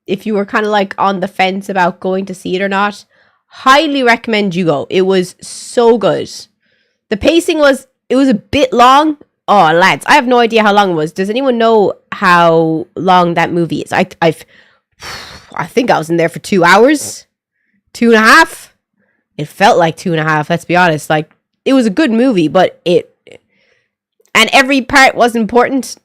if you were kind of like on the fence about going to see it or not, highly recommend you go. It was so good. The pacing was a bit long. Oh, lads, I have no idea how long it was. Does anyone know how long that movie is? I think I was in there for 2 hours, 2.5. It felt like 2.5. Let's be honest. Like, it was a good movie, but and every part was important.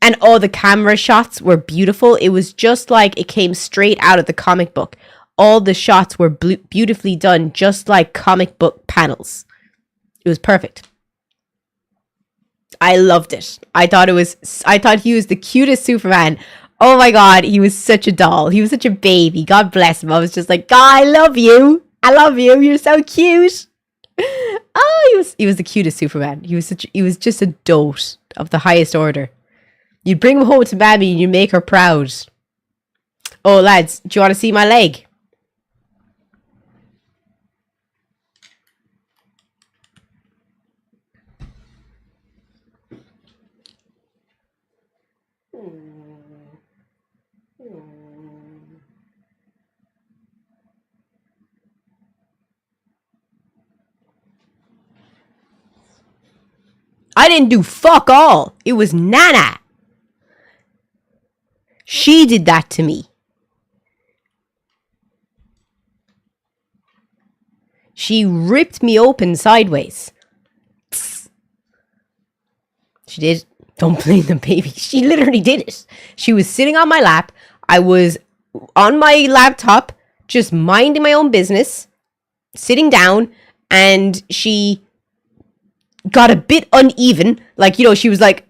And all the camera shots were beautiful. It was just like it came straight out of the comic book. All the shots were beautifully done, just like comic book panels. It was perfect. I loved it. I thought he was the cutest Superman. Oh my God, he was such a doll. He was such a baby. God bless him. I was just like, God, I love you. I love you. You're so cute. Oh, he was the cutest Superman. He was just a dote of the highest order. You'd bring him home to Mammy and you make her proud. Oh, lads, do you want to see my leg? I didn't do fuck all. It was Nana. She did that to me. She ripped me open sideways. She did. Don't blame the baby. She literally did it. She was sitting on my lap. I was on my laptop, just minding my own business, sitting down, and she got a bit uneven. Like, she was like,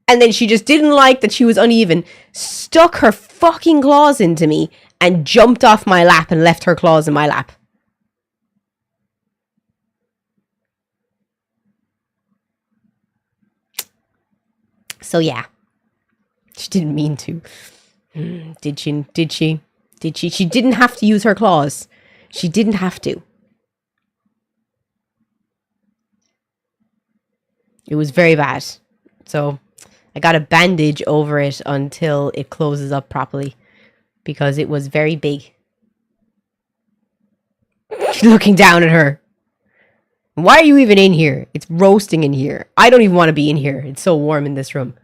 and then she just didn't like that she was uneven, stuck her fucking claws into me, and jumped off my lap and left her claws in my lap. So yeah, she didn't mean to. Did she? She didn't have to use her claws. She didn't have to. It was very bad. So I got a bandage over it until it closes up properly, because it was very big. Looking down at her. Why are you even in here? It's roasting in here. I don't even want to be in here. It's so warm in this room.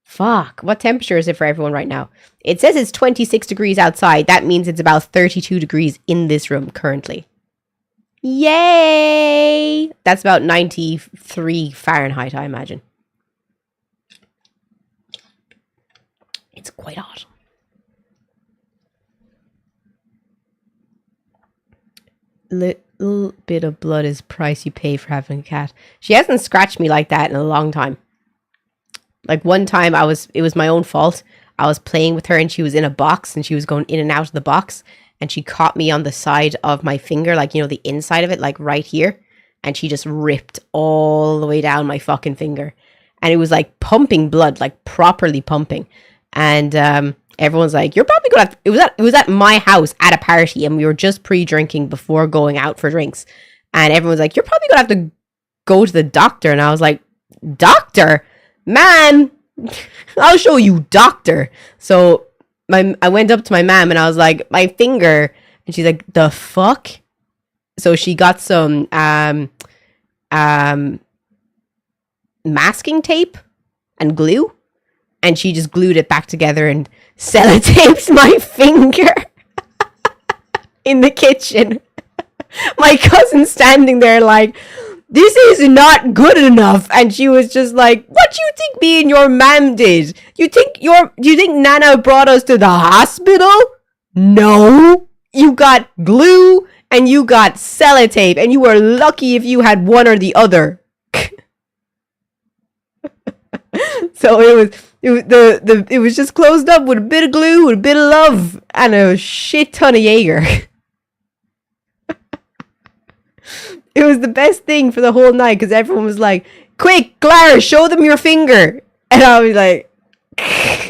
Fuck. What temperature is it for everyone right now? It says it's 26 degrees outside. That means it's about 32 degrees in this room currently. Yay! That's about 93 Fahrenheit, I imagine. It's quite hot. Little bit of blood is price you pay for having a cat. She hasn't scratched me like that in a long time. Like one time it was my own fault. I was playing with her and she was in a box and she was going in and out of the box, and she caught me on the side of my finger, like, the inside of it, like right here. And she just ripped all the way down my fucking finger. And it was like pumping blood, like properly pumping. And everyone's like, you're probably going to have, it was at my house at a party, and we were just pre-drinking before going out for drinks. And everyone's like, you're probably going to have to go to the doctor. And I was like, doctor? Man, I'll show you, doctor. So I went up to my mom and I was like, my finger. And she's like, the fuck? So she got some masking tape and glue, and she just glued it back together and sellotaped my finger in the kitchen. My cousin standing there like, this is not good enough. And she was just like, what do you think me and your mom did? Do you think Nana brought us to the hospital? No. You got glue and you got sellotape, and you were lucky if you had one or the other. So it was just closed up with a bit of glue, with a bit of love, and a shit ton of Jaeger. It was the best thing for the whole night, because everyone was like, quick, Clara, show them your finger. And I was like,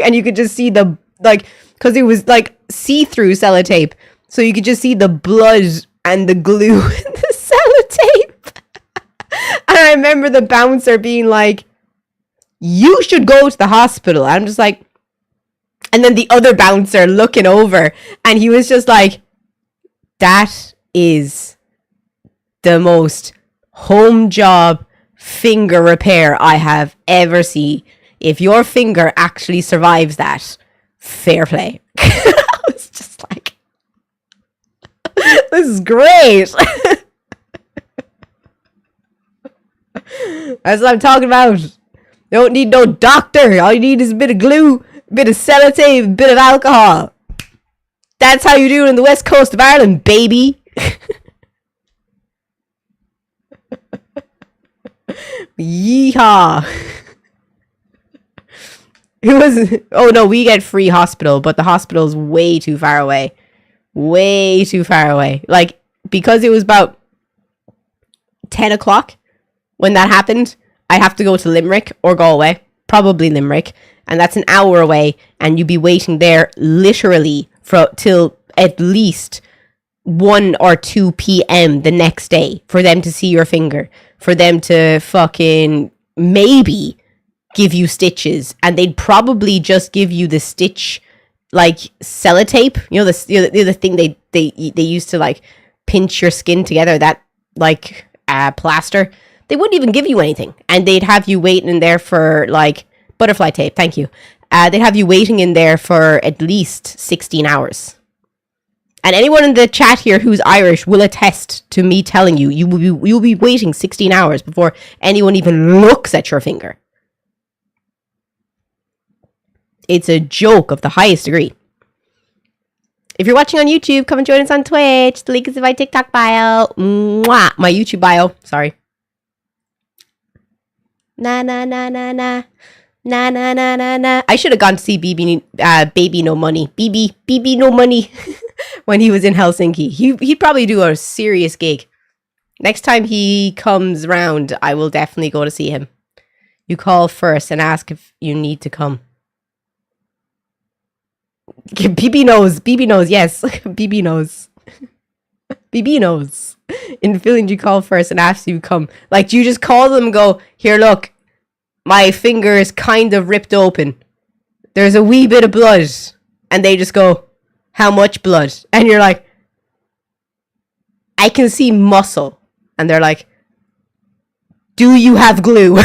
and you could just see the, like, because it was like see-through sellotape. So you could just see the blood and the glue and the sellotape. And I remember the bouncer being like, you should go to the hospital. I'm just like, And then the other bouncer looking over, and he was just like, that is the most home job finger repair I have ever seen. If your finger actually survives that, fair play. I was just like, this is great. That's what I'm talking about. You don't need no doctor. All you need is a bit of glue, a bit of sellotape, a bit of alcohol. That's how you do it in the west coast of Ireland, baby. Yeehaw. It was, oh no, we get free hospital, but the hospital's way too far away. Way too far away. Like, because it was about 10 o'clock when that happened, I have to go to Limerick or Galway, probably Limerick, and that's an hour away, and you'd be waiting there literally till at least 1 or 2 p.m. the next day for them to see your finger, for them to fucking maybe give you stitches, and they'd probably just give you the stitch like sellotape, you know, the thing they used to like pinch your skin together, that like plaster. They wouldn't even give you anything, and they'd have you waiting in there for like butterfly tape. Thank you. They'd have you waiting in there for at least 16 hours. And anyone in the chat here who's Irish will attest to me telling you, you'll be waiting 16 hours before anyone even looks at your finger. It's a joke of the highest degree. If you're watching on YouTube, come and join us on Twitch. The link is in my TikTok bio. Mwah! My YouTube bio. Sorry. Na na na na na. Na na na na na. I should have gone to see Baby No Money. BB No Money. When he was in Helsinki. He'd probably do a serious gig. Next time he comes round, I will definitely go to see him. You call first and ask if you need to come. BB knows, yes. BB knows. BB knows. In Finland, you call first and ask you to come. Like, you just call them and go, here, look, my finger is kind of ripped open. There's a wee bit of blood. And they just go, how much blood? And you're like, I can see muscle. And they're like, do you have glue?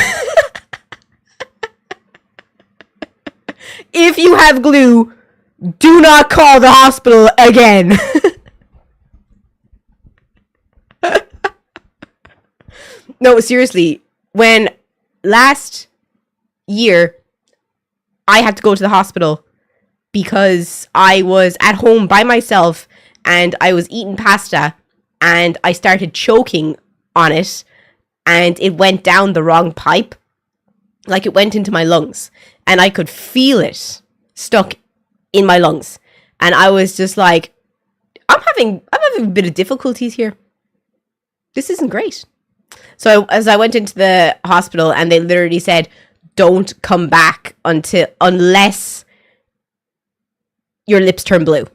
If you have glue, do not call the hospital again. No, seriously. When last year I had to go to the hospital because I was at home by myself and I was eating pasta and I started choking on it and it went down the wrong pipe. Like, it went into my lungs and I could feel it stuck in my lungs. And I was just like, I'm having a bit of difficulties here. This isn't great. So as I went into the hospital and they literally said, don't come back unless your lips turn blue.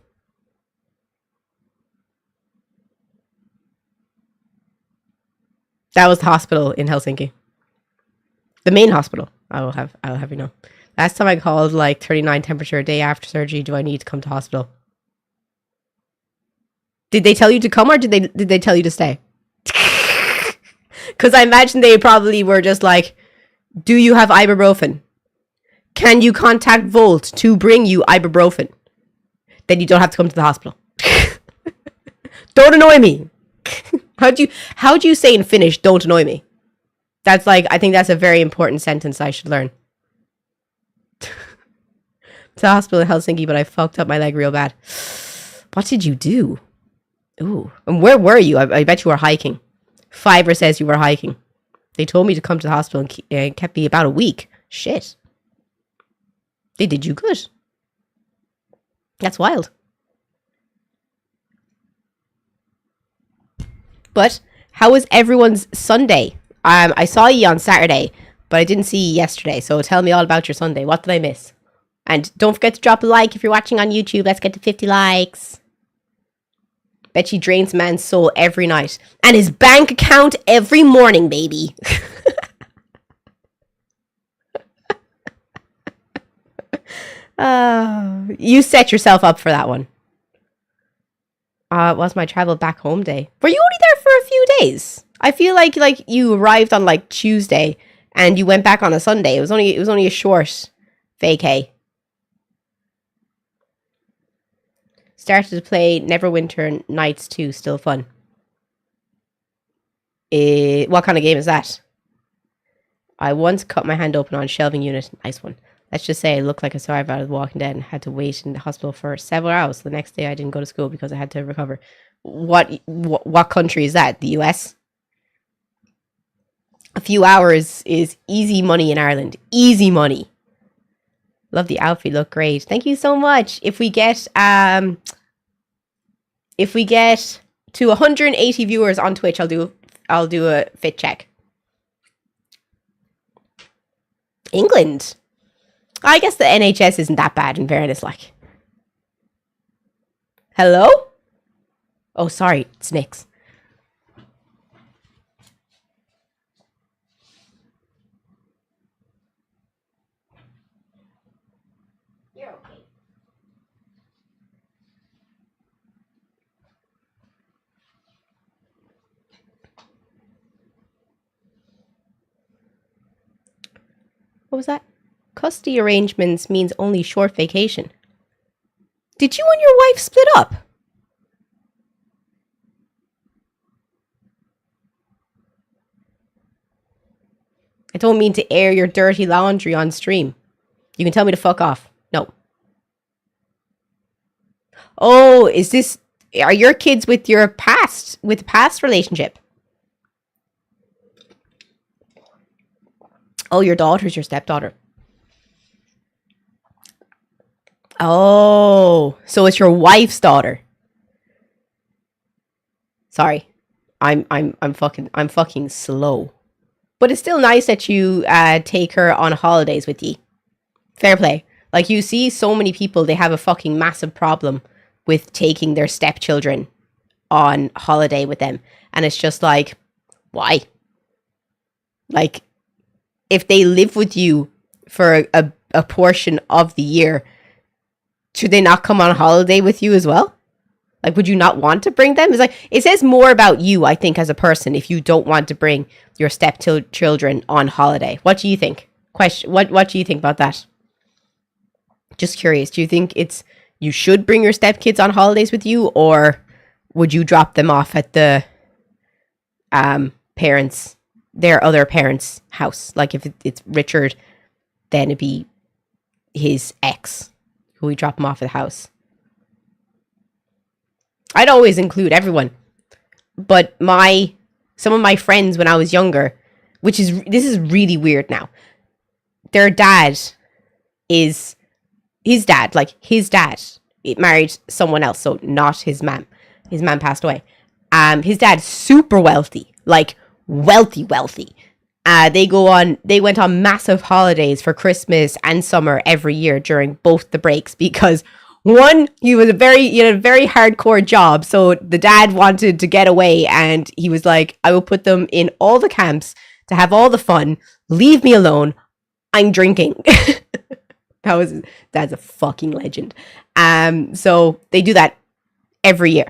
That was the hospital in Helsinki. The main hospital. I'll have you know. Last time I called, like 39 temperature, a day after surgery. Do I need to come to hospital? Did they tell you to come or did they tell you to stay? Because I imagine they probably were just like, do you have ibuprofen? Can you contact Volt to bring you ibuprofen? Then you don't have to come to the hospital. Don't annoy me. How do you say in Finnish, don't annoy me? That's like, I think that's a very important sentence I should learn. To the hospital in Helsinki, but I fucked up my leg real bad. What did you do? Ooh. And where were you? I bet you were hiking. Fiverr says you were hiking. They told me to come to the hospital and kept me about a week. Shit. They did you good. That's wild. But how was everyone's Sunday? I saw you on Saturday, but I didn't see you yesterday. So tell me all about your Sunday. What did I miss? And don't forget to drop a like if you're watching on YouTube. Let's get to 50 likes. Bet she drains man's soul every night. And his bank account every morning, baby. You set yourself up for that one. It was my travel back home day. Were you only there for a few days? I feel like you arrived on like Tuesday and you went back on a Sunday. It was only a short vacay. Started to play Neverwinter Nights 2, still fun. What kind of game is that? I once cut my hand open on a shelving unit. Nice one. Let's just say I looked like a survivor out of The Walking Dead and had to wait in the hospital for several hours. The next day I didn't go to school because I had to recover. What country is that? The US? A few hours is easy money in Ireland. Easy money. Love the outfit. Look great. Thank you so much. If we get to 180 viewers on Twitch, I'll do a fit check. England. I guess the NHS isn't that bad in fairness, like. Hello? Oh, sorry, it's Nick's. You're okay. What was that? Custody arrangements means only short vacation. Did you and your wife split up? I don't mean to air your dirty laundry on stream. You can tell me to fuck off. No. Oh, are your kids with your past relationship? Oh, your daughter's your stepdaughter. Oh, so it's your wife's daughter. Sorry. I'm fucking slow. But it's still nice that you take her on holidays with you. Fair play. Like, you see so many people, they have a fucking massive problem with taking their stepchildren on holiday with them. And it's just like, why? Like, if they live with you for a portion of the year, should they not come on holiday with you as well? Like, would you not want to bring them? It's like, it says more about you, I think, as a person, if you don't want to bring your stepchildren on holiday. What do you think? What do you think about that? Just curious. Do you think you should bring your stepkids on holidays with you, or would you drop them off at the their other parents' house? Like, if it's Richard, then it'd be his ex who we drop him off at the house. I'd always include everyone, but some of my friends when I was younger, this is really weird now. Their dad is his dad. It married someone else, so not his mom. His mom passed away. His dad's super wealthy, like wealthy. They went on massive holidays for Christmas and summer every year during both the breaks because one, he had a very hardcore job. So the dad wanted to get away and he was like, I will put them in all the camps to have all the fun. Leave me alone. I'm drinking. Dad's a fucking legend. So they do that every year.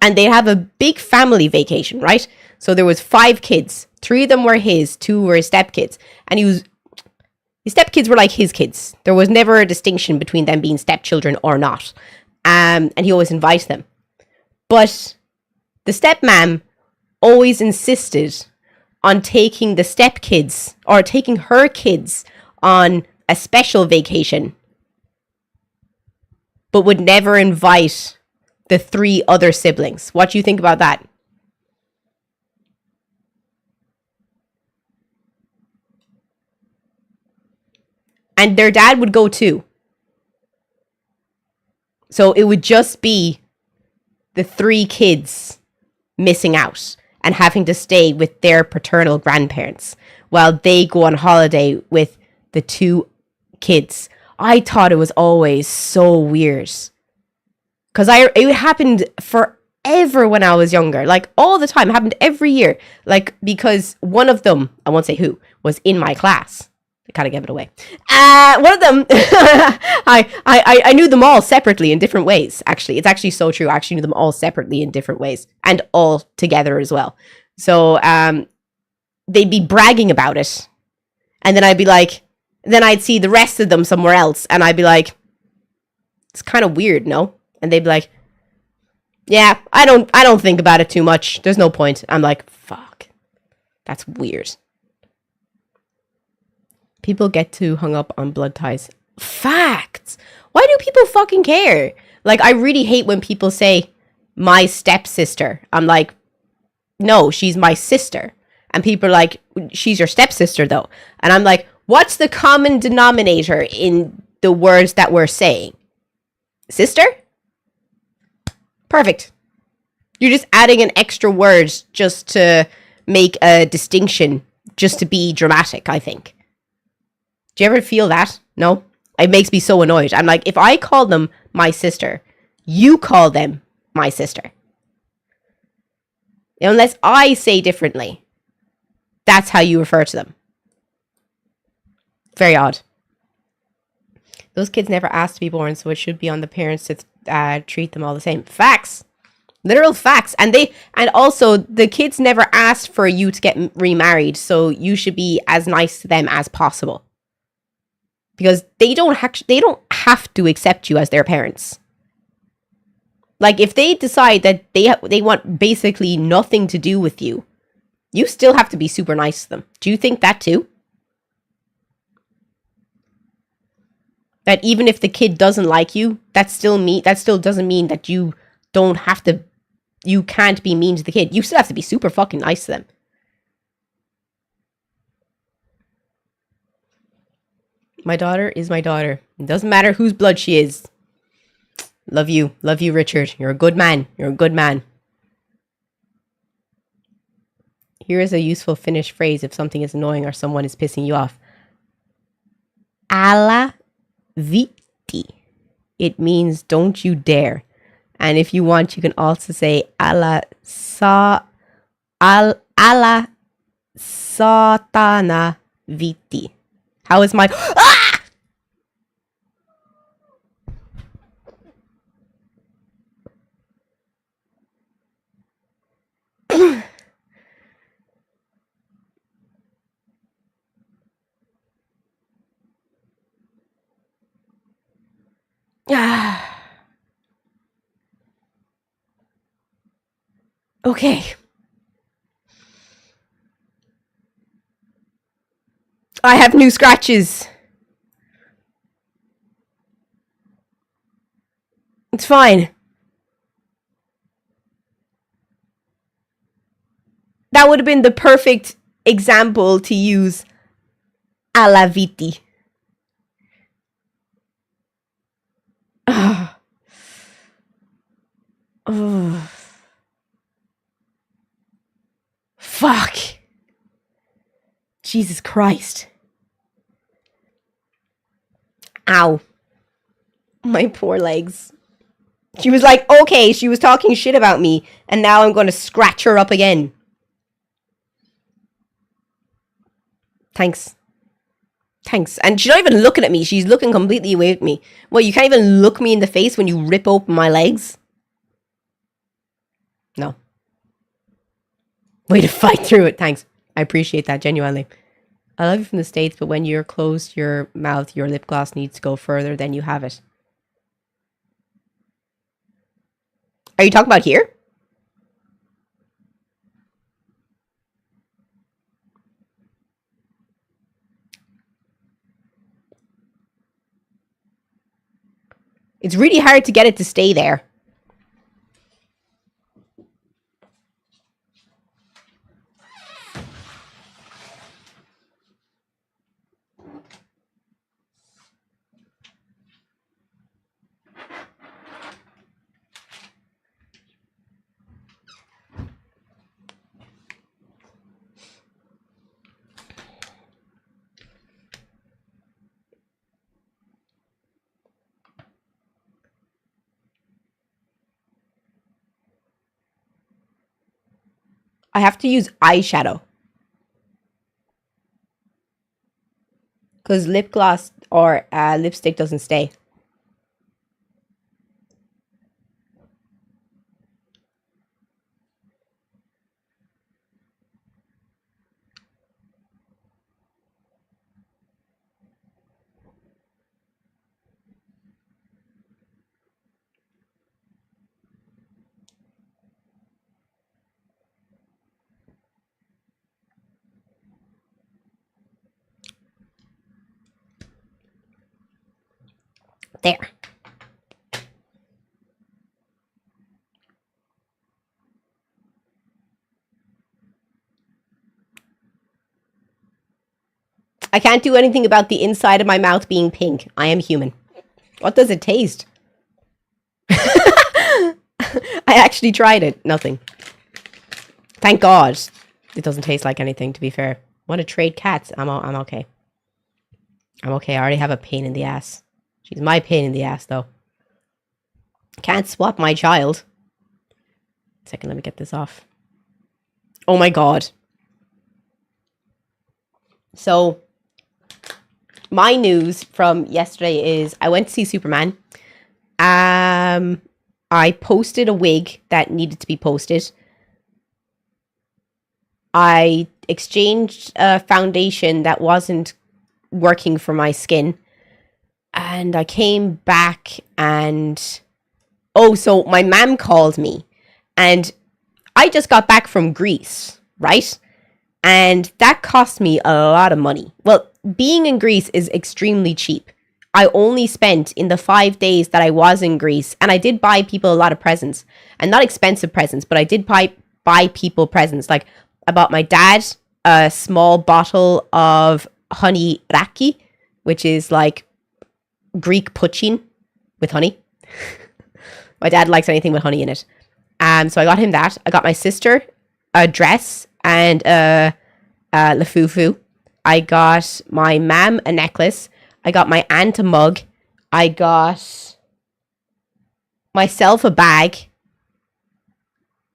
And they have a big family vacation, right? So there was 5 kids. 3 of them were his, 2 were his stepkids. And his stepkids were like his kids. There was never a distinction between them being stepchildren or not. And he always invited them. But the stepmom always insisted on taking the stepkids, or taking her kids, on a special vacation, but would never invite the 3 other siblings. What do you think about that? And their dad would go too. So it would just be the 3 kids missing out and having to stay with their paternal grandparents while they go on holiday with the 2 kids. I thought it was always so weird. Because it happened forever when I was younger. Like, all the time. It happened every year. Like, because one of them, I won't say who, was in my class. kind of gave it away. One of them, I knew them all separately in different ways. Actually, it's actually so true. I actually knew them all separately in different ways and all together as well. So they'd be bragging about it, and then I'd be like, then I'd see the rest of them somewhere else, and I'd be like, it's kind of weird, no? And they'd be like, yeah, I don't think about it too much. There's no point. I'm like, fuck, that's weird. People get too hung up on blood ties. Facts. Why do people fucking care? Like, I really hate when people say, my stepsister. I'm like, no, she's my sister. And people are like, she's your stepsister, though. And I'm like, what's the common denominator in the words that we're saying? Sister? Perfect. You're just adding an extra word just to make a distinction, just to be dramatic, I think. Do you ever feel that? No? It makes me so annoyed. I'm like, if I call them my sister, you call them my sister. Unless I say differently, that's how you refer to them. Very odd. Those kids never asked to be born, so it should be on the parents to treat them all the same. Facts. Literal facts. And also the kids never asked for you to get remarried, so you should be as nice to them as possible. Because they don't have to accept you as their parents. Like, if they decide that they want basically nothing to do with you, you still have to be super nice to them. Do you think that too? That even if the kid doesn't like you, that still doesn't mean that you can't be mean to the kid. You still have to be super fucking nice to them. My daughter is my daughter. It doesn't matter whose blood she is. Love you, Richard. You're a good man. Here is a useful Finnish phrase if something is annoying or someone is pissing you off. Älä viitti. It means don't you dare. And if you want, you can also say älä saatana viitti. How is my... Ah! Okay. I have new scratches. It's fine. That would have been the perfect example to use alla viti. Oh. Fuck. Jesus Christ. Ow. My poor legs. She was like, okay, she was talking shit about me, and now I'm going to scratch her up again. Thanks. And she's not even looking at me. She's looking completely away at me. Well, you can't even look me in the face when you rip open my legs? No. Way to fight through it. Thanks. I appreciate that, genuinely. I love you from the States, but when you're closed your mouth, your lip gloss needs to go further than you have it. Are you talking about here? It's really hard to get it to stay there. I have to use eyeshadow. Because lip gloss or lipstick doesn't stay. There. I can't do anything about the inside of my mouth being pink. I am human. What does it taste? I actually tried it. Nothing. Thank God. It doesn't taste like anything, to be fair. Want to trade cats? I'm okay. I'm okay. I already have a pain in the ass. She's my pain in the ass, though. Can't swap my child. Second, let me get this off. Oh my God. So, my news from yesterday is I went to see Superman. I posted a wig that needed to be posted. I exchanged a foundation that wasn't working for my skin. And I came back and... Oh, so my mum called me. And I just got back from Greece, right? And that cost me a lot of money. Well, being in Greece is extremely cheap. I only spent in the 5 days that I was in Greece, and I did buy people a lot of presents. And not expensive presents, but I did buy people presents. Like, I bought my dad a small bottle of honey raki, which is like Greek poutine with honey. My dad likes anything with honey in it. So I got him that. I got my sister a dress and a lafufu. I got my mum a necklace. I got my aunt a mug. I got myself a bag.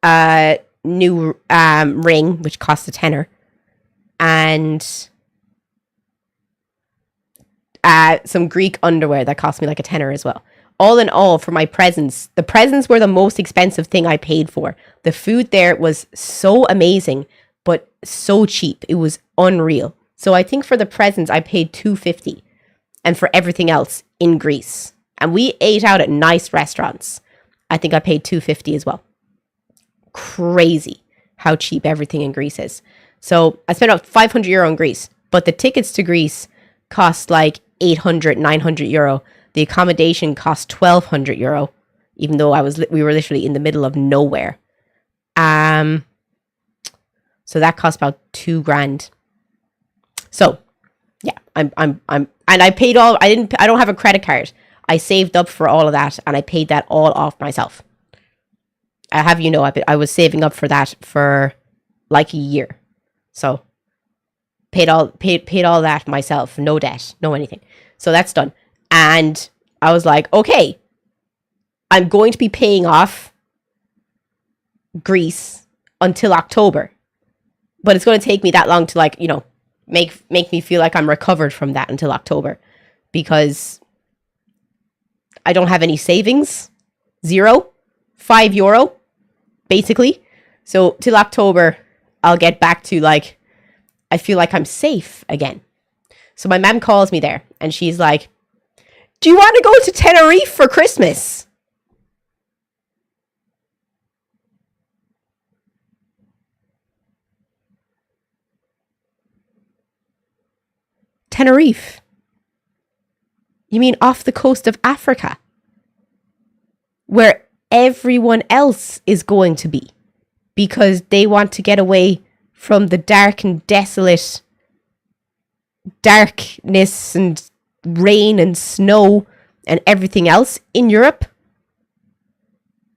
A new ring, which cost a tenner. And some Greek underwear that cost me like a tenner as well. All in all, for my presents, the presents were the most expensive thing I paid for. The food there was so amazing, but so cheap. It was unreal. So I think for the presents, I paid $250, and for everything else in Greece. And we ate out at nice restaurants. I think I paid $250 as well. Crazy how cheap everything in Greece is. So I spent about €500 in Greece, but the tickets to Greece cost like 800, 900 euro. The accommodation cost €1,200, even though we were literally in the middle of nowhere. So that cost about $2,000. So yeah, and I paid all. I don't have a credit card. I saved up for all of that, and I paid that all off myself. I was saving up for that for like a year, so paid all that myself, no debt, no anything. So that's done. And I was like, okay, I'm going to be paying off Greece until October. But it's going to take me that long to make me feel like I'm recovered from that until October. Because I don't have any savings. Zero. €5, basically. So till October, I'll get back to I feel like I'm safe again. So my mom calls me there and she's like, do you want to go to Tenerife for Christmas? Tenerife? You mean off the coast of Africa? Where everyone else is going to be. Because they want to get away from the dark and desolate darkness and rain and snow and everything else in Europe.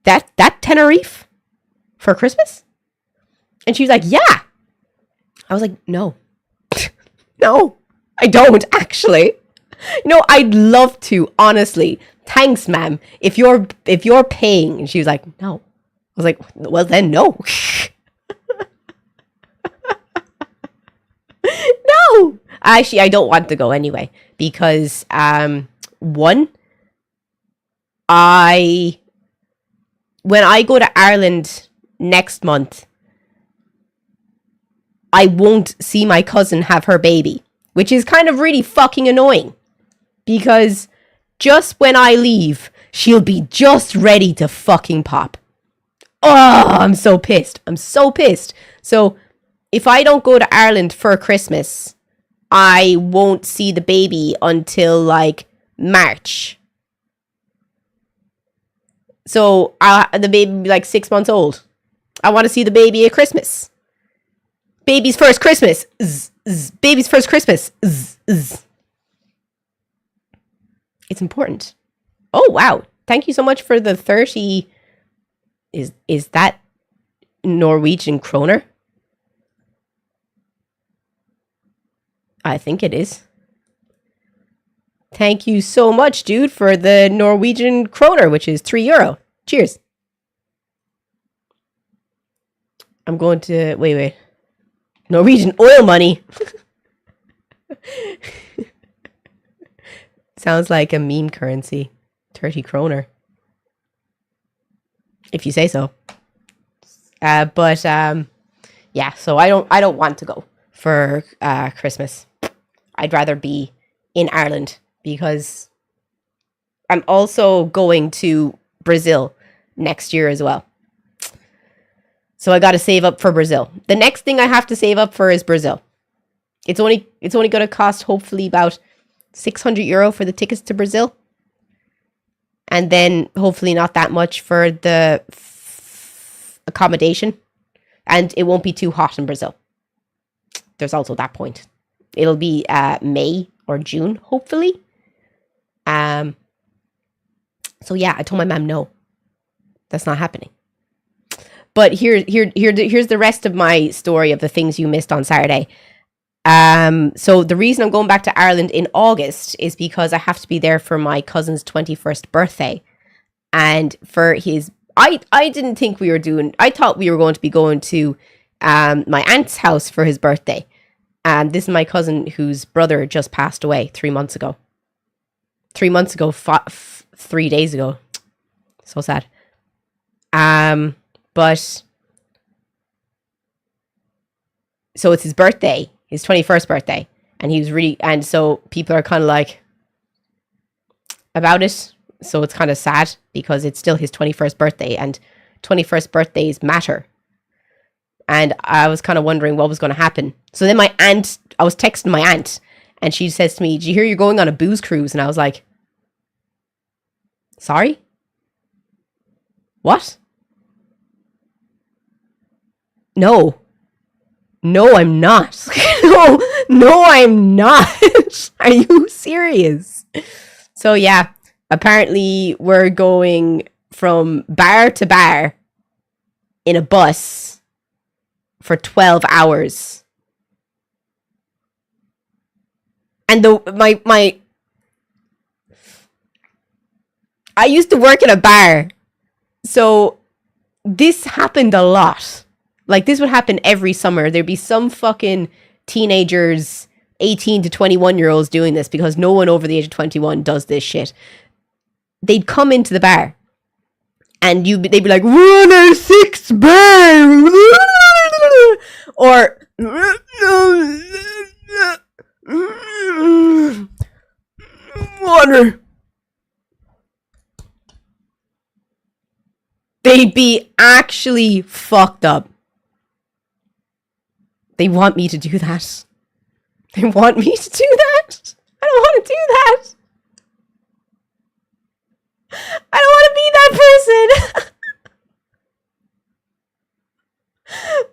That Tenerife for Christmas? And she was like, yeah. I was like, no. No, I don't actually. I'd love to, honestly. Thanks, ma'am. If you're paying. And she was like, no. I was like, well then no. No, Actually, I don't want to go anyway because one, when I go to Ireland next month, I won't see my cousin have her baby, which is kind of really fucking annoying because just when I leave, she'll be just ready to fucking pop. Oh, I'm so pissed. I'm so pissed. So if I don't go to Ireland for Christmas, I won't see the baby until like March. So the baby will be like 6 months old. I want to see the baby at Christmas. Baby's first Christmas. Baby's first Christmas. It's important. Oh, wow. Thank you so much for the 30. Is that Norwegian kroner? I think it is. Thank you so much, dude, for the Norwegian kroner, which is €3. Cheers. I'm going to... Wait. Norwegian oil money. Sounds like a meme currency. 30 kroner. If you say so. Yeah, so I don't want to go for Christmas. I'd rather be in Ireland because I'm also going to Brazil next year as well. So I got to save up for Brazil. The next thing I have to save up for is Brazil. It's only going to cost hopefully about €600 for the tickets to Brazil. And then hopefully not that much for the accommodation. And it won't be too hot in Brazil. There's also that point. It'll be May or June, hopefully. So yeah, I told my mom no. That's not happening. But here's the rest of my story of the things you missed on Saturday. So the reason I'm going back to Ireland in August is because I have to be there for my cousin's 21st birthday. And for his... I didn't think we were doing... I thought we were going to be going to my aunt's house for his birthday. And this is my cousin whose brother just passed away 3 months ago. 3 months ago, 3 days ago. So sad. But... So it's his birthday. His 21st birthday. And he was really... And so people are kind of like... about it. So it's kind of sad because it's still his 21st birthday. And 21st birthdays matter. And I was kind of wondering what was going to happen. So then my aunt... I was texting my aunt. And she says to me, "Did you hear you're going on a booze cruise?" And I was like... Sorry? What? No. No, I'm not. No, I'm not. Are you serious? So yeah, apparently we're going from bar to bar in a bus for 12 hours. And I used to work in a bar. So this happened a lot. Like, this would happen every summer. There'd be some fucking teenagers, 18 to 21-year-olds doing this because no one over the age of 21 does this shit. They'd come into the bar and they'd be like, 106 bar! Or... water. They'd be actually fucked up. They want me to do that. They want me to do that. I don't want to do that. I don't want to be that person.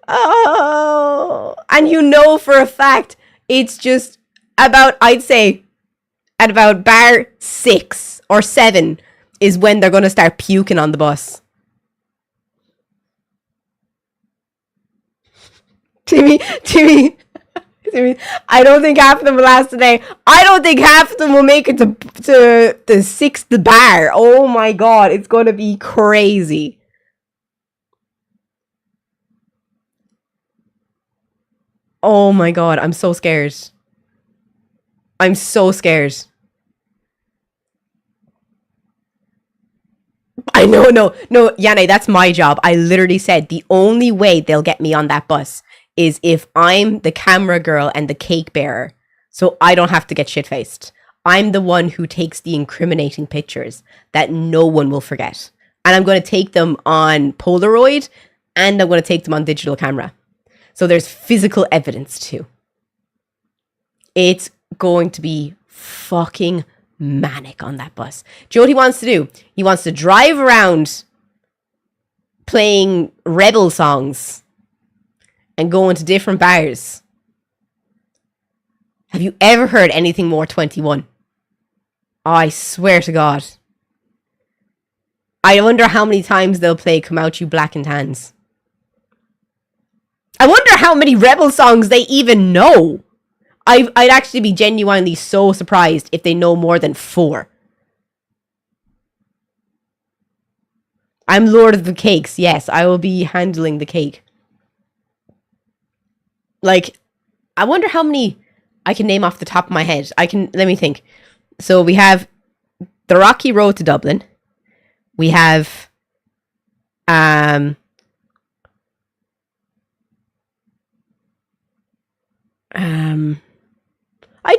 Oh, and you know for a fact, it's just about, I'd say, at about bar 6 or 7 is when they're going to start puking on the bus. Timmy, I don't think half of them will last today. I don't think half of them will make it to the 6th bar. Oh my god, it's going to be crazy. Oh my god, I'm so scared. I'm so scared. I know, no, Yanne, that's my job. I literally said the only way they'll get me on that bus is if I'm the camera girl and the cake bearer, so I don't have to get shit-faced. I'm the one who takes the incriminating pictures that no one will forget. And I'm going to take them on Polaroid, and I'm going to take them on digital camera. So there's physical evidence too. It's going to be fucking manic on that bus. Do you know what he wants to do? He wants to drive around playing rebel songs and going to different bars. Have you ever heard anything more 21? Oh, I swear to God. I wonder how many times they'll play Come Out You Black and Tans. I wonder how many rebel songs they even know. I'd actually be genuinely so surprised if they know more than 4. I'm Lord of the Cakes. Yes, I will be handling the cake. Like, I wonder how many I can name off the top of my head. Let me think. So we have The Rocky Road to Dublin. We have, I'd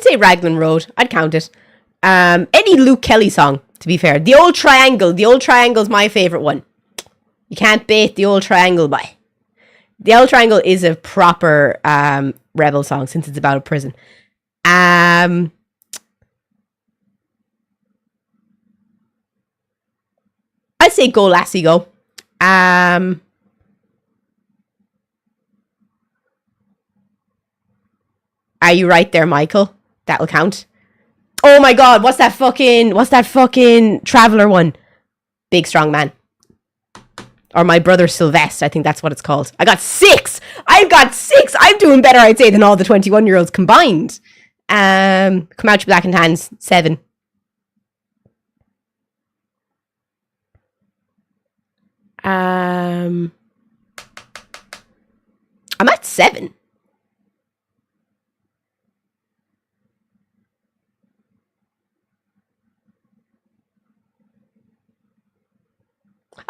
say Raglan Road. I'd count it. Any Luke Kelly song, to be fair. The Old Triangle. The Old Triangle's my favourite one. You can't bait the Old Triangle by. The Old Triangle is a proper rebel song since it's about a prison. I'd say Go Lassie Go. Are you right there, Michael? That'll count. Oh my God, what's that fucking Traveller one? Big Strong Man. Or My Brother Sylvester, I think that's what it's called. I've got 6! I'm doing better, I'd say, than all the 21-year-olds combined. Come Out You Black and Tans, 7. I'm at 7.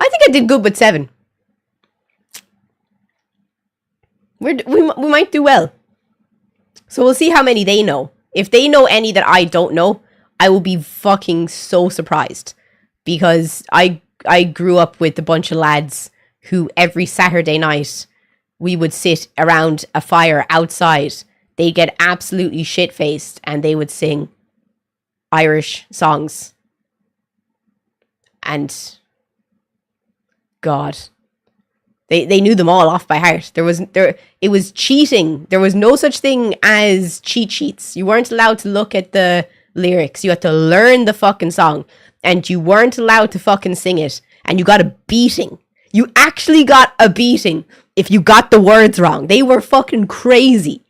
I think I did good with 7. We might do well. So we'll see how many they know. If they know any that I don't know, I will be fucking so surprised. Because I grew up with a bunch of lads who every Saturday night we would sit around a fire outside. They'd get absolutely shit-faced and they would sing Irish songs. And God, they knew them all off by heart. It was cheating. There was no such thing as cheat sheets. You weren't allowed to look at the lyrics. You had to learn the fucking song. And you weren't allowed to fucking sing it. And you got a beating. You actually got a beating if you got the words wrong. They were fucking crazy.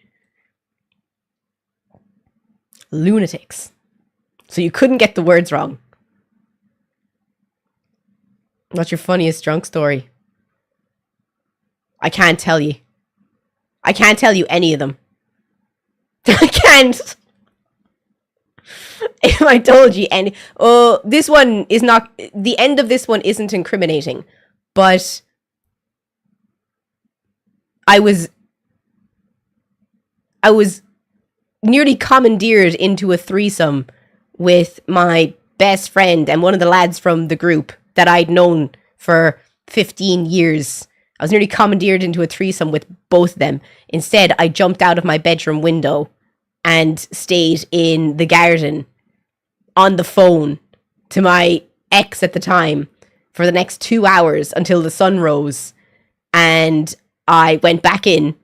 Lunatics. So you couldn't get the words wrong. What's your funniest drunk story? I can't tell you. I can't tell you any of them. I can't. If I told you any... Oh, this one is not... The end of this one isn't incriminating. But... I was nearly commandeered into a threesome with my best friend and one of the lads from the group that I'd known for 15 years. I was nearly commandeered into a threesome with both of them. Instead, I jumped out of my bedroom window and stayed in the garden on the phone to my ex at the time for the next 2 hours until the sun rose. And I went back in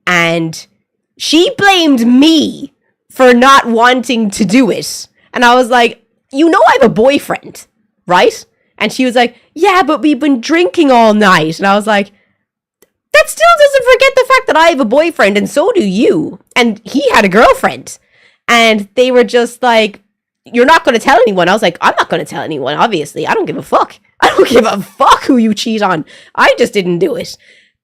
and she blamed me for not wanting to do it. And I was like, you know, I have a boyfriend, right? And she was like, yeah, but we've been drinking all night. And I was like, that still doesn't forget the fact that I have a boyfriend and so do you. And he had a girlfriend. And they were just like, you're not going to tell anyone. I was like, I'm not going to tell anyone, obviously. I don't give a fuck. I don't give a fuck who you cheat on. I just didn't do it.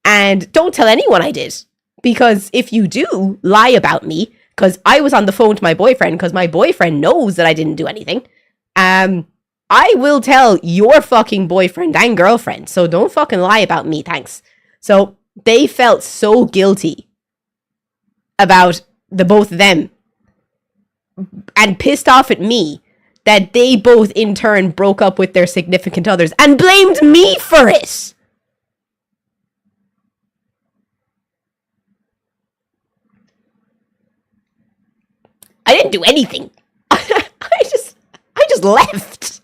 And don't tell anyone I did. Because if you do lie about me, because I was on the phone to my boyfriend because my boyfriend knows that I didn't do anything. I will tell your fucking boyfriend and girlfriend, so don't fucking lie about me, thanks. So they felt so guilty about the both of them and pissed off at me that they both in turn broke up with their significant others and blamed me for it. I didn't do anything. I just left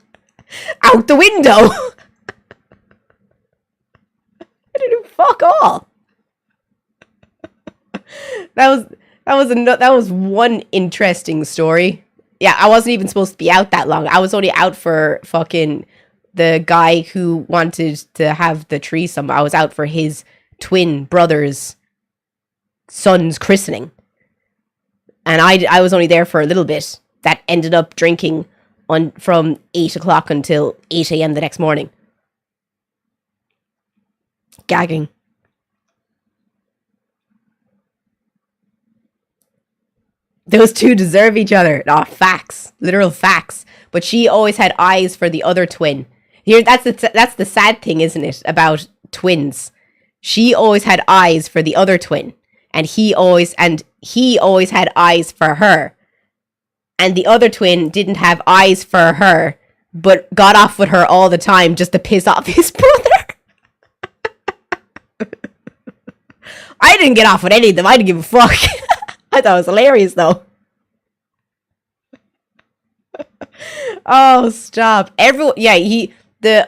out the window. I didn't do fuck all. That was one interesting story. Yeah, I wasn't even supposed to be out that long. I was only out for fucking the guy who wanted to have the threesome. I was out for his twin brother's son's christening. And I was only there for a little bit. That ended up drinking from 8 o'clock until 8 a.m. the next morning. Gagging. Those two deserve each other. Oh, facts. Literal facts. But she always had eyes for the other twin. Here, that's the sad thing, isn't it, about twins? She always had eyes for the other twin. And he always had eyes for her. And the other twin didn't have eyes for her, but got off with her all the time just to piss off his brother. I didn't get off with any of them. I didn't give a fuck. I thought it was hilarious, though. Oh, stop. The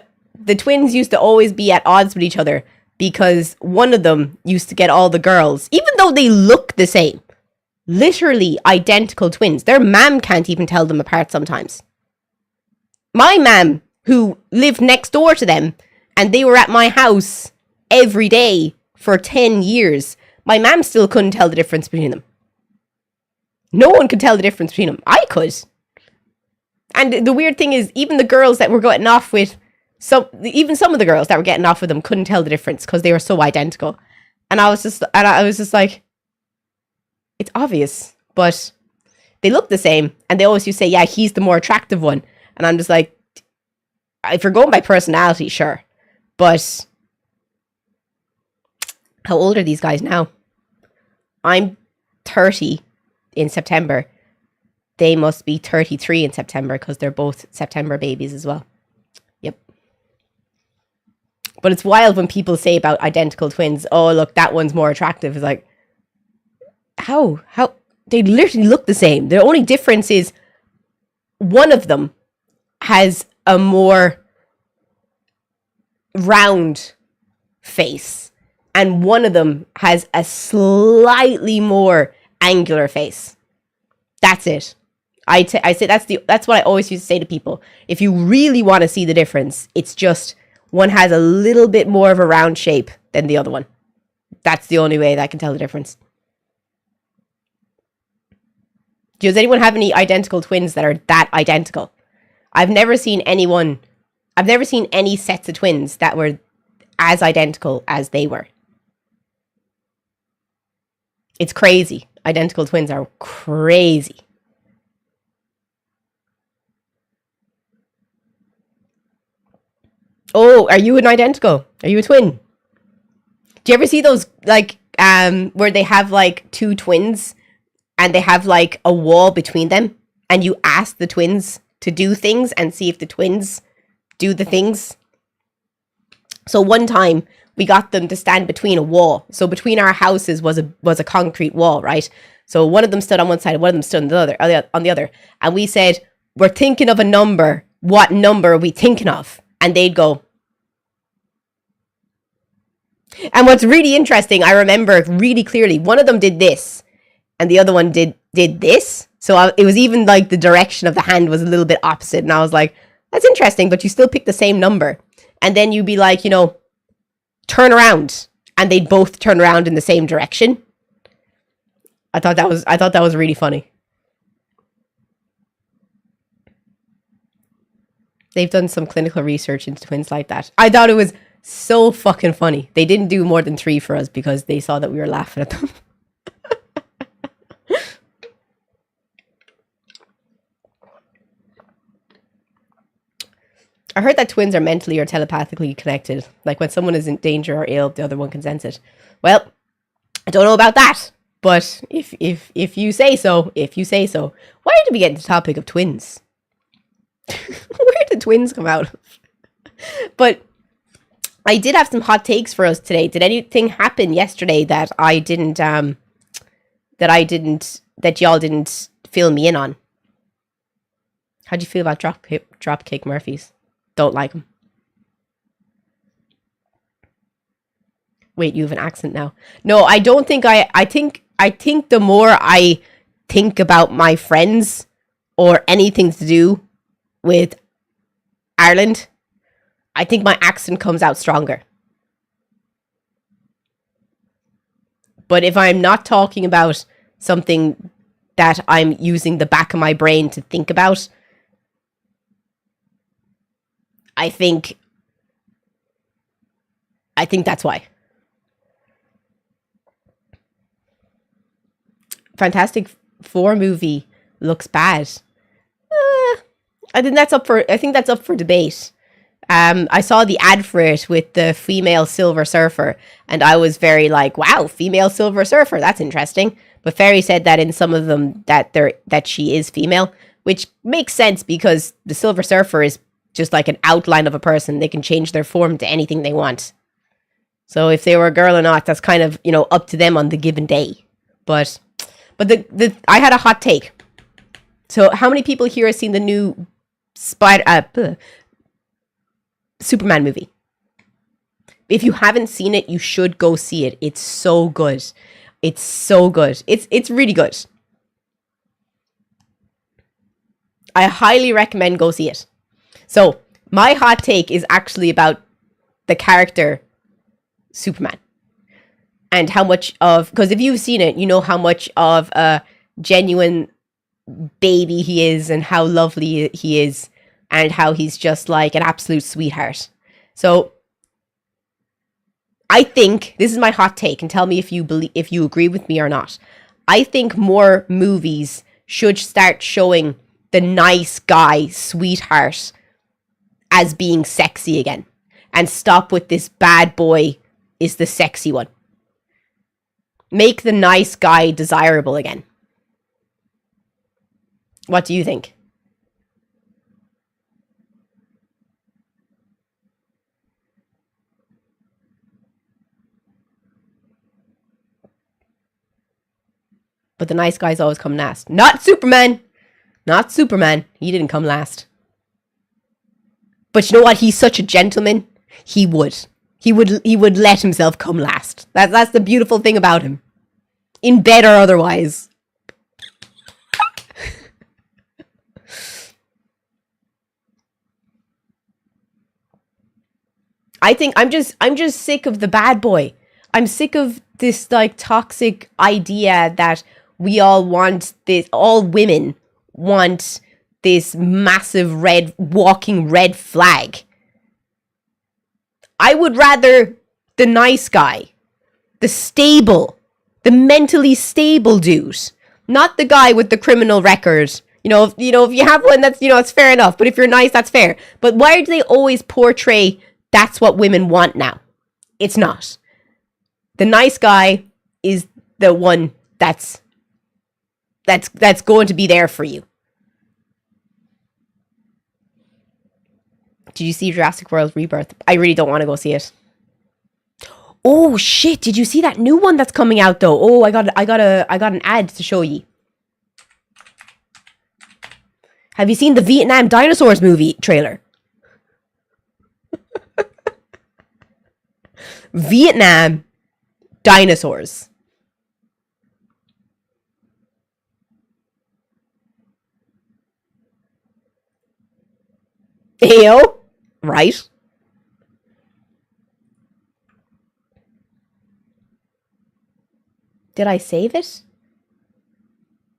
twins used to always be at odds with each other because one of them used to get all the girls, even though they look the same. Literally identical twins. Their mom can't even tell them apart sometimes. My mom, who lived next door to them, and they were at my house every day for 10 years, my mom still couldn't tell the difference between them. No one could tell the difference between them. I could. And the weird thing is, even the girls that were getting off with, some of the girls that were getting off with them couldn't tell the difference because they were so identical. And I was just like, it's obvious, but they look the same. And they always used to say, yeah, he's the more attractive one. And I'm just like, if you're going by personality, sure. But how old are these guys now? I'm 30 in September. They must be 33 in September because they're both September babies as well. Yep. But it's wild when people say about identical twins, oh, look, that one's more attractive. It's like, how? They literally look the same. The only difference is one of them has a more round face and one of them has a slightly more angular face. That's it. I say that's what I always used to say to people. If you really want to see the difference, it's just one has a little bit more of a round shape than the other one. That's the only way that I can tell the difference. Does anyone have any identical twins that are that identical? I've never seen any sets of twins that were as identical as they were. It's crazy. Identical twins are crazy. Oh, are you an identical? Are you a twin? Do you ever see those, like, where they have, like, two twins and they have, like, a wall between them and you ask the twins to do things and see if the twins do the things? So one time we got them to stand between a wall. So between our houses was a concrete wall, right? So one of them stood on one side, one of them stood on the other. And we said, we're thinking of a number. What number are we thinking of? And they'd go. And what's really interesting, I remember really clearly, one of them did this and the other one did this. So it was even like the direction of the hand was a little bit opposite. And I was like, that's interesting, but you still pick the same number. And then you'd be like, turn around. And they'd both turn around in the same direction. I thought that was really funny. They've done some clinical research into twins like that. I thought it was so fucking funny. They didn't do more than 3 for us because they saw that we were laughing at them. I heard that twins are mentally or telepathically connected. Like when someone is in danger or ill, the other one can sense it. Well, I don't know about that, but if you say so, Why did we get into the topic of twins? Where did twins come out? But I did have some hot takes for us today. Did anything happen yesterday that that y'all didn't fill me in on? How'd you feel about Dropkick Murphys? Don't like them. Wait, you have an accent now. No, I don't think I think the more I think about my friends or anything to do with Ireland, I think my accent comes out stronger. But if I'm not talking about something that I'm using the back of my brain to think about, I think that's why. Fantastic Four movie looks bad. I think that's up for debate. I saw the ad for it with the female Silver Surfer, and I was very like, "Wow, female Silver Surfer, that's interesting." But Ferry said that in some of them that she is female, which makes sense because the Silver Surfer is just like an outline of a person. They can change their form to anything they want. So if they were a girl or not, that's kind of, up to them on the given day. But I had a hot take. So how many people here have seen the new Superman movie? If you haven't seen it, you should go see it. It's so good. It's so good. It's really good. I highly recommend go see it. So my hot take is actually about the character Superman. And how much of, because if you've seen it, you know how much of a genuine baby he is and how lovely he is and how he's just like an absolute sweetheart. So I think, this is my hot take, and tell me if you agree with me or not. I think more movies should start showing the nice guy, sweetheart, as being sexy again. And stop with this bad boy is the sexy one. Make the nice guy desirable again. What do you think? But the nice guys always come last. Not Superman! Not Superman. He didn't come last. But you know what? He's such a gentleman. He would let himself come last. That's the beautiful thing about him. In bed or otherwise. I think I'm just sick of the bad boy. I'm sick of this like toxic idea that we all want this, all women want this massive walking red flag. I would rather the nice guy, the mentally stable dude, not the guy with the criminal record. If you have one, that's, it's fair enough. But if you're nice, that's fair. But why do they always portray that's what women want now? It's not. The nice guy is the one that's going to be there for you. Did you see Jurassic World Rebirth? I really don't want to go see it. Oh shit! Did you see that new one that's coming out though? Oh, I got an ad to show you. Have you seen the Vietnam Dinosaurs movie trailer? Vietnam Dinosaurs. Ew. Right? Did I save it?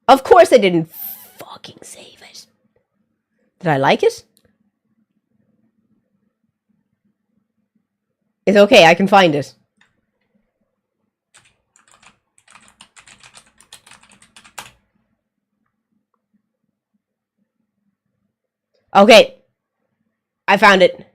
Of course I didn't fucking save it. Did I like it? It's okay, I can find it. Okay. I found it.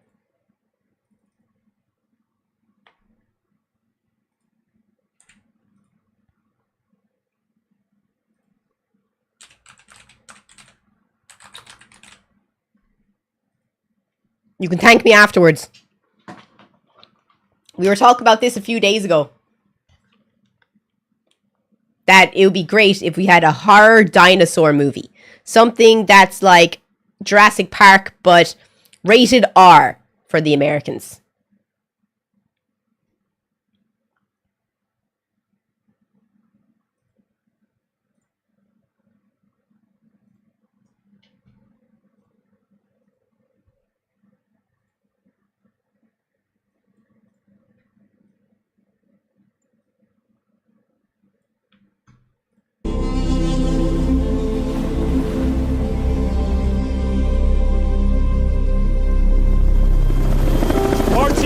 You can thank me afterwards. We were talking about this a few days ago. That it would be great if we had a horror dinosaur movie. Something that's like Jurassic Park, but rated R for the Americans.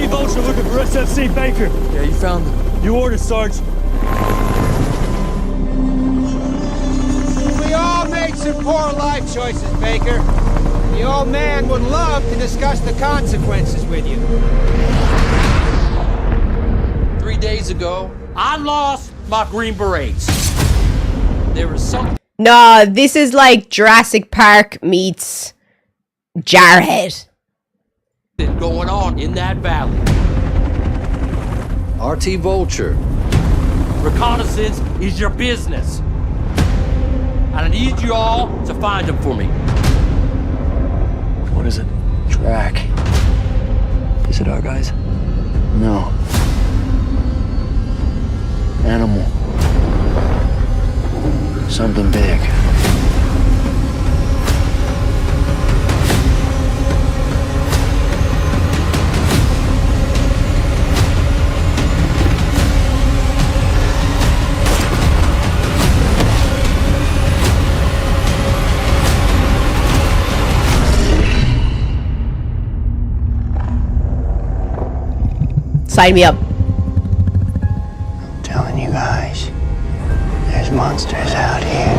Vulture looking for SFC Baker. Yeah, you found them. You ordered, Sarge. We all made some poor life choices, Baker. The old man would love to discuss the consequences with you. 3 days ago, I lost my Green Berets. There was something Nah, this is like Jurassic Park meets Jarhead. going on in that valley. RT Vulture. Reconnaissance is your business. And I need you all to find them for me. What is it? Track. Is it our guys? No. Animal. Something big. Sign me up. I'm telling you guys, there's monsters out here.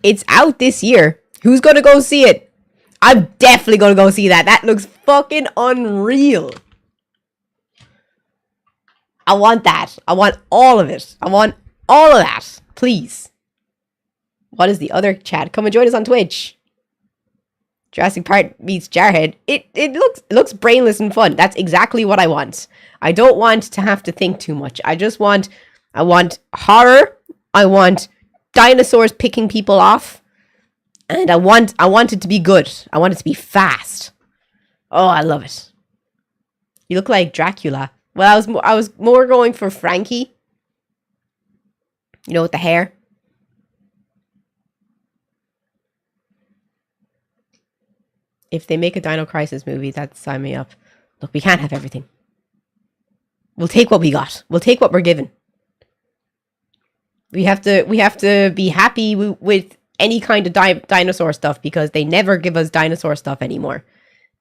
It's out this year. Who's gonna go see it? I'm definitely gonna go see that. That looks fucking unreal. I want that. I want all of it. I want all of that. Please. What is the other chat? Come and join us on Twitch. Jurassic Park meets Jarhead. It looks brainless and fun. That's exactly what I want. I don't want to have to think too much. I want horror. I want dinosaurs picking people off. And I want it to be good. I want it to be fast. Oh, I love it. You look like Dracula. Well, I was more going for Frankie. You know, with the hair. If they make a Dino Crisis movie, that's sign me up. Look, we can't have everything. We'll take what we got. We'll take what we're given. We have to be happy with any kind of dinosaur stuff because they never give us dinosaur stuff anymore.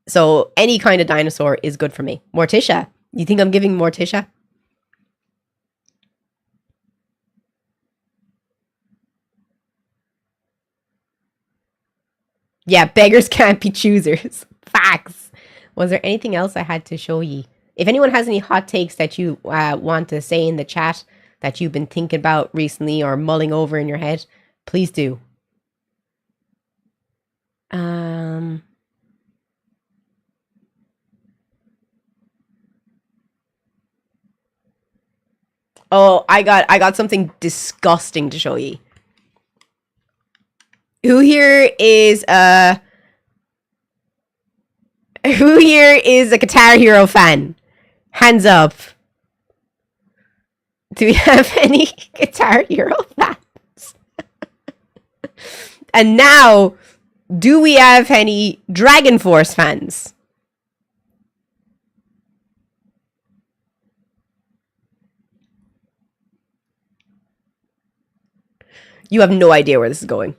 So any kind of dinosaur is good for me. Morticia. You think I'm giving Morticia? Yeah, beggars can't be choosers. Facts. Was there anything else I had to show ye? If anyone has any hot takes that you want to say in the chat that you've been thinking about recently or mulling over in your head, please do. Oh, I got something disgusting to show ye. Who here is a Guitar Hero fan? Hands up. Do we have any Guitar Hero fans? And now, do we have any Dragon Force fans? You have no idea where this is going.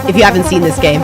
If you haven't seen this game.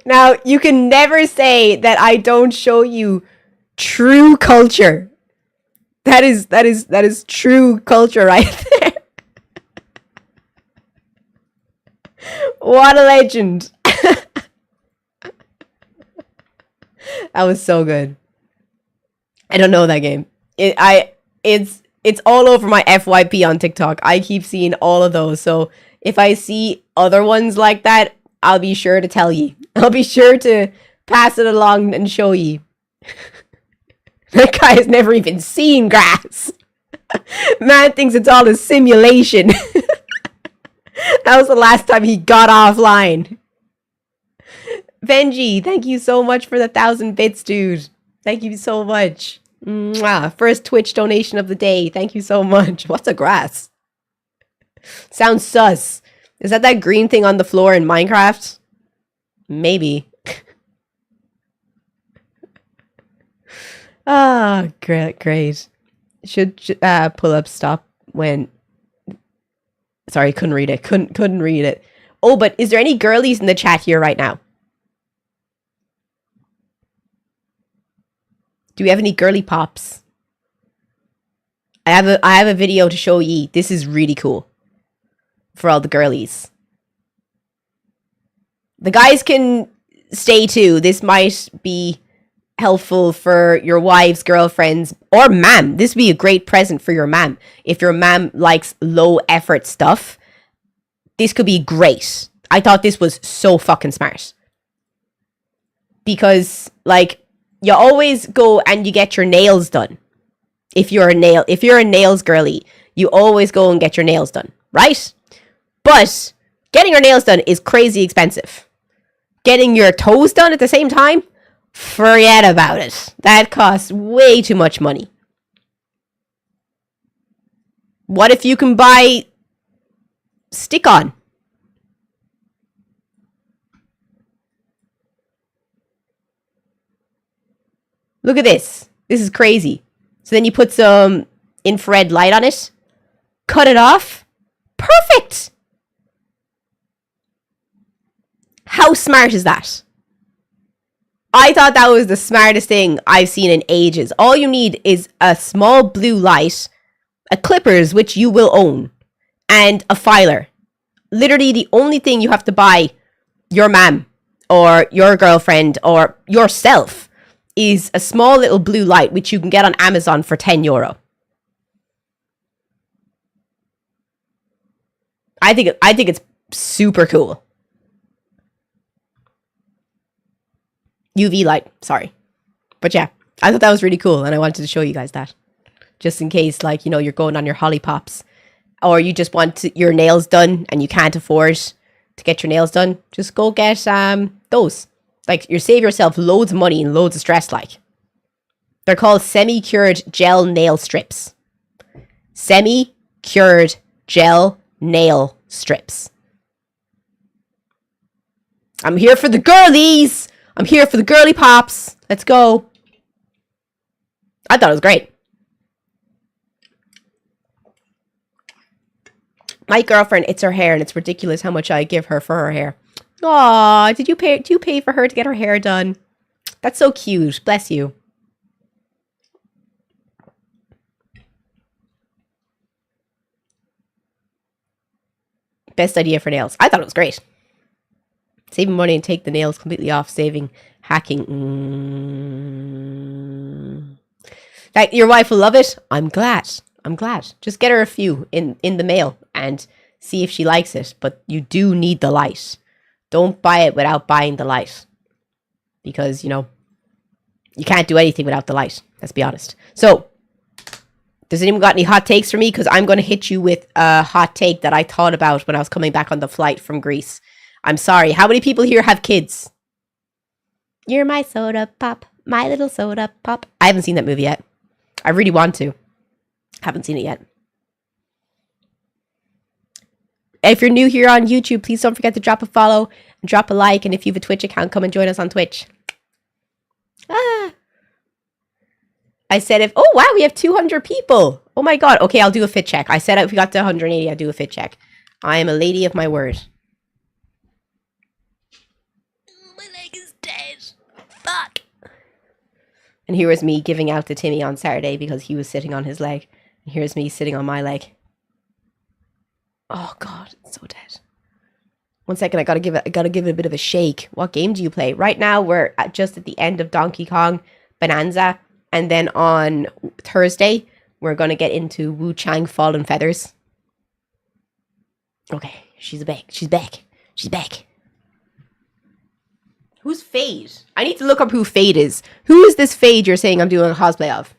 Now, you can never say that I don't show you true culture. That is true culture right there. What a legend. That was so good. I don't know that game. It's all over my FYP on TikTok. I keep seeing all of those. So if I see other ones like that, I'll be sure to tell you. I'll be sure to pass it along and show you. That guy has never even seen grass. Man thinks it's all a simulation. That was the last time he got offline. Benji, thank you so much for the 1,000 bits, dude. Thank you so much. Mwah. First Twitch donation of the day. Thank you so much. What's a grass? Sounds sus. Is that green thing on the floor in Minecraft? Maybe. Ah, great. Should pull up stop when... Sorry, couldn't read it. Couldn't read it. Oh, but is there any girlies in the chat here right now? Do we have any girly pops? I have a video to show ye. This is really cool. For all the girlies. The guys can stay too. This might be helpful for your wives, girlfriends, or mam. This would be a great present for your mam. If your mam likes low effort stuff, this could be great. I thought this was so fucking smart. Because, like, you always go and you get your nails done. If you're a nails girly, you always go and get your nails done, right? But getting your nails done is crazy expensive. Getting your toes done at the same time? Forget about it. That costs way too much money. What if you can buy stick-on? Look at this. This is crazy. So then you put some infrared light on it. Cut it off. Perfect! How smart is that? I thought that was the smartest thing I've seen in ages. All you need is a small blue light, a clippers, which you will own, and a filer. Literally the only thing you have to buy your mam or your girlfriend or yourself is a small little blue light, which you can get on Amazon for €10. I think it's super cool. UV light, sorry. But yeah, I thought that was really cool and I wanted to show you guys that. Just in case, like, you know, you're going on your holly pops or you just want your nails done and you can't afford to get your nails done, just go get those. Like, you save yourself loads of money and loads of stress, like. They're called semi-cured gel nail strips. Semi-cured gel nail strips. I'm here for the girlies! I'm here for the girly pops. Let's go. I thought it was great. My girlfriend, it's her hair, and it's ridiculous how much I give her for her hair. Aw, do you pay for her to get her hair done? That's so cute. Bless you. Best idea for nails. I thought it was great. Saving money and take the nails completely off. Saving hacking. Like, your wife will love it. I'm glad. Just get her a few in the mail and see if she likes it. But you do need the light. Don't buy it without buying the light. Because, you know, you can't do anything without the light. Let's be honest. So, does anyone got any hot takes for me? Because I'm going to hit you with a hot take that I thought about when I was coming back on the flight from Greece. I'm sorry. How many people here have kids? You're my soda pop. My little soda pop. I haven't seen that movie yet. I really want to. Haven't seen it yet. If you're new here on YouTube, please don't forget to drop a follow and drop a like. And if you have a Twitch account, come and join us on Twitch. I said oh wow, we have 200 people. Oh my God. Okay, I'll do a fit check. I said if we got to 180, I'll do a fit check. I am a lady of my word. My leg is dead. Fuck. And here was me giving out to Timmy on Saturday because he was sitting on his leg. And here's me sitting on my leg. Oh God, it's so dead. 1 second, I gotta give it a bit of a shake. What game do you play? Right now, we're just at the end of Donkey Kong Bonanza. And then on Thursday, we're gonna get into Wu Chang Fallen Feathers. Okay, she's back. She's back. Who's Fade? I need to look up who Fade is. Who is this Fade you're saying I'm doing a cosplay of?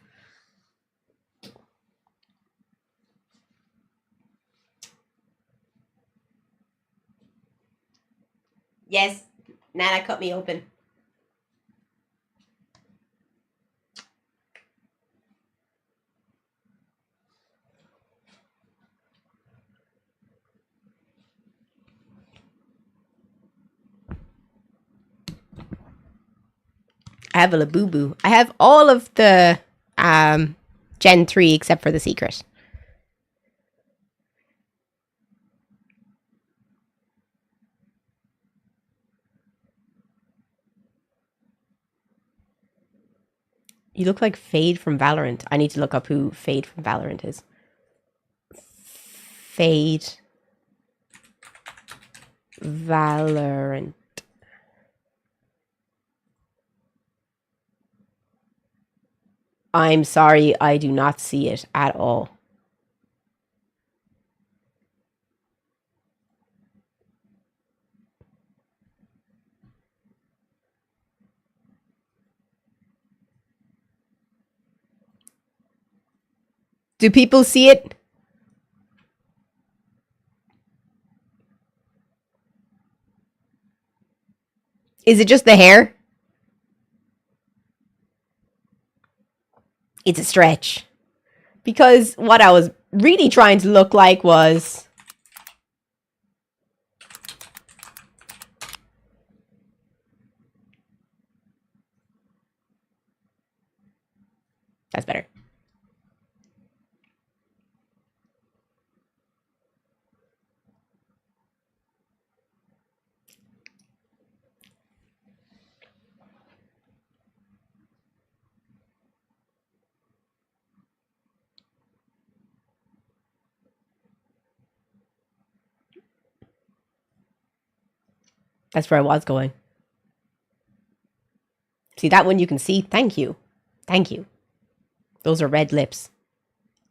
Yes, Nana cut me open. I have a Labubu. I have all of the Gen 3 except for the secret. You look like Fade from Valorant. I need to look up who Fade from Valorant is. Fade. Valorant. I'm sorry, I do not see it at all. Do people see it? Is it just the hair? It's a stretch. Because what I was really trying to look like was... That's better. That's where I was going. See, that one you can see. Thank you. Thank you. Those are red lips.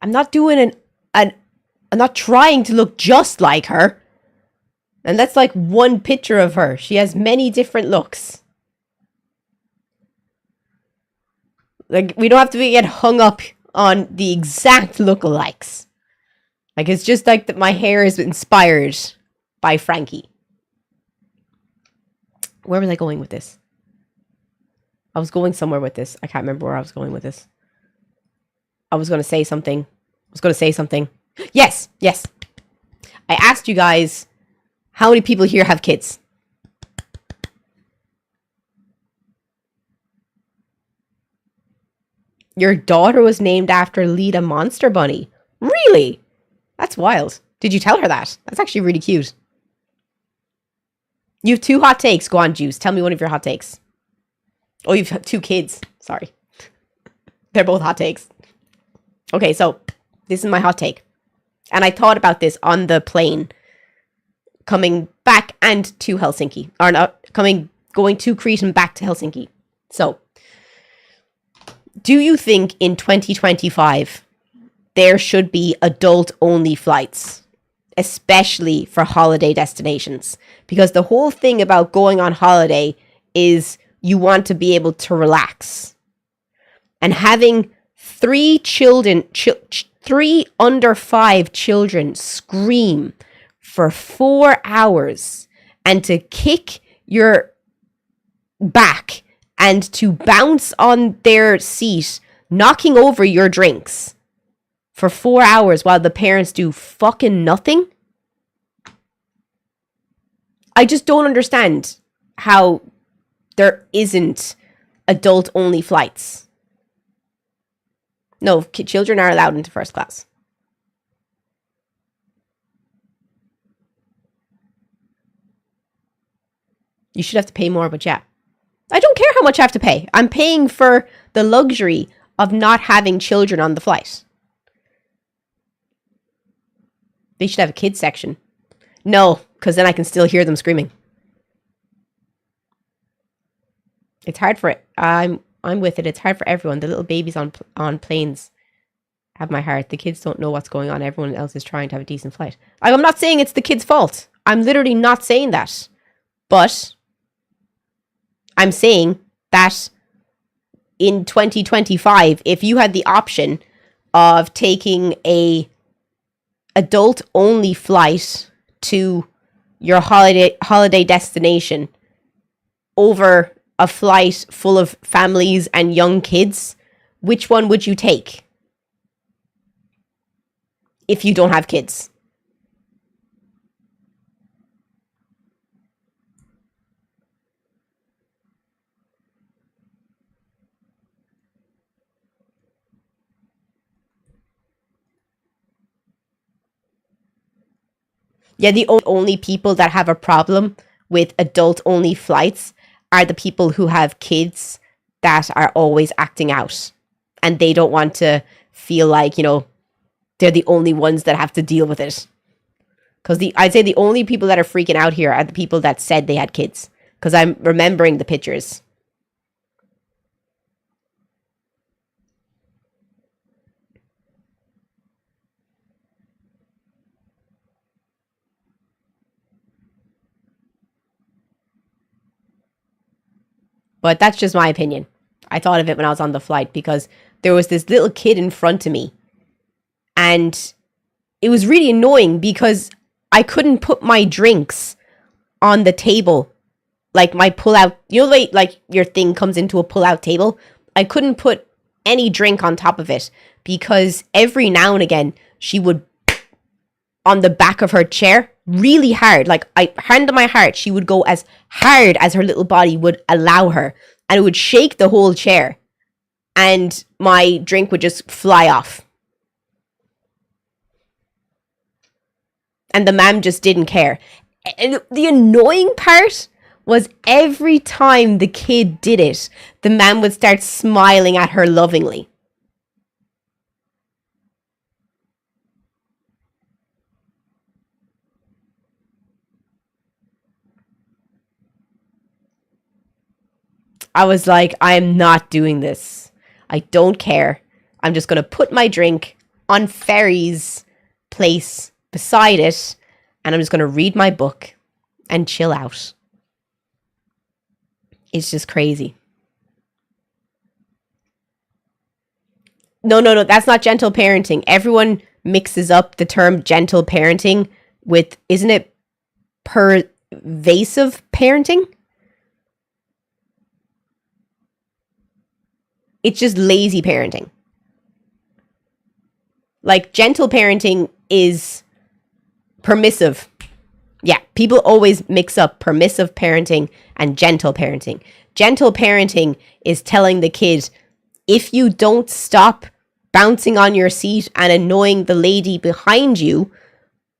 I'm not doing I'm not trying to look just like her. And that's like one picture of her. She has many different looks. Like, we don't have to get hung up on the exact lookalikes. Like, it's just like that my hair is inspired by Frankie. Where was I going with this? I was going somewhere with this. I can't remember where I was going with this. I was going to say something. Yes, yes. I asked you guys, how many people here have kids? Your daughter was named after Lita Monster Bunny. Really? That's wild. Did you tell her that? That's actually really cute. You have 2 hot takes. Go on, Juice. Tell me one of your hot takes. Oh, you've 2 kids. Sorry. They're both hot takes. Okay, so this is my hot take. And I thought about this on the plane coming back and to Helsinki. Or not going to Crete and back to Helsinki. So, do you think in 2025 there should be adult-only flights, especially for holiday destinations? Because the whole thing about going on holiday is you want to be able to relax. And having 3 under 5 children scream for 4 hours and to kick your back and to bounce on their seat, knocking over your drinks for 4 hours while the parents do fucking nothing. I just don't understand how there isn't adult-only flights. No, children are allowed into first class. You should have to pay more, but yeah. I don't care how much I have to pay. I'm paying for the luxury of not having children on the flight. They should have a kids section. No, because then I can still hear them screaming. It's hard for it. I'm with it. It's hard for everyone. The little babies on planes have my heart. The kids don't know what's going on. Everyone else is trying to have a decent flight. I'm not saying it's the kids' fault. I'm literally not saying that. But I'm saying that in 2025, if you had the option of taking a adult-only flight to your holiday destination over a flight full of families and young kids, which one would you take if you don't have kids? Yeah, the only people that have a problem with adult-only flights are the people who have kids that are always acting out. And they don't want to feel like, they're the only ones that have to deal with it. Because I'd say the only people that are freaking out here are the people that said they had kids. Because I'm remembering the pictures. But that's just my opinion. I thought of it when I was on the flight because there was this little kid in front of me. And it was really annoying because I couldn't put my drinks on the table. Like my pull-out, like your thing comes into a pull-out table. I couldn't put any drink on top of it because every now and again she would, on the back of her chair, really hard, like hand on my heart, she would go as hard as her little body would allow her, and it would shake the whole chair, and my drink would just fly off. And the ma'am just didn't care. And the annoying part was every time the kid did it, the ma'am would start smiling at her lovingly. I was like, I am not doing this. I don't care. I'm just going to put my drink on Ferry's place beside it, and I'm just going to read my book and chill out. It's just crazy. No, that's not gentle parenting. Everyone mixes up the term gentle parenting with, isn't it pervasive parenting? It's just lazy parenting. Like, gentle parenting is permissive. Yeah, people always mix up permissive parenting and gentle parenting. Gentle parenting is telling the kid, if you don't stop bouncing on your seat and annoying the lady behind you,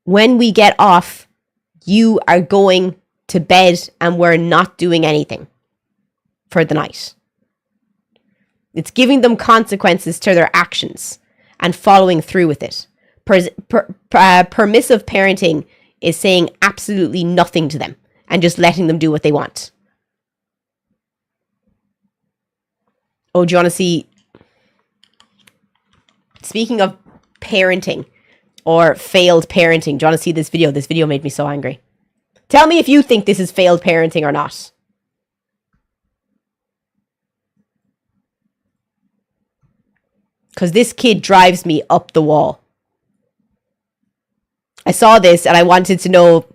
when we get off, you are going to bed and we're not doing anything for the night. It's giving them consequences to their actions and following through with it. Permissive parenting is saying absolutely nothing to them and just letting them do what they want. Oh, do you want to see? Speaking of parenting or failed parenting, do you want to see this video? This video made me so angry. Tell me if you think this is failed parenting or not. Because this kid drives me up the wall. I saw this and I wanted to know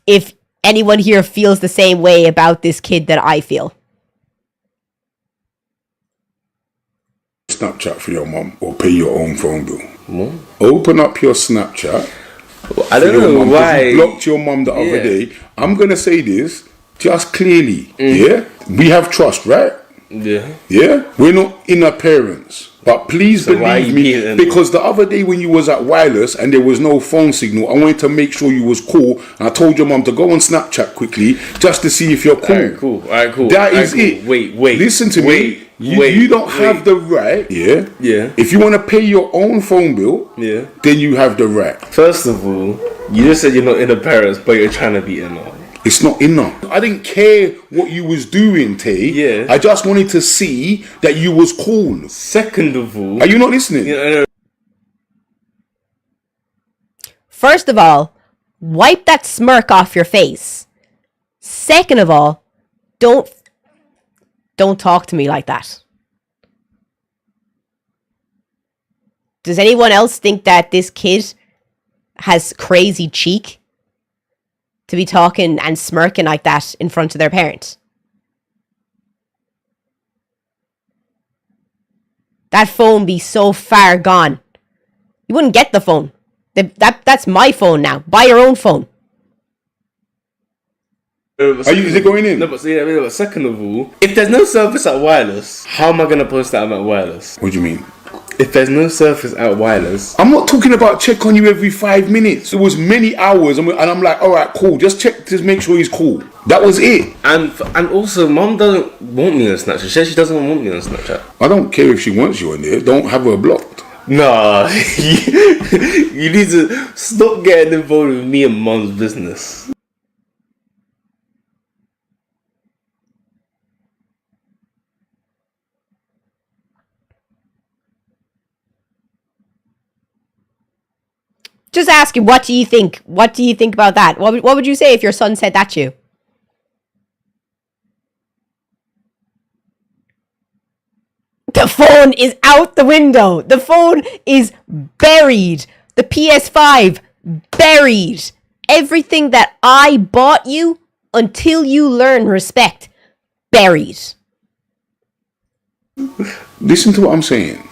if anyone here feels the same way about this kid that I feel. Snapchat for your mom or pay your own phone bill. Open up your Snapchat. I don't know why. You blocked your mom the other day. I'm going to say this just clearly. Yeah? We have trust, right? Yeah. Yeah? We're not inner parents. But please believe me, because the other day when you was at Wireless and there was no phone signal, I wanted to make sure you was cool. And I told your mom to go on Snapchat quickly just to see if you're cool. Alright, cool. That is it. Wait. Listen to me. You don't have the right. Yeah. If you want to pay your own phone bill, then you have the right. First of all, you just said you're not inner parents, but you're trying to be inner. It's not enough. I didn't care what you was doing, Tay. Yeah. I just wanted to see that you was cool. Second of all, are you not listening? First of all, wipe that smirk off your face. Second of all, don't talk to me like that. Does anyone else think that this kid has crazy cheek to be talking and smirking like that in front of their parents? That phone be so far gone. You wouldn't get the phone. That's my phone now. Buy your own phone. Is it going in? No, but second of all, if there's no service at Wireless, how am I going to post that I'm at Wireless? What do you mean? If there's no service at Wireless, I'm not talking about check on you every 5 minutes. It was many hours, and I'm like, all right, cool. Just check, just make sure he's cool. That was it. And also, Mom doesn't want me on Snapchat. She says she doesn't want me on Snapchat. I don't care if she wants you on there. Don't have her blocked. Nah, you need to stop getting involved with me and Mom's business. Just asking, what do you think? What do you think about that? What would you say if your son said that to you? The phone is out the window. The phone is buried. The PS5 buried. Everything that I bought you until you learn respect, buried. Listen to what I'm saying.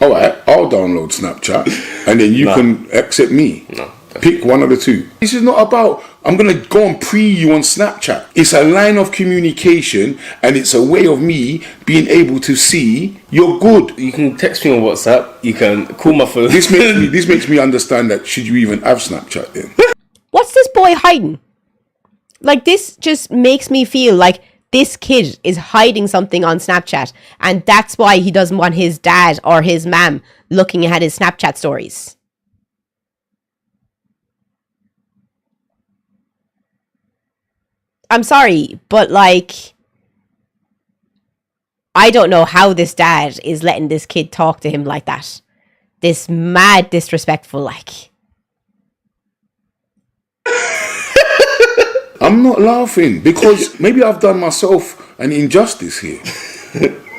All right, I'll download Snapchat and then you can accept me. No. Pick one of the two. This is not about, I'm going to go and pre you on Snapchat. It's a line of communication and it's a way of me being able to see you're good. You can text me on WhatsApp. You can call my phone. This makes me understand that should you even have Snapchat then? What's this boy hiding? Like, this just makes me feel like this kid is hiding something on Snapchat, and that's why he doesn't want his dad or his mom looking at his Snapchat stories. I'm sorry, but like, I don't know how this dad is letting this kid talk to him like that. This mad disrespectful, like. I'm not laughing because maybe I've done myself an injustice here.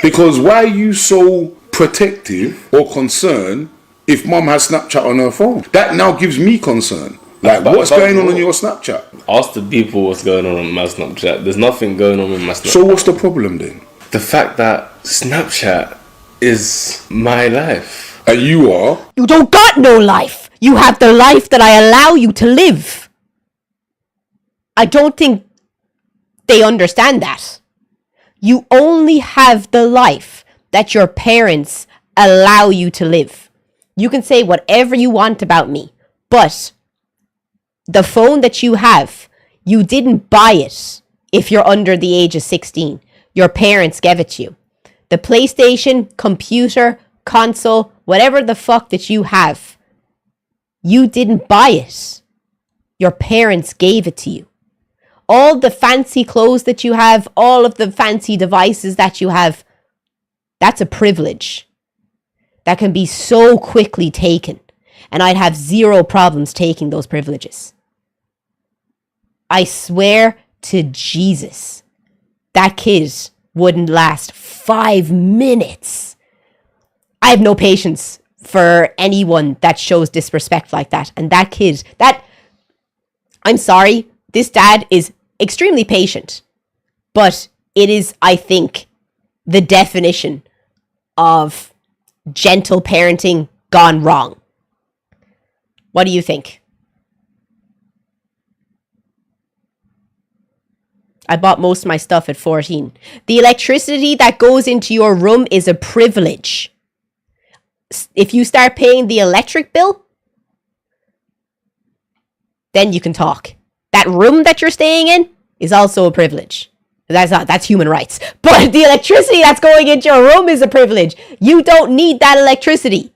Because why are you so protective or concerned if mom has Snapchat on her phone? That now gives me concern. Like, what's going on your Snapchat? Ask the people what's going on my Snapchat. There's nothing going on with my Snapchat. So what's the problem then? The fact that Snapchat is my life. And you are? You don't got no life. You have the life that I allow you to live. I don't think they understand that. You only have the life that your parents allow you to live. You can say whatever you want about me, but the phone that you have, you didn't buy it if you're under the age of 16. Your parents gave it to you. The PlayStation, computer, console, whatever the fuck that you have, you didn't buy it. Your parents gave it to you. All the fancy clothes that you have, all of the fancy devices that you have, that's a privilege that can be so quickly taken. And I'd have zero problems taking those privileges. I swear to Jesus, that kid wouldn't last 5 minutes. I have no patience for anyone that shows disrespect like that. And that kid, I'm sorry, this dad is extremely patient. But it is, I think, the definition of gentle parenting gone wrong. What do you think? I bought most of my stuff at 14. The electricity that goes into your room is a privilege. If you start paying the electric bill, then you can talk. That room that you're staying in is also a privilege. That's human rights. But the electricity that's going into your room is a privilege. You don't need that electricity.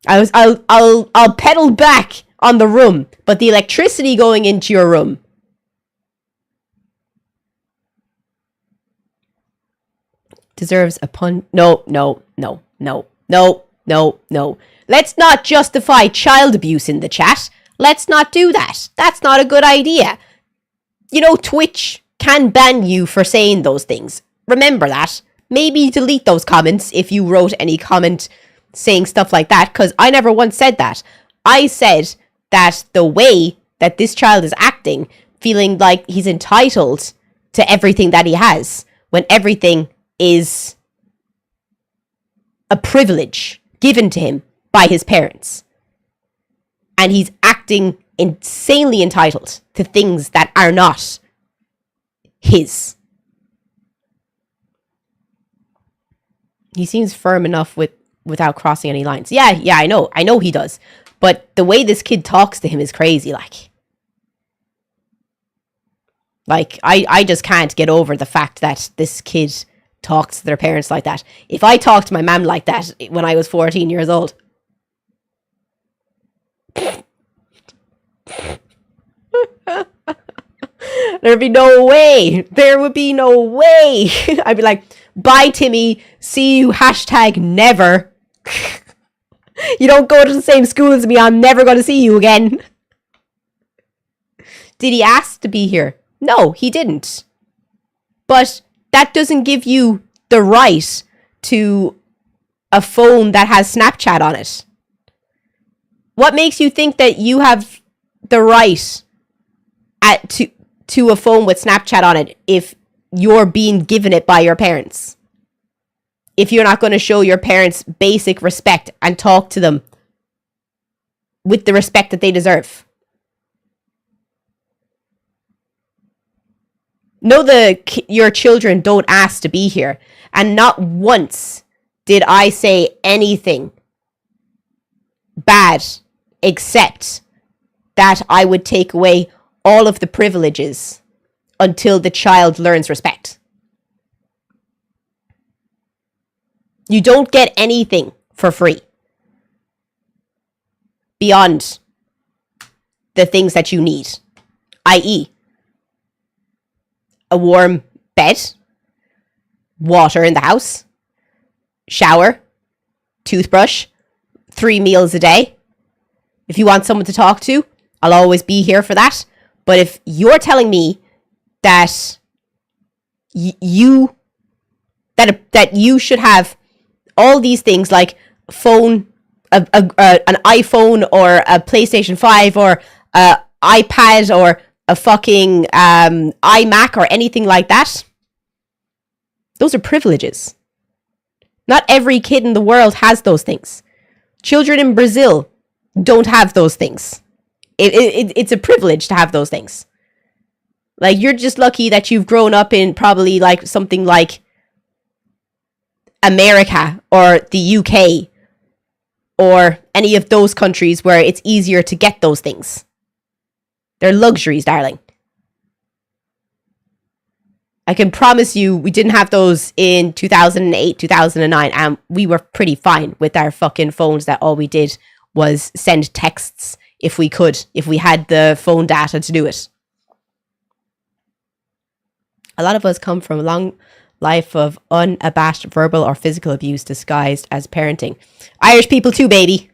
I'll pedal back on the room, but the electricity going into your room. Deserves a pun. No. Let's not justify child abuse in the chat. Let's not do that. That's not a good idea. You know, Twitch can ban you for saying those things. Remember that. Maybe delete those comments if you wrote any comment saying stuff like that, because I never once said that. I said that the way that this child is acting, feeling like he's entitled to everything that he has, when everything is a privilege given to him by his parents. And he's acting insanely entitled to things that are not his. He seems firm enough without crossing any lines. Yeah, I know he does. But the way this kid talks to him is crazy, Like, I just can't get over the fact that this kid talks to their parents like that. If I talked to my mum like that when I was 14 years old, there'd be no way. There would be no way. I'd be like, bye, Timmy. See you, #never. You don't go to the same school as me. I'm never going to see you again. Did he ask to be here? No, he didn't. But that doesn't give you the right to a phone that has Snapchat on it. What makes you think that you have the right to a phone with Snapchat on it if you're being given it by your parents? If you're not going to show your parents basic respect and talk to them with the respect that they deserve. Know your children don't ask to be here. And not once did I say anything bad except that I would take away all of the privileges until the child learns respect. You don't get anything for free beyond the things that you need, i.e., a warm bed, water in the house, shower, toothbrush, 3 meals a day. If you want someone to talk to, I'll always be here for that. But if you're telling me that you should have all these things like phone, an iPhone or a PlayStation 5 or an iPad or a fucking iMac or anything like that, those are privileges. Not every kid in the world has those things. Children in Brazil don't have those things. It's a privilege to have those things. Like, you're just lucky that you've grown up in probably like something like America or the UK or any of those countries where it's easier to get those things. They're luxuries, darling. I can promise you we didn't have those in 2008, 2009, and we were pretty fine with our fucking phones that all we did was send texts if we could, if we had the phone data to do it. A lot of us come from a long life of unabashed verbal or physical abuse disguised as parenting. Irish people too, baby.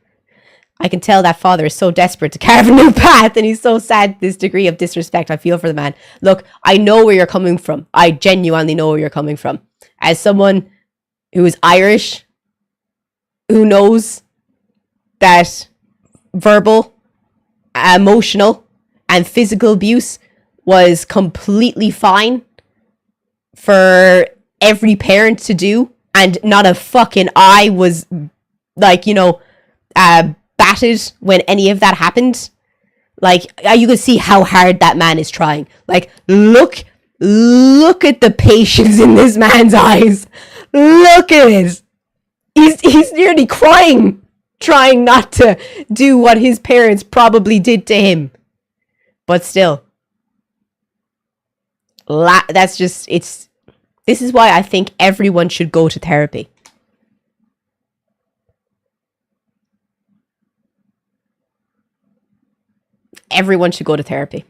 I can tell that father is so desperate to carve a new path, and he's so sad this degree of disrespect. I feel for the man. Look, I know where you're coming from. I genuinely know where you're coming from. As someone who is Irish, who knows that verbal, emotional, and physical abuse was completely fine for every parent to do, and not a fucking eye was like, batted when any of that happened. Like, you can see how hard that man is trying. Like, look at the patience in this man's eyes. Look at it. He's nearly crying, trying not to do what his parents probably did to him. But still, that's just, this is why I think everyone should go to therapy. Everyone should go to therapy.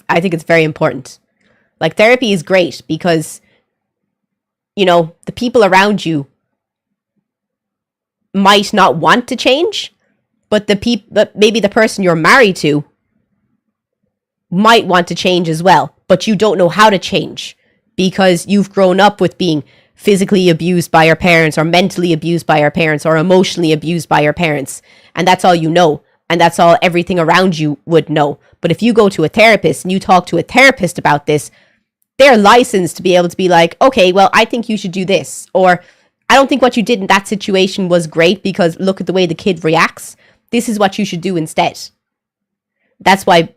I think it's very important. Like, therapy is great because, the people around you might not want to change, but maybe the person you're married to might want to change as well, but you don't know how to change because you've grown up with being physically abused by your parents, or mentally abused by your parents, or emotionally abused by your parents. And that's all you know. And that's all everything around you would know. But if you go to a therapist and you talk to a therapist about this, they're licensed to be able to be like, okay, well, I think you should do this. Or, I don't think what you did in that situation was great because look at the way the kid reacts. This is what you should do instead. That's why,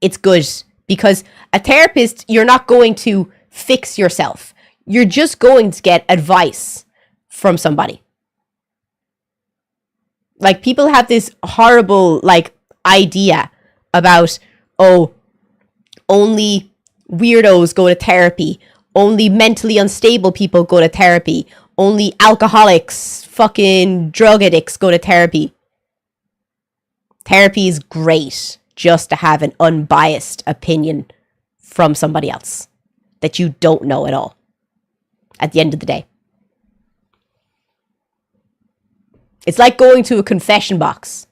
it's good. Because a therapist, you're not going to fix yourself. You're just going to get advice from somebody. Like, people have this horrible, idea about, only weirdos go to therapy. Only mentally unstable people go to therapy. Only alcoholics, fucking drug addicts go to therapy. Therapy is great just to have an unbiased opinion from somebody else that you don't know at all at the end of the day. It's like going to a confession box.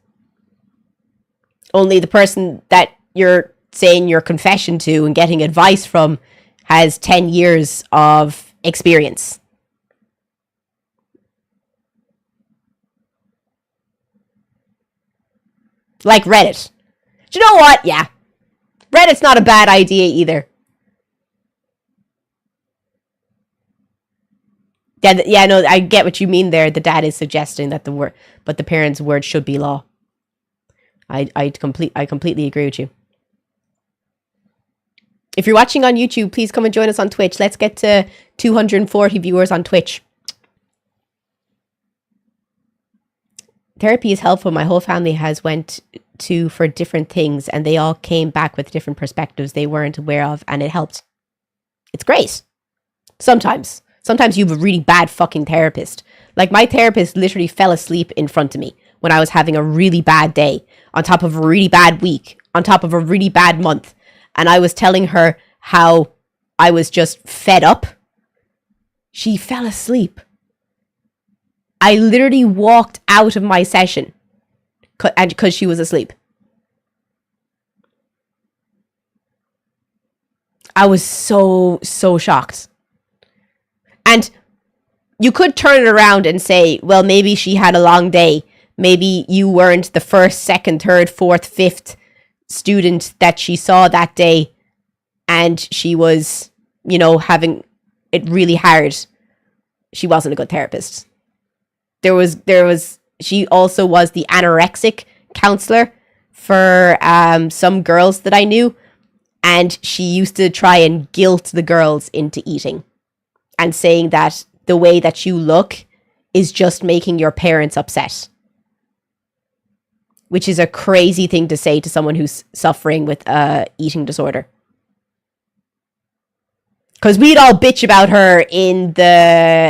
Only the person that you're saying your confession to and getting advice from has 10 years of experience. Like Reddit. Do you know what? Yeah. Reddit's not a bad idea either. Yeah, no, I get what you mean there. The dad is suggesting that the parent's word should be law. I completely agree with you. If you're watching on YouTube, please come and join us on Twitch. Let's get to 240 viewers on Twitch. Therapy is helpful. My whole family has went to for different things, and they all came back with different perspectives they weren't aware of, and it helped. It's great. Sometimes you have a really bad fucking therapist. Like, my therapist literally fell asleep in front of me when I was having a really bad day, on top of a really bad week, on top of a really bad month. And I was telling her how I was just fed up. She fell asleep. I literally walked out of my session because she was asleep. I was so shocked. And you could turn it around and say, well, maybe she had a long day. Maybe you weren't the first, second, third, fourth, fifth student that she saw that day, and she was, having it really hard. She wasn't a good therapist. She also was the anorexic counselor for some girls that I knew, and she used to try and guilt the girls into eating and saying that the way that you look is just making your parents upset. Which is a crazy thing to say to someone who's suffering with eating disorder. because we'd all bitch about her in the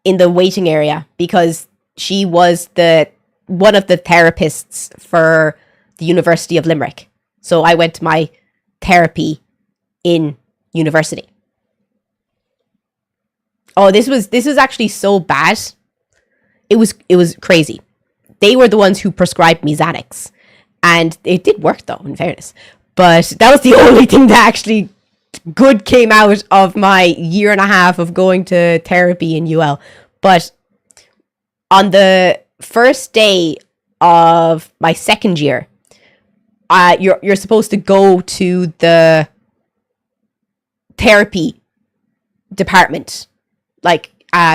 waiting area because she was one of the therapists for the University of Limerick. So I went to my therapy in university. Oh, this was actually so bad. It was crazy. They were the ones who prescribed me Xanax, and it did work though, in fairness. But that was the only thing that actually good came out of my year and a half of going to therapy in UL. But on the first day of my second year, you're supposed to go to the therapy department, like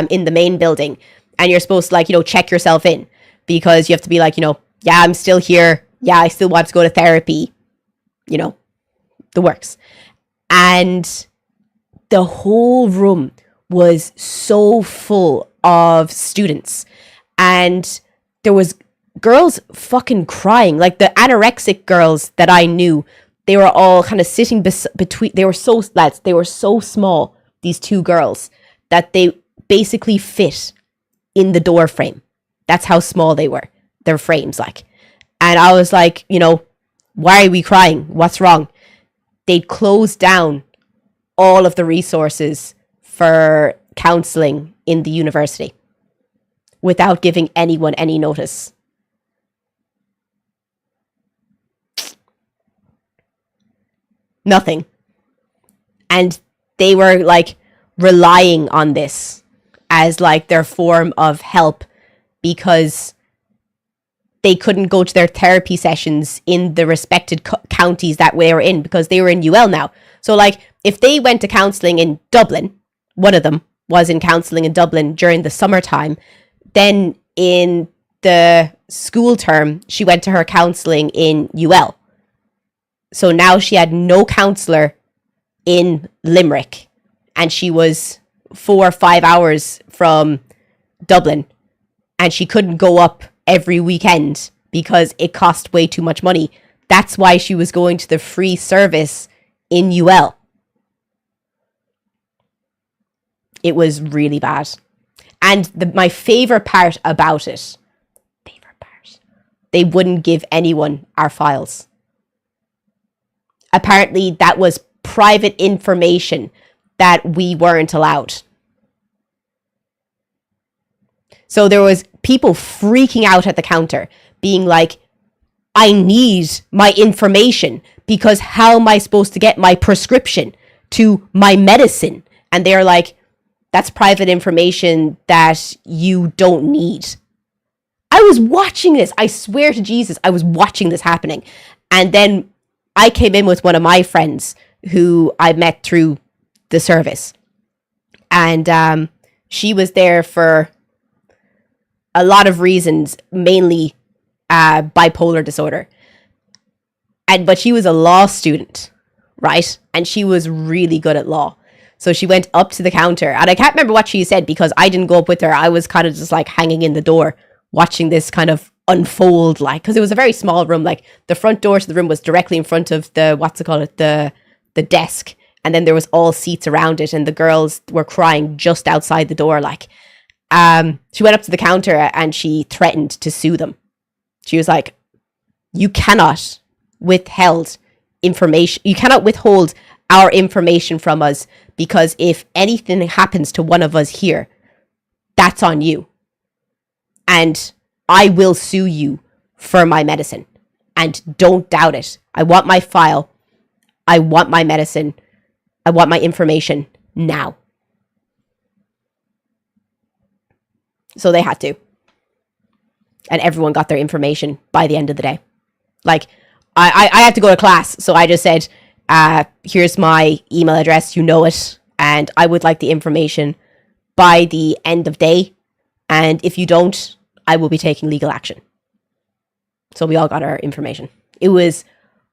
in the main building, and you're supposed to, like, you know, check yourself in, because you have to be like, you know, yeah, I'm still here, yeah, I still want to go to therapy, you know, the works. And the whole room was so full of students, and there was girls fucking crying, like the anorexic girls that I knew. They were all kind of sitting between, they were so small, these two girls, that they basically fit in the door frame. That's how small they were, their frames, like. And I was like, you know, why are we crying? What's wrong? They'd closed down all of the resources for counselling in the university without giving anyone any notice. Nothing. And they were like relying on this as like their form of help, because they couldn't go to their therapy sessions in the respected counties that they were in, because they were in UL now. So like if they went to counselling in Dublin, one of them was in counselling in Dublin during the summertime, then in the school term, she went to her counselling in UL. So now she had no counsellor in Limerick, and she was 4 or 5 hours from Dublin, and she couldn't go up every weekend because it cost way too much money. That's why she was going to the free service in UL. It was really bad. And my favourite part about it, they wouldn't give anyone our files. Apparently that was private information that we weren't allowed. So there was people freaking out at the counter, being like, I need my information, because how am I supposed to get my prescription to my medicine? And they're like, that's private information that you don't need. I was watching this. I swear to Jesus, I was watching this happening. And then I came in with one of my friends who I met through the service. And she was there for a lot of reasons, mainly bipolar disorder. But she was a law student, right? And she was really good at law. So she went up to the counter, and I can't remember what she said because I didn't go up with her. I was kind of just like hanging in the door, watching this kind of unfold, like, because it was a very small room. Like the front door to the room was directly in front of the desk, and then there was all seats around it, and the girls were crying just outside the door. Like, she went up to the counter and she threatened to sue them. She was like, "You cannot withhold information. You cannot withhold our information from us, because if anything happens to one of us here, that's on you. And I will sue you for my medicine. And don't doubt it. I want my file. I want my medicine. I want my information now." So they had to. And everyone got their information by the end of the day. Like, I had to go to class, so I just said, here's my email address, you know it, and I would like the information by the end of day, and if you don't, I will be taking legal action. So we all got our information. It was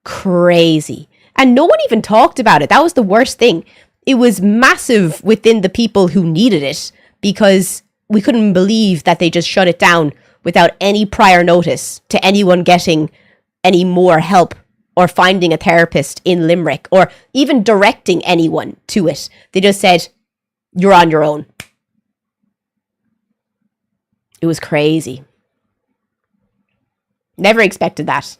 crazy. And no one even talked about it. That was the worst thing. It was massive within the people who needed it, because we couldn't believe that they just shut it down without any prior notice to anyone getting any more help or finding a therapist in Limerick or even directing anyone to it. They just said, you're on your own. It was crazy. Never expected that.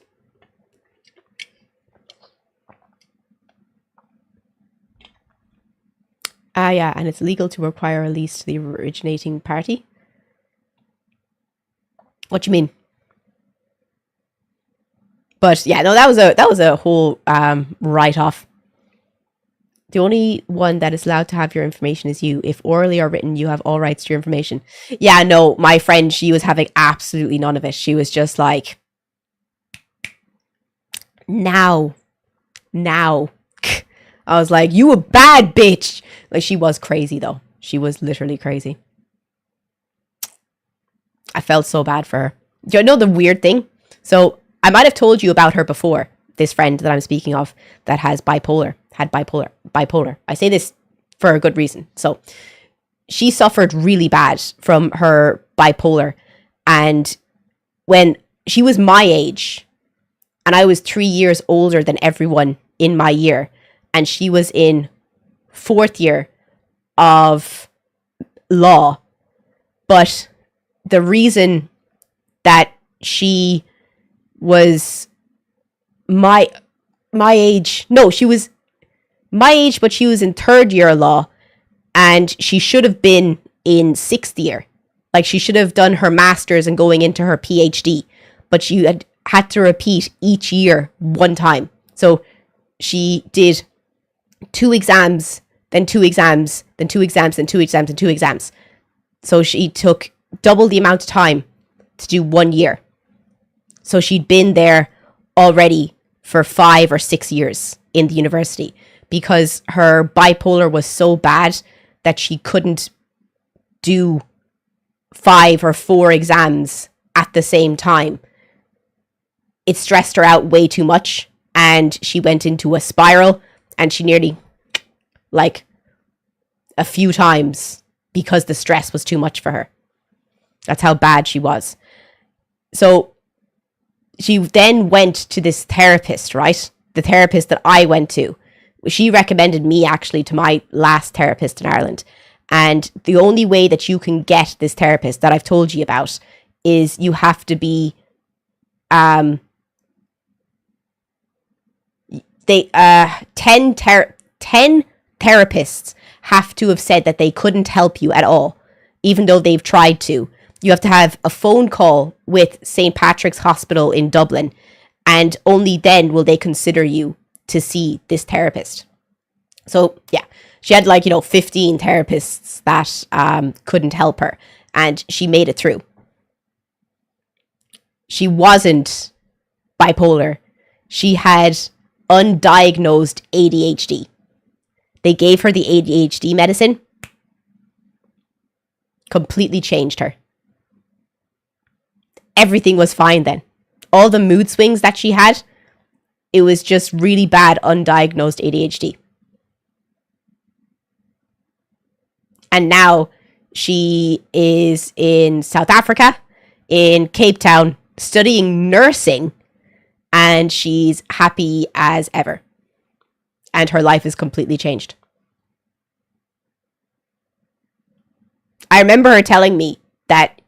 Yeah, and it's legal to require a lease to the originating party. What you mean? But yeah, no, that was a whole write-off. The only one that is allowed to have your information is you. If orally or written, you have all rights to your information. Yeah, no, my friend, she was having absolutely none of it. She was just like, now. I was like, you a bad bitch. Like, she was crazy, though. She was literally crazy. I felt so bad for her. Do you know the weird thing? So, I might have told you about her before. This friend that I'm speaking of that has bipolar. I say this for a good reason. So, she suffered really bad from her bipolar. And when she was my age, and I was 3 years older than everyone in my year, and she was in 4th year of law. But the reason that she was my age, no, she was my age, but she was in 3rd year of law, and she should have been in 6th year. Like, she should have done her master's and going into her PhD, but she had to repeat each year 1 time. So she did 2 exams, then 2 exams, then 2 exams, then 2 exams, and 2 exams. So she took double the amount of time to do 1 year. So she'd been there already for 5 or 6 years in the university because her bipolar was so bad that she couldn't do 5 or 4 exams at the same time. It stressed her out way too much, and she went into a spiral, and she nearly, like, a few times because the stress was too much for her. That's how bad she was. So she then went to this therapist, right? The therapist that I went to. She recommended me actually to my last therapist in Ireland. And the only way that you can get this therapist that I've told you about is you have to be 10 therapists have to have said that they couldn't help you at all, even though they've tried to. You have to have a phone call with St. Patrick's Hospital in Dublin, and only then will they consider you to see this therapist. So, yeah, she had 15 therapists that couldn't help her, and she made it through. She wasn't bipolar. She had undiagnosed ADHD. They gave her the ADHD medicine. Completely changed her. Everything was fine then. All the mood swings that she had, it was just really bad undiagnosed ADHD. And now she is in South Africa, in Cape Town, studying nursing, and she's happy as ever. And her life is completely changed. I remember her telling me that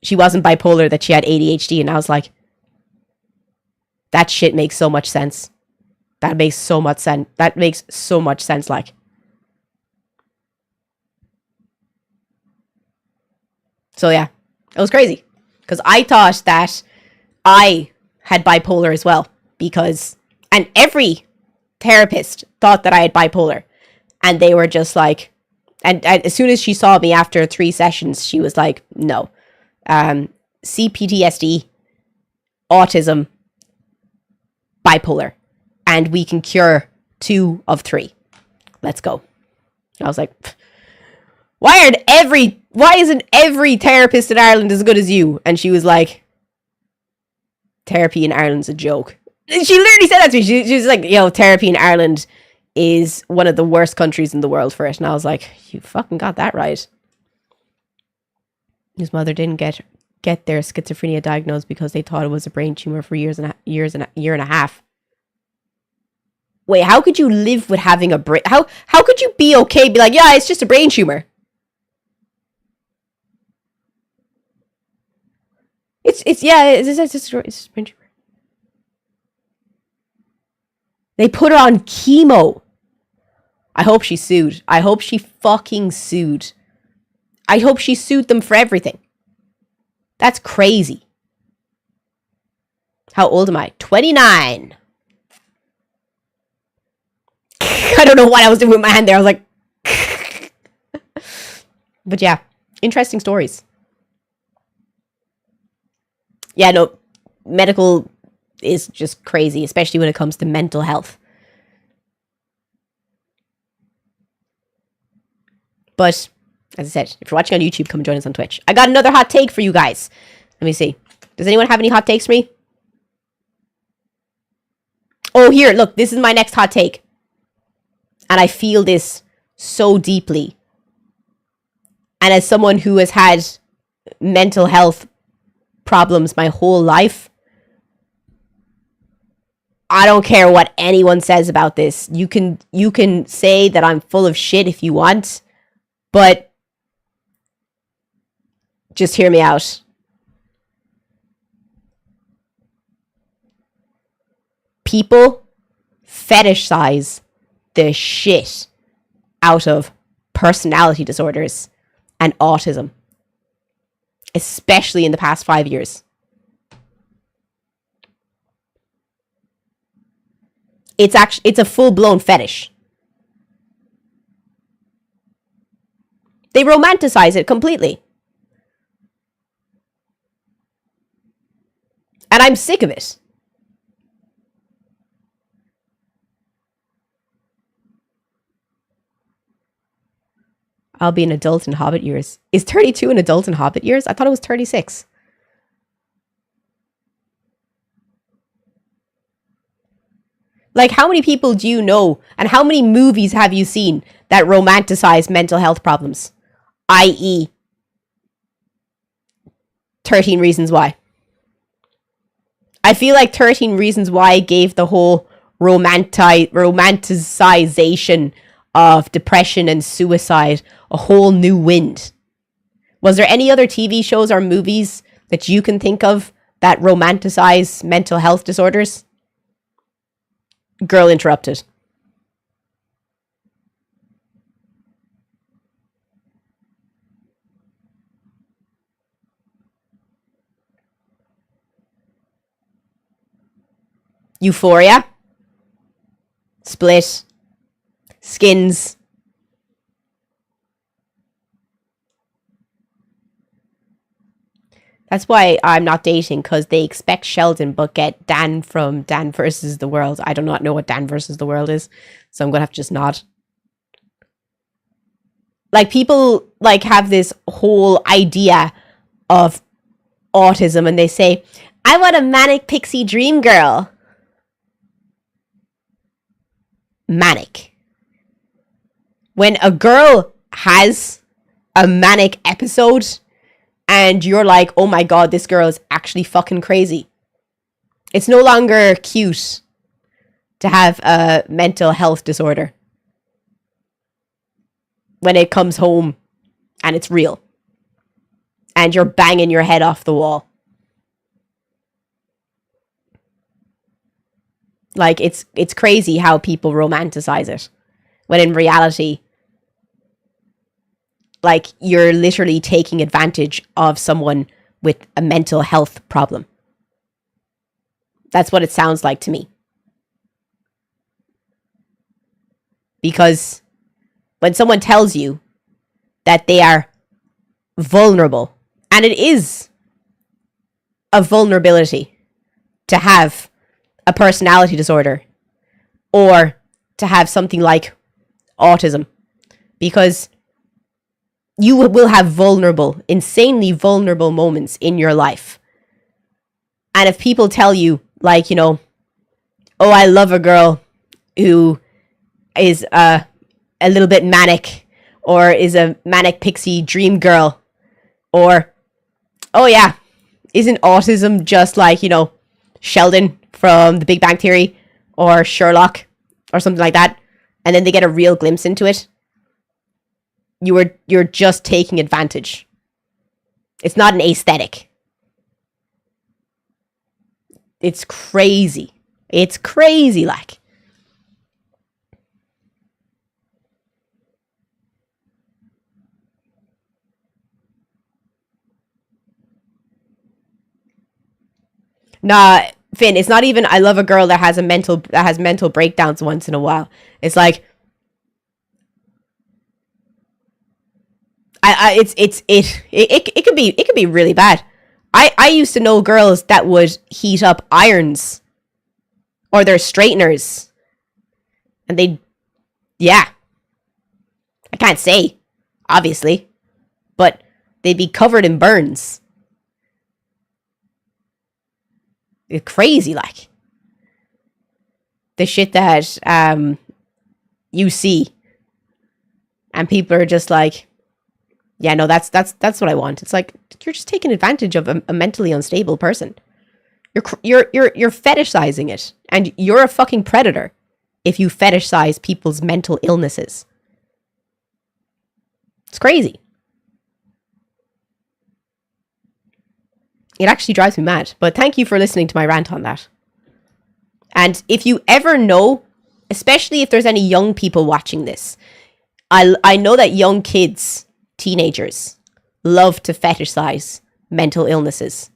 she wasn't bipolar, that she had ADHD, and I was like, that shit makes so much sense. That makes so much sense, like. So yeah, it was crazy. Because I thought that I had bipolar as well. And every therapist thought that I had bipolar. And they were just like, and as soon as she saw me after 3 sessions, she was like, no. CPTSD, autism, bipolar. And we can cure 2 of 3. Let's go. I was like, why isn't every therapist in Ireland as good as you? And she was like, therapy in Ireland's a joke. She literally said that to me. She was like, therapy in Ireland is one of the worst countries in the world for it. And I was like, you fucking got that right. His mother didn't get get their schizophrenia diagnosed because they thought it was a brain tumor for a year and a half. Wait, how could you live with having a brain? How could you be okay? Be like, yeah, it's just a brain tumor. It's just a brain tumor. They put her on chemo. I hope she sued. I hope she fucking sued. I hope she sued them for everything. That's crazy. How old am I? 29. I don't know what I was doing with my hand there. I was like... But yeah, interesting stories. Yeah, no, medical is just crazy, especially when it comes to mental health. But, as I said, if you're watching on YouTube, come and join us on Twitch. I got another hot take for you guys. Let me see. Does anyone have any hot takes for me? Oh, here, look, this is my next hot take. And I feel this so deeply. And as someone who has had mental health problems my whole life, I don't care what anyone says about this. You can say that I'm full of shit if you want, but just hear me out. People fetishize the shit out of personality disorders and autism, especially in the past 5 years. It's a full-blown fetish. They romanticize it completely. And I'm sick of it. I'll be an adult in Hobbit years. Is 32 an adult in Hobbit years? I thought it was 36. Like, how many people do you know, and how many movies have you seen that romanticize mental health problems? I.e., 13 Reasons Why. I feel like 13 Reasons Why gave the whole romanticization of depression and suicide a whole new wind. Was there any other TV shows or movies that you can think of that romanticize mental health disorders? Girl interrupted. Euphoria. Split. Skins. That's why I'm not dating, because they expect Sheldon but get Dan from Dan versus the World. I do not know what Dan versus the World is, so I'm going to have to just nod. Like, people like have this whole idea of autism and they say, I want a manic pixie dream girl. Manic. When a girl has a manic episode and you're like, oh my god, this girl is actually fucking crazy. It's no longer cute to have a mental health disorder when it comes home and it's real and you're banging your head off the wall. Like, it's crazy how people romanticize it, when in reality, like, you're literally taking advantage of someone with a mental health problem. That's what it sounds like to me. Because when someone tells you that they are vulnerable, and it is a vulnerability to have a personality disorder or to have something like autism, because you will have vulnerable, insanely vulnerable moments in your life. And if people tell you, like, you know, oh, I love a girl who is a little bit manic, or is a manic pixie dream girl, or, oh yeah, isn't autism just like, you know, Sheldon from The Big Bang Theory or Sherlock or something like that, and then they get a real glimpse into it? You're just taking advantage. It's not an aesthetic. It's crazy. It's crazy, like. Nah, Finn, it's not even I love a girl that has mental breakdowns once in a while. It's like it could be really bad. I used to know girls that would heat up irons or their straighteners, and yeah, I can't say, obviously, but they'd be covered in burns. It's crazy, like the shit that you see, and people are just like, yeah, no, that's what I want. It's like you're just taking advantage of a mentally unstable person. You're fetishizing it, and you're a fucking predator if you fetishize people's mental illnesses. It's crazy. It actually drives me mad. But thank you for listening to my rant on that. And if you ever know, especially if there's any young people watching this, I know that young kids, teenagers, love to fetishize mental illnesses.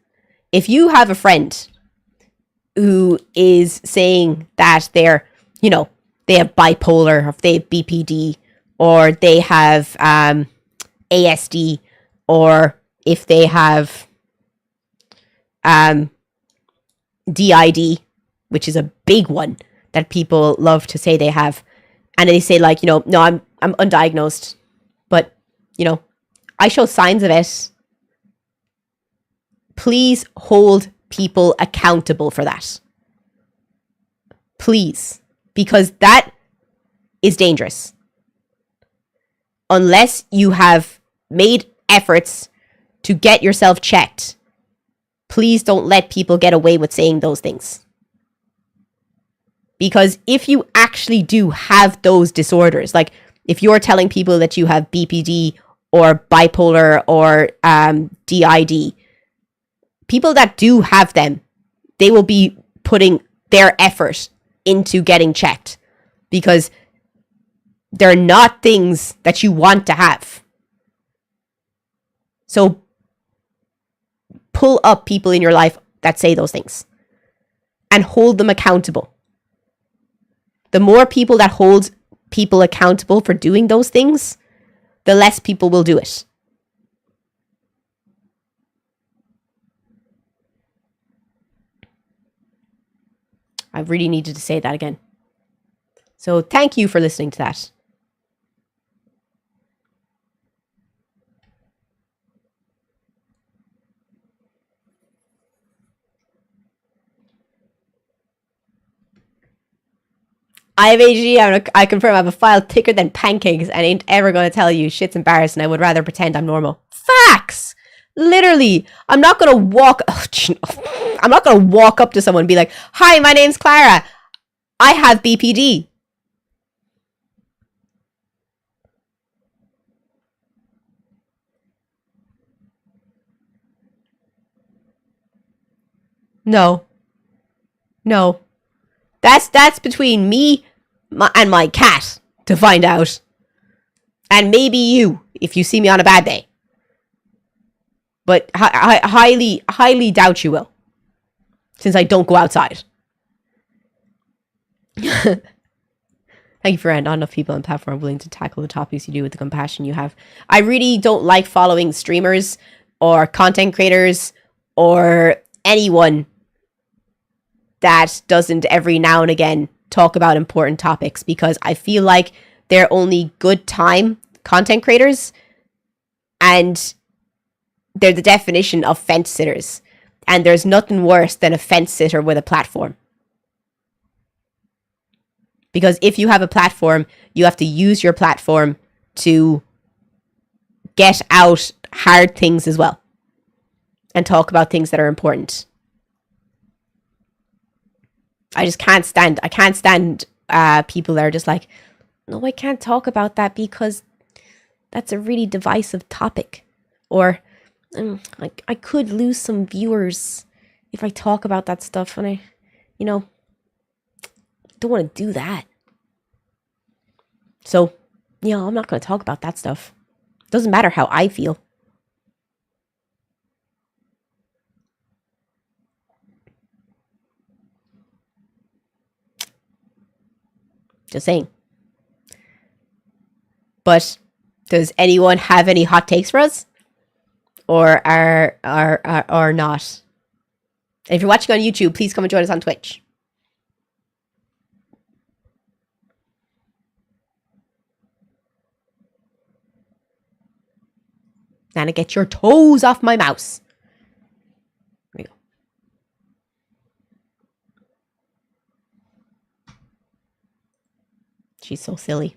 If you have a friend who is saying that they're, you know, they have bipolar, or if they have BPD, or they have ASD, or if they have DID, which is a big one that people love to say they have, and they say, like, you know, no, I'm undiagnosed, but, you know, I show signs of it. Please hold people accountable for that. Please. Because that is dangerous. Unless you have made efforts to get yourself checked, please don't let people get away with saying those things. Because if you actually do have those disorders, like if you're telling people that you have BPD or bipolar or DID, people that do have them, they will be putting their effort into getting checked, because they're not things that you want to have. So pull up people in your life that say those things and hold them accountable. The more people that hold people accountable for doing those things, the less people will do it. I really needed to say that again. So thank you for listening to that. I have ADHD. I confirm I have a file thicker than pancakes and ain't ever going to tell you. Shit's embarrassing. I would rather pretend I'm normal. Facts! Literally. I'm not going to walk up to someone and be like, hi, my name's Clara. I have BPD. No. That's between me and my cat to find out. And maybe you, if you see me on a bad day. But I highly doubt you will, since I don't go outside. Thank you for not enough people on the platform willing to tackle the topics you do with the compassion you have. I really don't like following streamers or content creators or anyone that doesn't every now and again talk about important topics, because I feel like they're only good time content creators, and they're the definition of fence sitters. And there's nothing worse than a fence sitter with a platform. Because if you have a platform, you have to use your platform to get out hard things as well. and talk about things that are important. I can't stand people that are just like, no, I can't talk about that because that's a really divisive topic. Or like, I could lose some viewers if I talk about that stuff, and I don't want to do that. So, I'm not going to talk about that stuff. Doesn't matter how I feel. Just saying. But does anyone have any hot takes for us? Or are not? And if you're watching on YouTube, please come and join us on Twitch. Nana, get your toes off my mouse. There we go. She's so silly.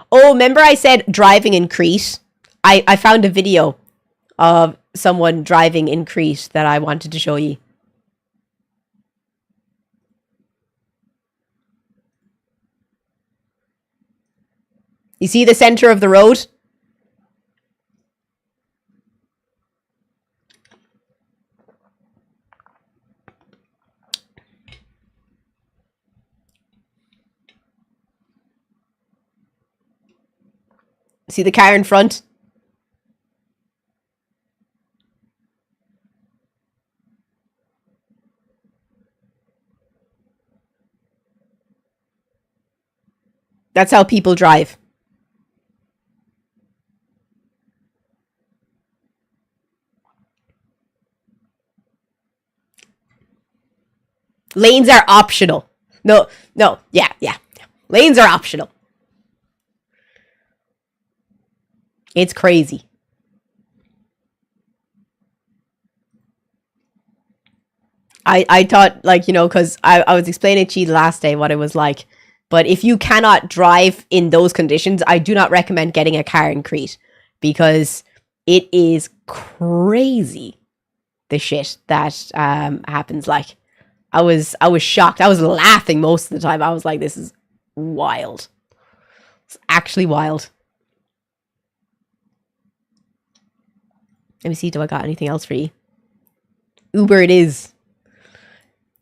Oh, remember I said driving in Crete? I found a video of someone driving in Crete that I wanted to show you. You see the center of the road? See the car in front? That's how people drive. Lanes are optional. No, yeah. Lanes are optional. It's crazy. I thought, because I was explaining to you last day what it was like. But if you cannot drive in those conditions, I do not recommend getting a car in Crete. Because it is crazy, the shit that happens. I was shocked. I was laughing most of the time. I was like, this is wild. It's actually wild. Let me see, do I got anything else for you? Uber it is.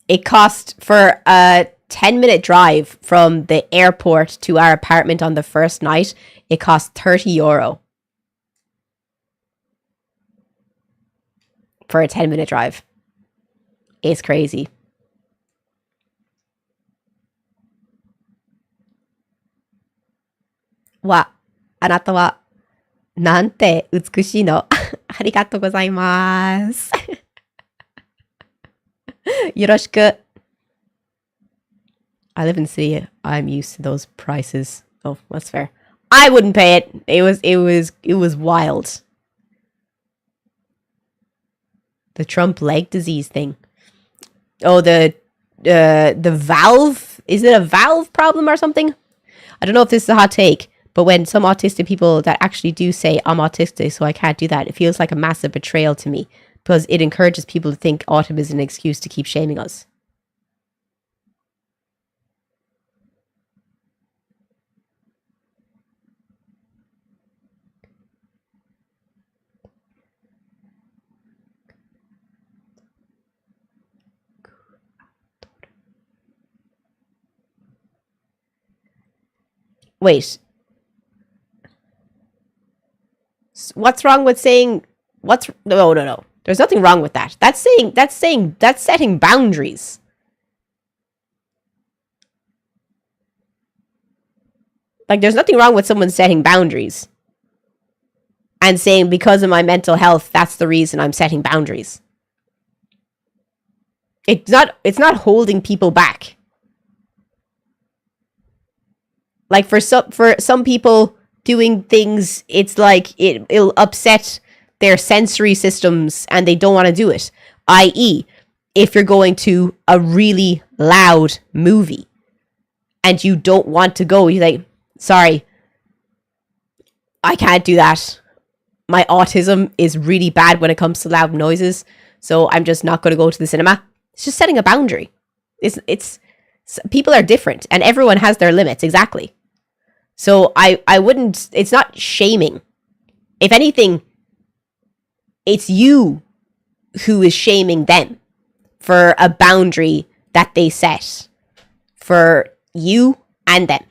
It cost for a 10-minute drive from the airport to our apartment on the first night. It cost €30. For a 10-minute drive. It's crazy. Wa, anata wa nante utsukushii no. Arigatou gozaimasu. Yoroshiku. I live in the city. I'm used to those prices. Oh, that's fair. I wouldn't pay it. It was wild. The Trump leg disease thing. Oh, the valve. Is it a valve problem or something? I don't know if this is a hot take, but when some autistic people that actually do say I'm autistic, so I can't do that, it feels like a massive betrayal to me because it encourages people to think autism is an excuse to keep shaming us. Wait. What's wrong with saying no. There's nothing wrong with that. That's setting boundaries. There's nothing wrong with someone setting boundaries and saying because of my mental health, that's the reason I'm setting boundaries. It's not holding people back. For some people doing things, it's like it'll upset their sensory systems and they don't want to do it. I.e., if you're going to a really loud movie and you don't want to go, you're like, sorry, I can't do that. My autism is really bad when it comes to loud noises, so I'm just not going to go to the cinema. It's just setting a boundary. It's people are different, and everyone has their limits, exactly. So I wouldn't, it's not shaming. If anything, it's you who is shaming them for a boundary that they set for you and them.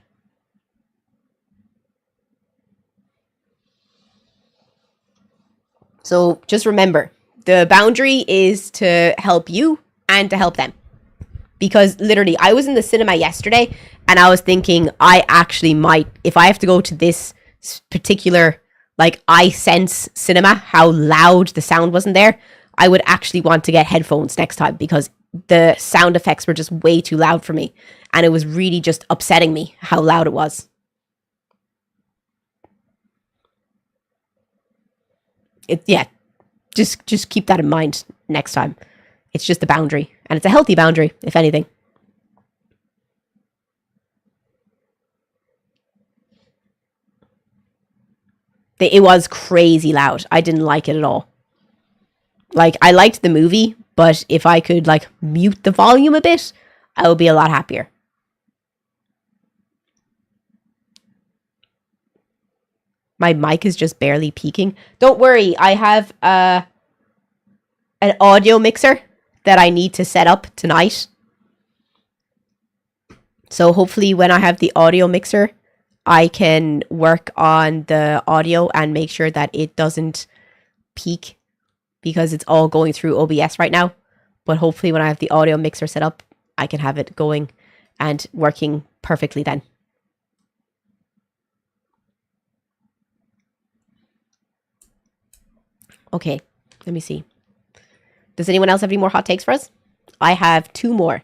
So just remember, the boundary is to help you and to help them. Because literally, I was in the cinema yesterday and I was thinking I actually might, if I have to go to this particular, like, iSense cinema, how loud the sound wasn't there, I would actually want to get headphones next time because the sound effects were just way too loud for me. And it was really just upsetting me how loud it was. Just keep that in mind next time. It's just a boundary, and it's a healthy boundary, if anything. It was crazy loud. I didn't like it at all. Like, I liked the movie, but if I could, like, mute the volume a bit, I would be a lot happier. My mic is just barely peaking. Don't worry, I have an audio mixer that I need to set up tonight. So hopefully when I have the audio mixer, I can work on the audio and make sure that it doesn't peak because it's all going through OBS right now. But hopefully when I have the audio mixer set up, I can have it going and working perfectly then. Okay, let me see. Does anyone else have any more hot takes for us? I have 2 more.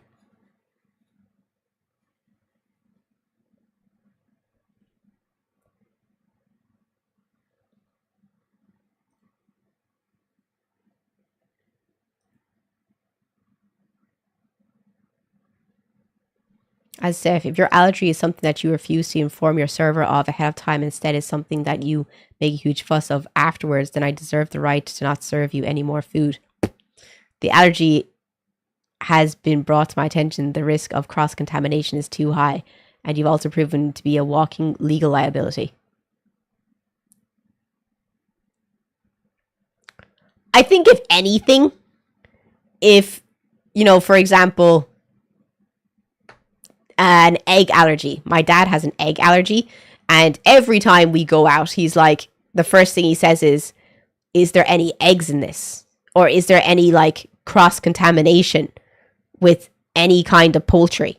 As Steph, if your allergy is something that you refuse to inform your server of ahead of time, instead is something that you make a huge fuss of afterwards, then I deserve the right to not serve you any more food. The allergy has been brought to my attention. The risk of cross-contamination is too high, and you've also proven to be a walking legal liability. I think if anything, if, you know, for example, an egg allergy. My dad has an egg allergy, and every time we go out, he's like, the first thing he says is there any eggs in this? Or is there any, like, cross-contamination with any kind of poultry?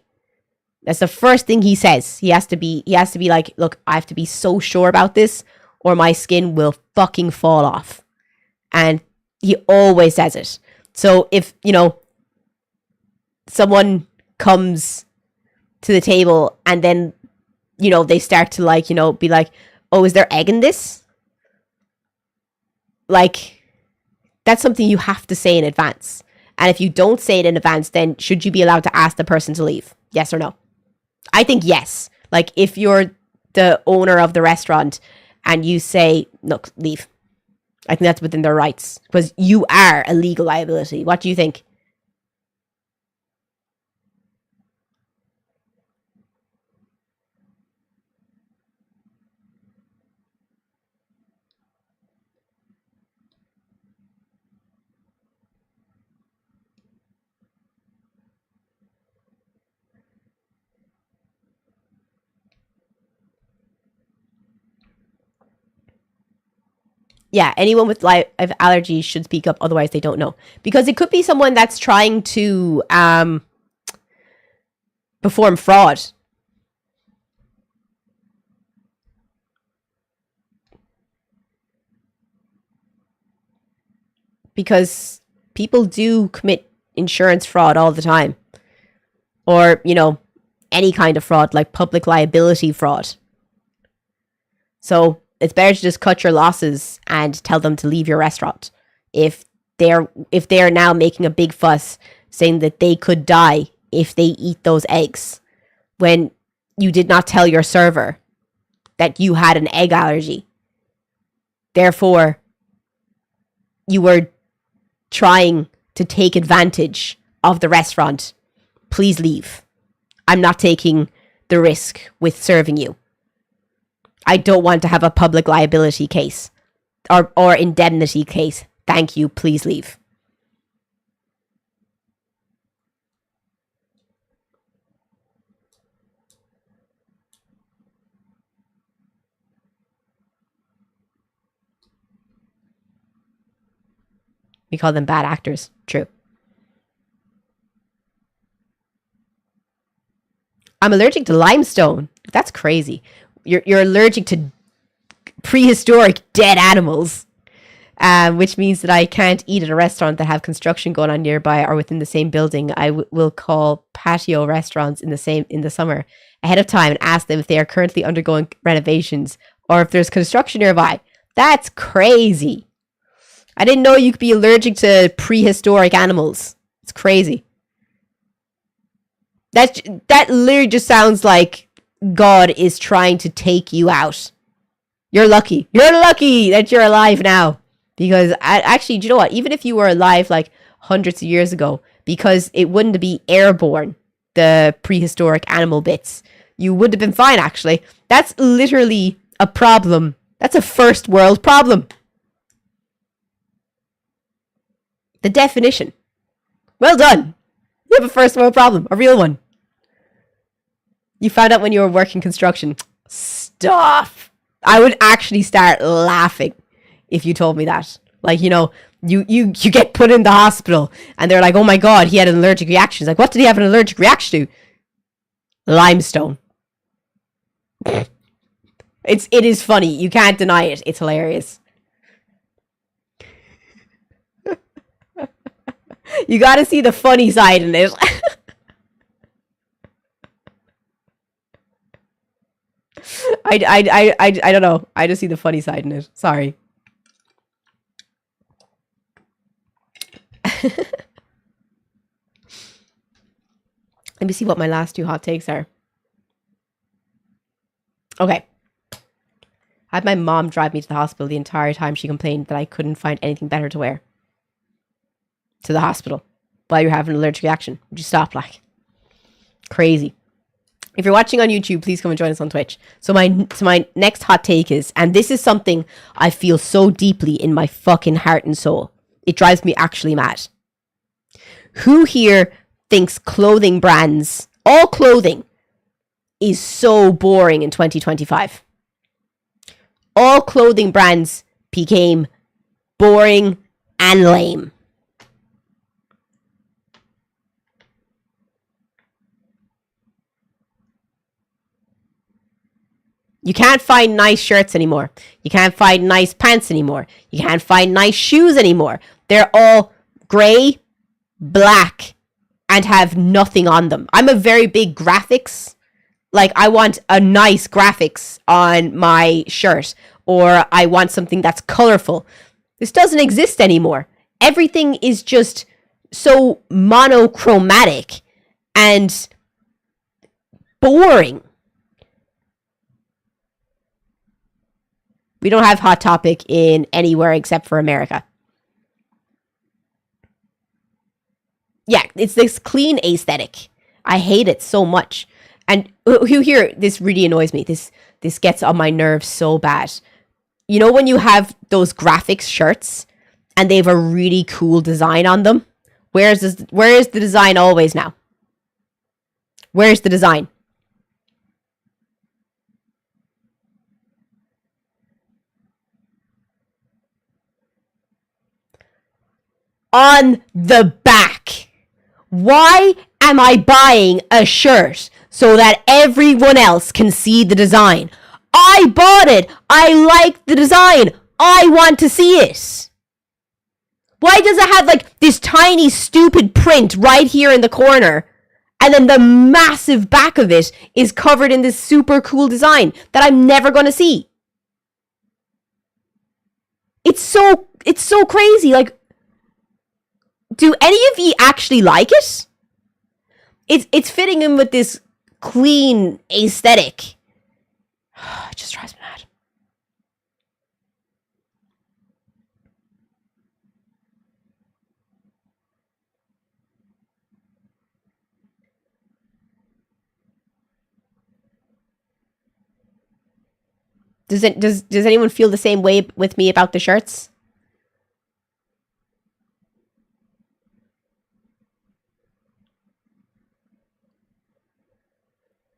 That's the first thing he says. He has to be like, look, I have to be so sure about this or my skin will fucking fall off. And he always says it. So if, you know, someone comes to the table and then, you know, they start to, like, you know, be like, oh, is there egg in this? Like, that's something you have to say in advance. And if you don't say it in advance, then should you be allowed to ask the person to leave? Yes or no? I think yes. Like, if you're the owner of the restaurant and you say, look, leave, I think that's within their rights because you are a legal liability. What do you think? Yeah, anyone with allergies should speak up, otherwise they don't know. Because it could be someone that's trying to perform fraud. Because people do commit insurance fraud all the time. Or, you know, any kind of fraud, like public liability fraud. So it's better to just cut your losses and tell them to leave your restaurant. If they're now making a big fuss saying that they could die if they eat those eggs, when you did not tell your server that you had an egg allergy, Therefore, you were trying to take advantage of the restaurant. Please leave. I'm not taking the risk with serving you. I don't want to have a public liability case or indemnity case. Thank you. Please leave. We call them bad actors. True. I'm allergic to limestone. That's crazy. You're allergic to prehistoric dead animals, which means that I can't eat at a restaurant that have construction going on nearby or within the same building. I will call patio restaurants in the summer ahead of time and ask them if they are currently undergoing renovations or if there's construction nearby. That's crazy. I didn't know you could be allergic to prehistoric animals. It's crazy. That literally just sounds like God is trying to take you out. You're lucky. You're lucky that you're alive now. Because actually, do you know what? Even if you were alive like hundreds of years ago, because it wouldn't be airborne, the prehistoric animal bits, you would have been fine, actually. That's literally a problem. That's a first world problem. The definition. Well done. You have a first world problem. A real one. You found out when you were working construction. Stop. I would actually start laughing if you told me that. Like, you know, you get put in the hospital and they're like, oh my God, he had an allergic reaction. It's like, what did he have an allergic reaction to? Limestone. It is funny. You can't deny it. It's hilarious. You got to see the funny side in it. I don't know. I just see the funny side in it. Sorry. Let me see what my last two hot takes are. Okay. I had my mom drive me to the hospital the entire time she complained that I couldn't find anything better to wear. To the hospital while you're having an allergic reaction. Would you stop, like? Crazy. If you're watching on YouTube, please come and join us on Twitch. So my next hot take is, and this is something I feel so deeply in my fucking heart and soul. It drives me actually mad. Who here thinks clothing brands, all clothing, is so boring in 2025? All clothing brands became boring and lame. You can't find nice shirts anymore. You can't find nice pants anymore. You can't find nice shoes anymore. They're all grey, black, and have nothing on them. I'm a very big graphics. Like, I want a nice graphics on my shirt, or I want something that's colorful. This doesn't exist anymore. Everything is just so monochromatic and boring. We don't have Hot Topic in anywhere except for America. Yeah, it's this clean aesthetic. I hate it so much. And who here, this really annoys me. This gets on my nerves so bad. You know when you have those graphics shirts and they have a really cool design on them? Where is the design always now? Where's the design? On the back. Why am I buying a shirt so that everyone else can see the design? I bought it. I like the design. I want to see it. Why does it have like this tiny stupid print right here in the corner? And then the massive back of it is covered in this super cool design that I'm never going to see. It's so crazy. Like, do any of you actually like it? It's fitting in with this clean aesthetic. It just drives me mad. Does anyone feel the same way with me about the shirts?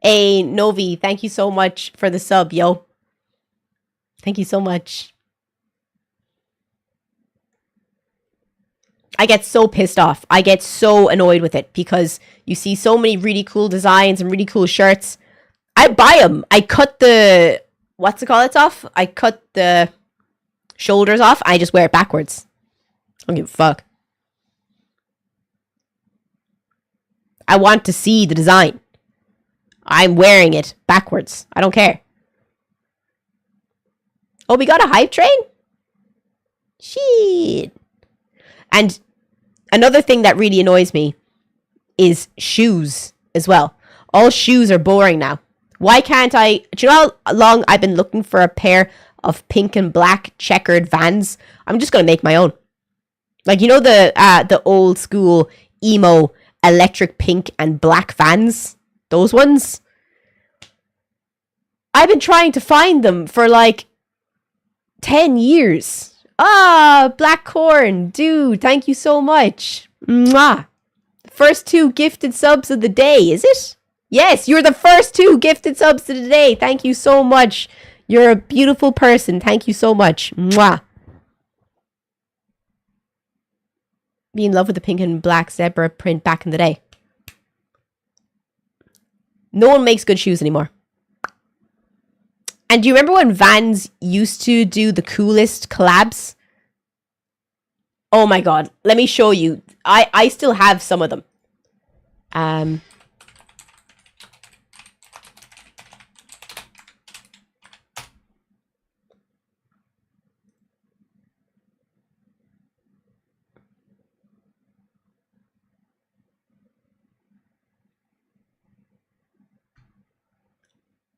Hey, Novi, thank you so much for the sub, yo. Thank you so much. I get so pissed off. I get so annoyed with it because you see so many really cool designs and really cool shirts. I buy them. I cut the... What's it called? It's off. I cut the shoulders off. I just wear it backwards. I don't give a fuck. I want to see the design. I'm wearing it backwards. I don't care. Oh, we got a hype train? Shit. And another thing that really annoys me is shoes as well. All shoes are boring now. Why can't I... Do you know how long I've been looking for a pair of pink and black checkered Vans? I'm just going to make my own. Like, you know the old school emo electric pink and black Vans? Those ones? I've been trying to find them for like 10 years. Ah, Black Corn. Dude, thank you so much. Mwah. First 2 gifted subs of the day, is it? Yes, you're the first 2 gifted subs of the day. Thank you so much. You're a beautiful person. Thank you so much. Mwah. Be in love with the pink and black zebra print back in the day. No one makes good shoes anymore. And do you remember when Vans used to do the coolest collabs? Oh my god. Let me show you. I still have some of them.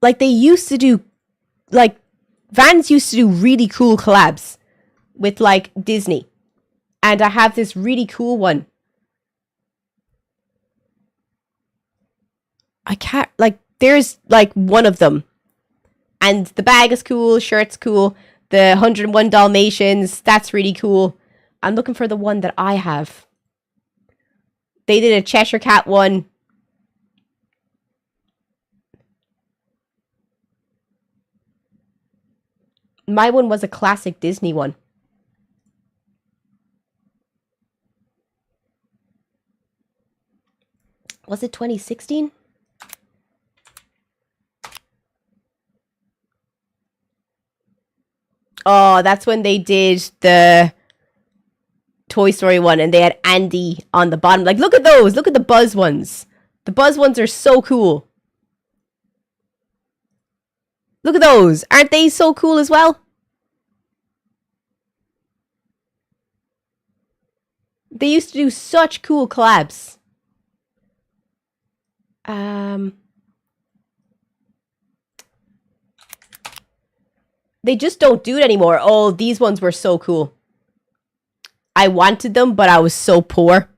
Like they used to do, like Vans used to do really cool collabs with like Disney. And I have this really cool one. I can't, like, there's like one of them. And the bag is cool, shirt's cool. The 101 Dalmatians, that's really cool. I'm looking for the one that I have. They did a Cheshire Cat one. My one was a classic Disney one. Was it 2016? Oh, that's when they did the Toy Story one and they had Andy on the bottom. Like, look at those. Look at the Buzz ones. The Buzz ones are so cool. Look at those. Aren't they so cool as well? They used to do such cool collabs. They just don't do it anymore. Oh, these ones were so cool. I wanted them, but I was so poor.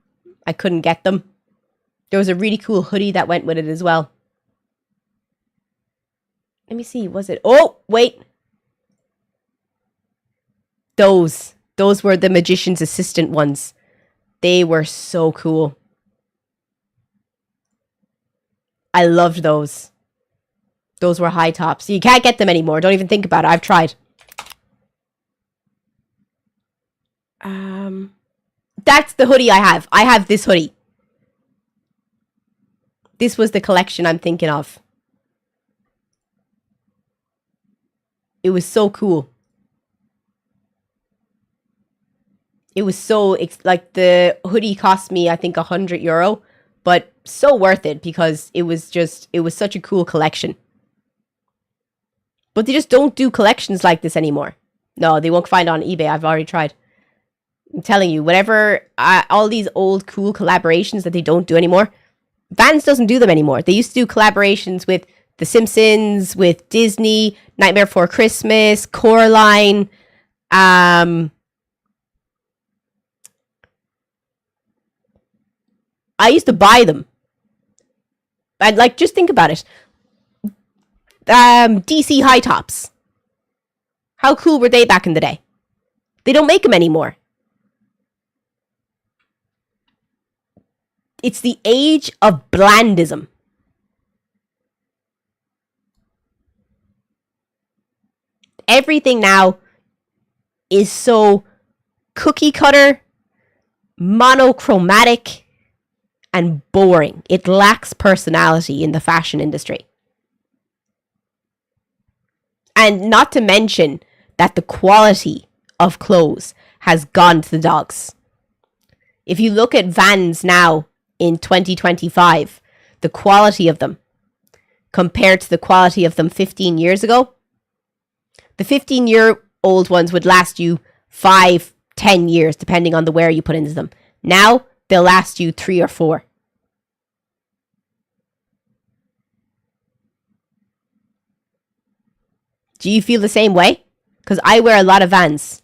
I couldn't get them. There was a really cool hoodie that went with it as well. Let me see, was it? Oh, wait. Those were the Magician's Assistant ones. They were so cool. I loved those. Those were high tops. You can't get them anymore. Don't even think about it. I've tried. That's the hoodie I have. I have this hoodie. This was the collection I'm thinking of. It was so cool. It was so, like, the hoodie cost me, I think, €100, but so worth it because it was such a cool collection. But they just don't do collections like this anymore. No, they won't find it on eBay. I've already tried. I'm telling you, whatever, all these old cool collaborations that they don't do anymore, Vans doesn't do them anymore. They used to do collaborations with The Simpsons, with Disney, Nightmare Before Christmas, Coraline, I used to buy them. And, like, just think about it. DC high tops. How cool were they back in the day? They don't make them anymore. It's the age of blandism. Everything now is so cookie cutter, monochromatic, and boring. It lacks personality in the fashion industry. And not to mention that the quality of clothes has gone to the dogs. If you look at Vans now in 2025, the quality of them compared to the quality of them 15 years ago, the 15-year-old ones would last you 5, 10 years, depending on the wear you put into them. Now, they'll last you 3 or 4. Do you feel the same way? Because I wear a lot of Vans.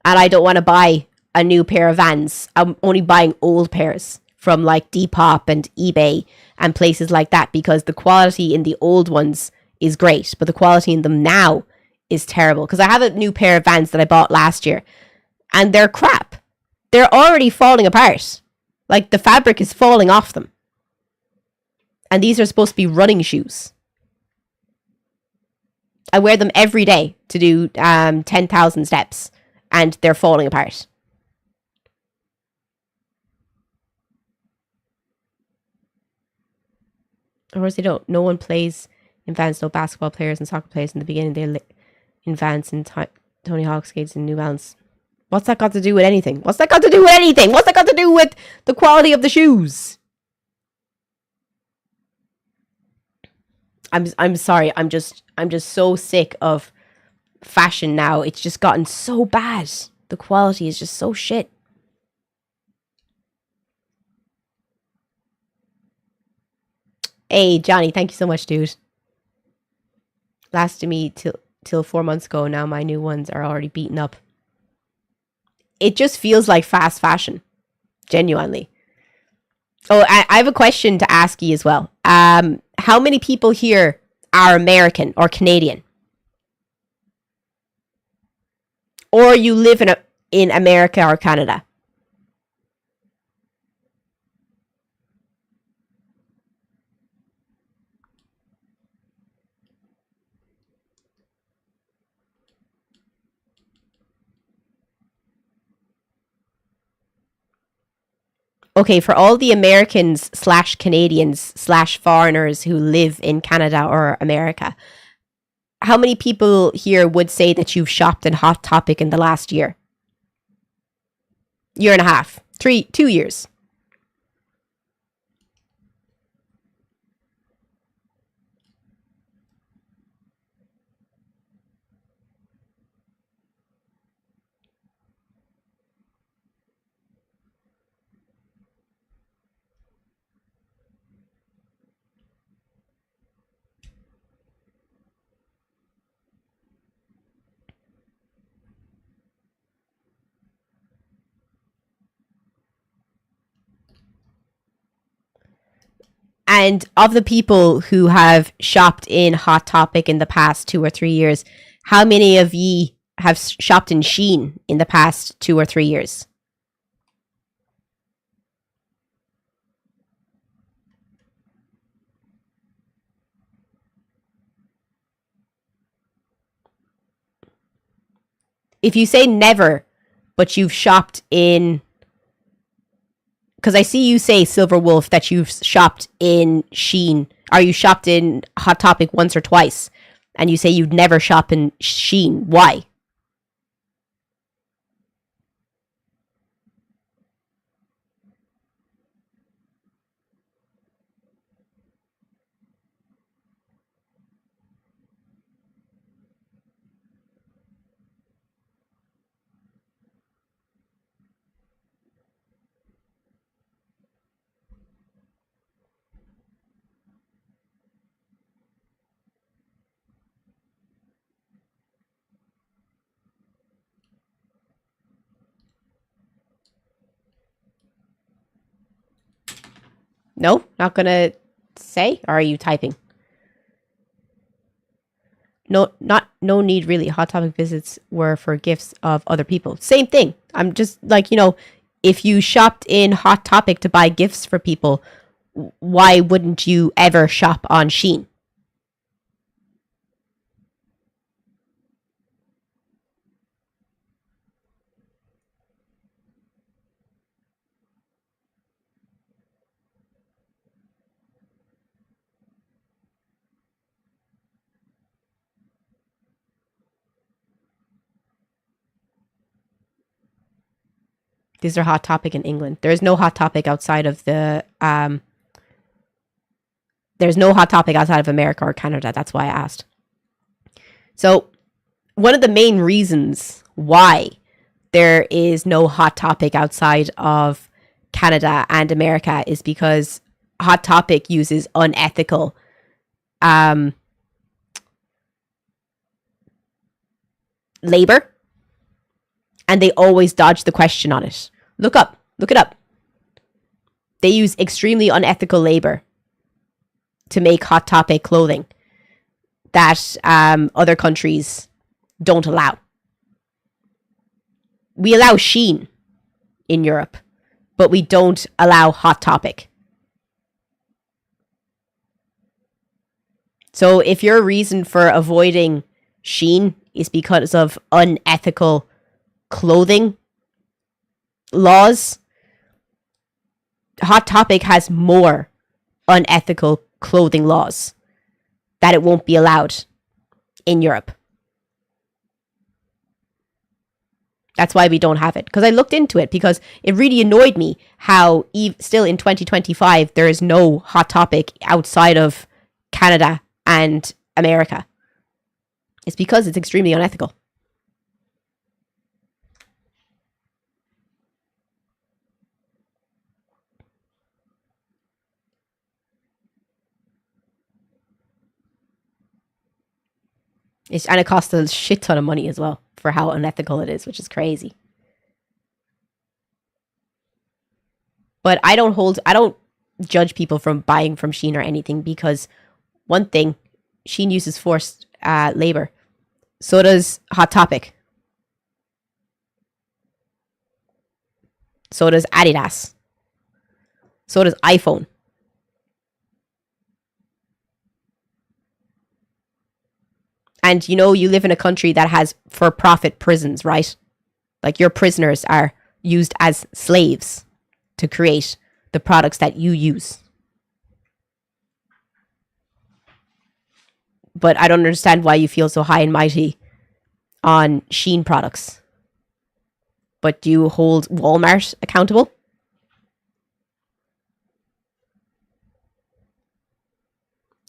And I don't want to buy a new pair of Vans. I'm only buying old pairs from like Depop and eBay and places like that, because the quality in the old ones is great, but the quality in them now is terrible. Because I have a new pair of Vans that I bought last year, and they're crap. They're already falling apart. Like, the fabric is falling off them. And these are supposed to be running shoes. I wear them every day to do 10,000 steps, and they're falling apart. Of course, they don't. No one plays in Vans. No basketball players and soccer players in the beginning. They're in Vans and Tony Hawk skates and New Balance. What's that got to do with anything? What's that got to do with anything? What's that got to do with the quality of the shoes? I'm sorry. I'm just so sick of fashion now. It's just gotten so bad. The quality is just so shit. Hey, Johnny, thank you so much, dude. Lasted me till 4 months ago. Now my new ones are already beaten up. It just feels like fast fashion. Genuinely. Oh, I have a question to ask you as well. How many people here are American or Canadian? Or you live in America or Canada? Okay, for all the Americans / Canadians / foreigners who live in Canada or America, how many people here would say that you've shopped in Hot Topic in the last year? Year and a half? 2 years? And of the people who have shopped in Hot Topic in the past 2 or 3 years, how many of ye have shopped in Shein in the past 2 or 3 years? If you say never, but you've shopped in... Because I see you say, Silver Wolf, that you've shopped in Shein. Or you shopped in Hot Topic once or twice. And you say you'd never shop in Shein. Why? No? Not gonna say? Or are you typing? No need really. Hot Topic visits were for gifts of other people. Same thing. I'm just like, if you shopped in Hot Topic to buy gifts for people, why wouldn't you ever shop on Shein? These are Hot Topic in England. There's no Hot Topic outside of there's no Hot Topic outside of America or Canada. That's why I asked. So one of the main reasons why there is no Hot Topic outside of Canada and America is because Hot Topic uses unethical labor. And they always dodge the question on it. Look it up. They use extremely unethical labor to make Hot Topic clothing that other countries don't allow. We allow Shein in Europe, but we don't allow Hot Topic. So if your reason for avoiding Shein is because of unethical clothing laws, Hot Topic has more unethical clothing laws that it won't be allowed in Europe. That's why we don't have it. Because I looked into it because it really annoyed me how still in 2025 there is no Hot Topic outside of Canada and America. It's because it's extremely unethical. And it costs a shit ton of money as well for how unethical it is, which is crazy. But I don't judge people from buying from Shein or anything because one thing, Shein uses forced labor. So does Hot Topic. So does Adidas. So does iPhone. And you live in a country that has for-profit prisons, right? Like your prisoners are used as slaves to create the products that you use. But I don't understand why you feel so high and mighty on Shein products. But do you hold Walmart accountable?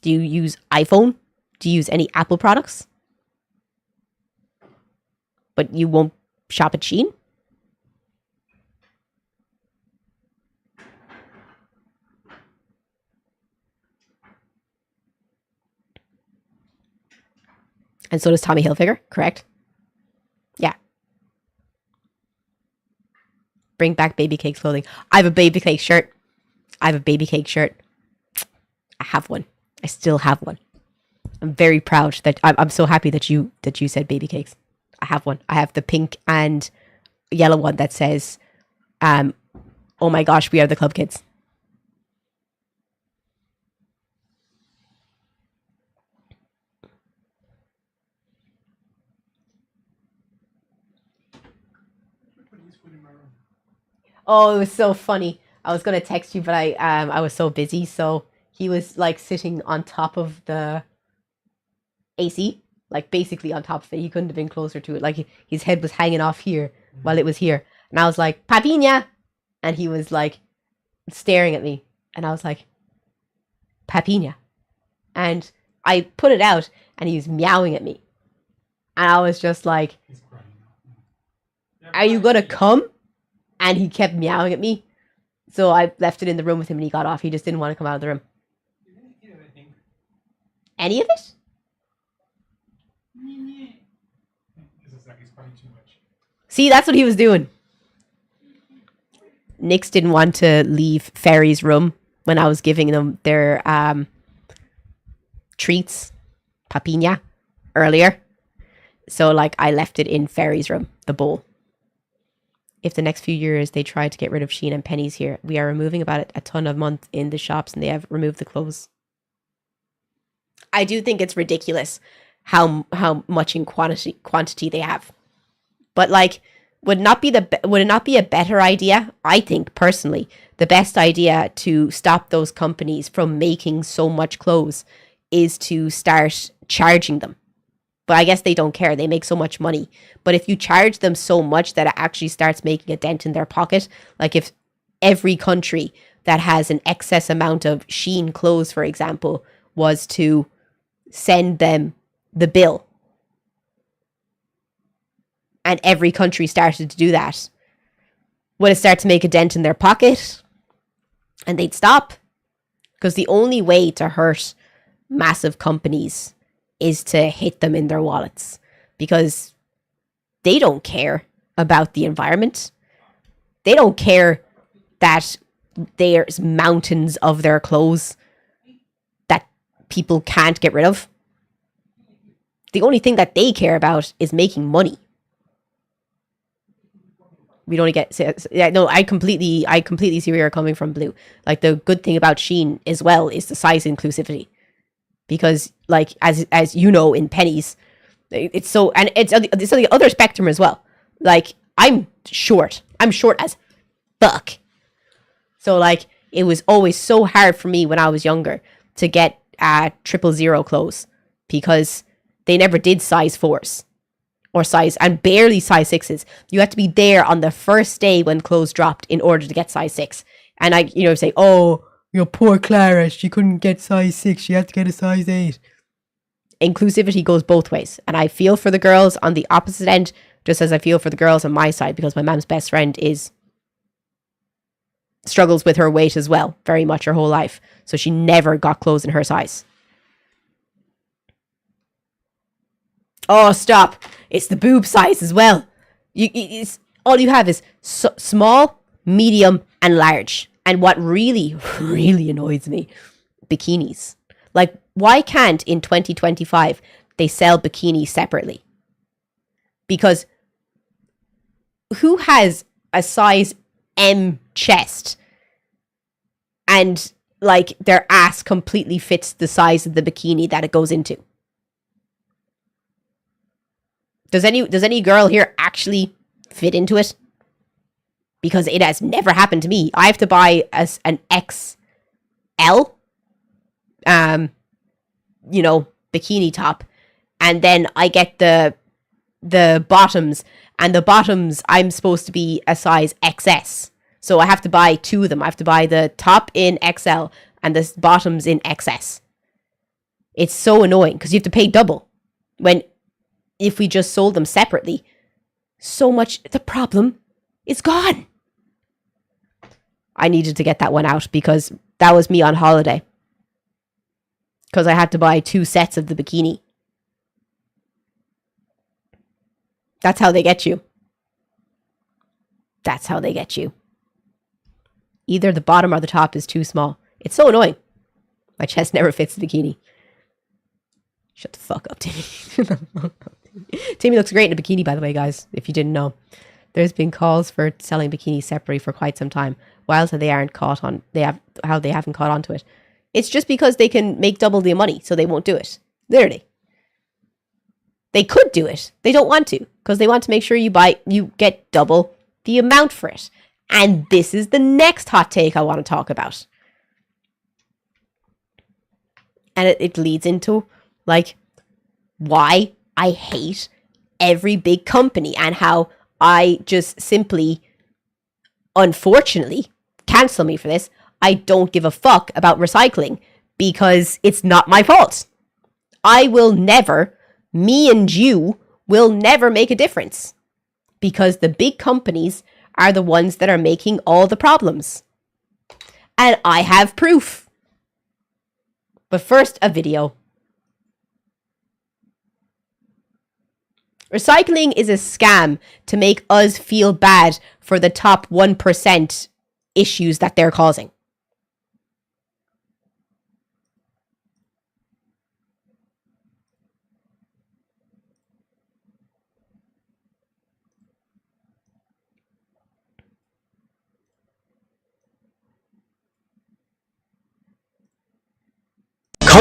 Do you use iPhone? Do you use any Apple products? But you won't shop at Shein? And so does Tommy Hilfiger, correct? Yeah. Bring back Baby Cake's clothing. I have a Baby Cake shirt. I have one. I still have one. I'm very proud that I'm so happy that you said Baby Cakes. I have one. I have the pink and yellow one that says, "Oh my gosh, we are the club kids." Oh, it was so funny. I was gonna text you, but I was so busy. So he was like sitting on top of the AC, like basically on top of it. He couldn't have been closer to it. Like his head was hanging off here while it was here. And I was like, Papina. And he was like staring at me. And I was like, Papina. And I put it out and he was meowing at me. And I was just like, are you gonna come? And he kept meowing at me. So I left it in the room with him and he got off. He just didn't want to come out of the room. Any of it? See, that's what he was doing. Nix didn't want to leave Ferry's room when I was giving them their treats, papina. earlier. So like I left it in Ferry's room, the bowl. If the next few years they try to get rid of Shein and Pennies here, we are removing about a ton a month in the shops, and they have removed the clothes. I do think it's ridiculous how much in quantity they have. But like, would it not be a better idea? I think personally, the best idea to stop those companies from making so much clothes is to start charging them. But I guess they don't care. They make so much money. But if you charge them so much that it actually starts making a dent in their pocket, like if every country that has an excess amount of Shein clothes, for example, was to send them the bill, and every country started to do that, would it start to make a dent in their pocket? And they'd stop. Because the only way to hurt massive companies is to hit them in their wallets. Because they don't care about the environment. They don't care that there's mountains of their clothes that people can't get rid of. The only thing that they care about is making money. We don't get, yeah, no, I completely see where you're coming from, Blue. Like, the good thing about Shein as well is the size inclusivity, because like as you know, in Pennies, it's so, and it's on the other spectrum as well. Like, I'm short as fuck, so like it was always so hard for me when I was younger to get 000 clothes, because they never did size 4s. Or size, and barely size 6s. You had to be there on the first day when clothes dropped in order to get size 6. And I, say, oh, poor Clara, she couldn't get size 6. She had to get a size 8. Inclusivity goes both ways. And I feel for the girls on the opposite end, just as I feel for the girls on my side, because my mom's best friend struggles with her weight as well, very much her whole life. So she never got clothes in her size. Oh, stop. It's the boob size as well. All you have is small, medium, and large. And what really, really annoys me, bikinis. Like, why can't in 2025 they sell bikinis separately? Because who has a size M chest and like their ass completely fits the size of the bikini that it goes into? Does any girl here actually fit into it? Because it has never happened to me. I have to buy an XL, bikini top, and then I get the bottoms, and the bottoms I'm supposed to be a size XS. So I have to buy two of them. I have to buy the top in XL and the bottoms in XS. It's so annoying because you have to pay double when, if we just sold them separately, so much, the problem is gone. I needed to get that one out because that was me on holiday. Because I had to buy 2 sets of the bikini. That's how they get you. That's how they get you. Either the bottom or the top is too small. It's so annoying. My chest never fits the bikini. Shut the fuck up, Timmy. Timmy looks great in a bikini, by the way, guys, if you didn't know. There's been calls for selling bikinis separately for quite some time, whilst they haven't caught on to it. It's just because they can make double the money, so they won't do it. Literally. They could do it. They don't want to, because they want to make sure you get double the amount for it. And this is the next hot take I want to talk about. And it leads into, like, why I hate every big company and how I just simply, unfortunately, cancel me for this. I don't give a fuck about recycling because it's not my fault. I will never, me and you will never make a difference because the big companies are the ones that are making all the problems. And I have proof. But first, a video. Recycling is a scam to make us feel bad for the top 1% issues that they're causing.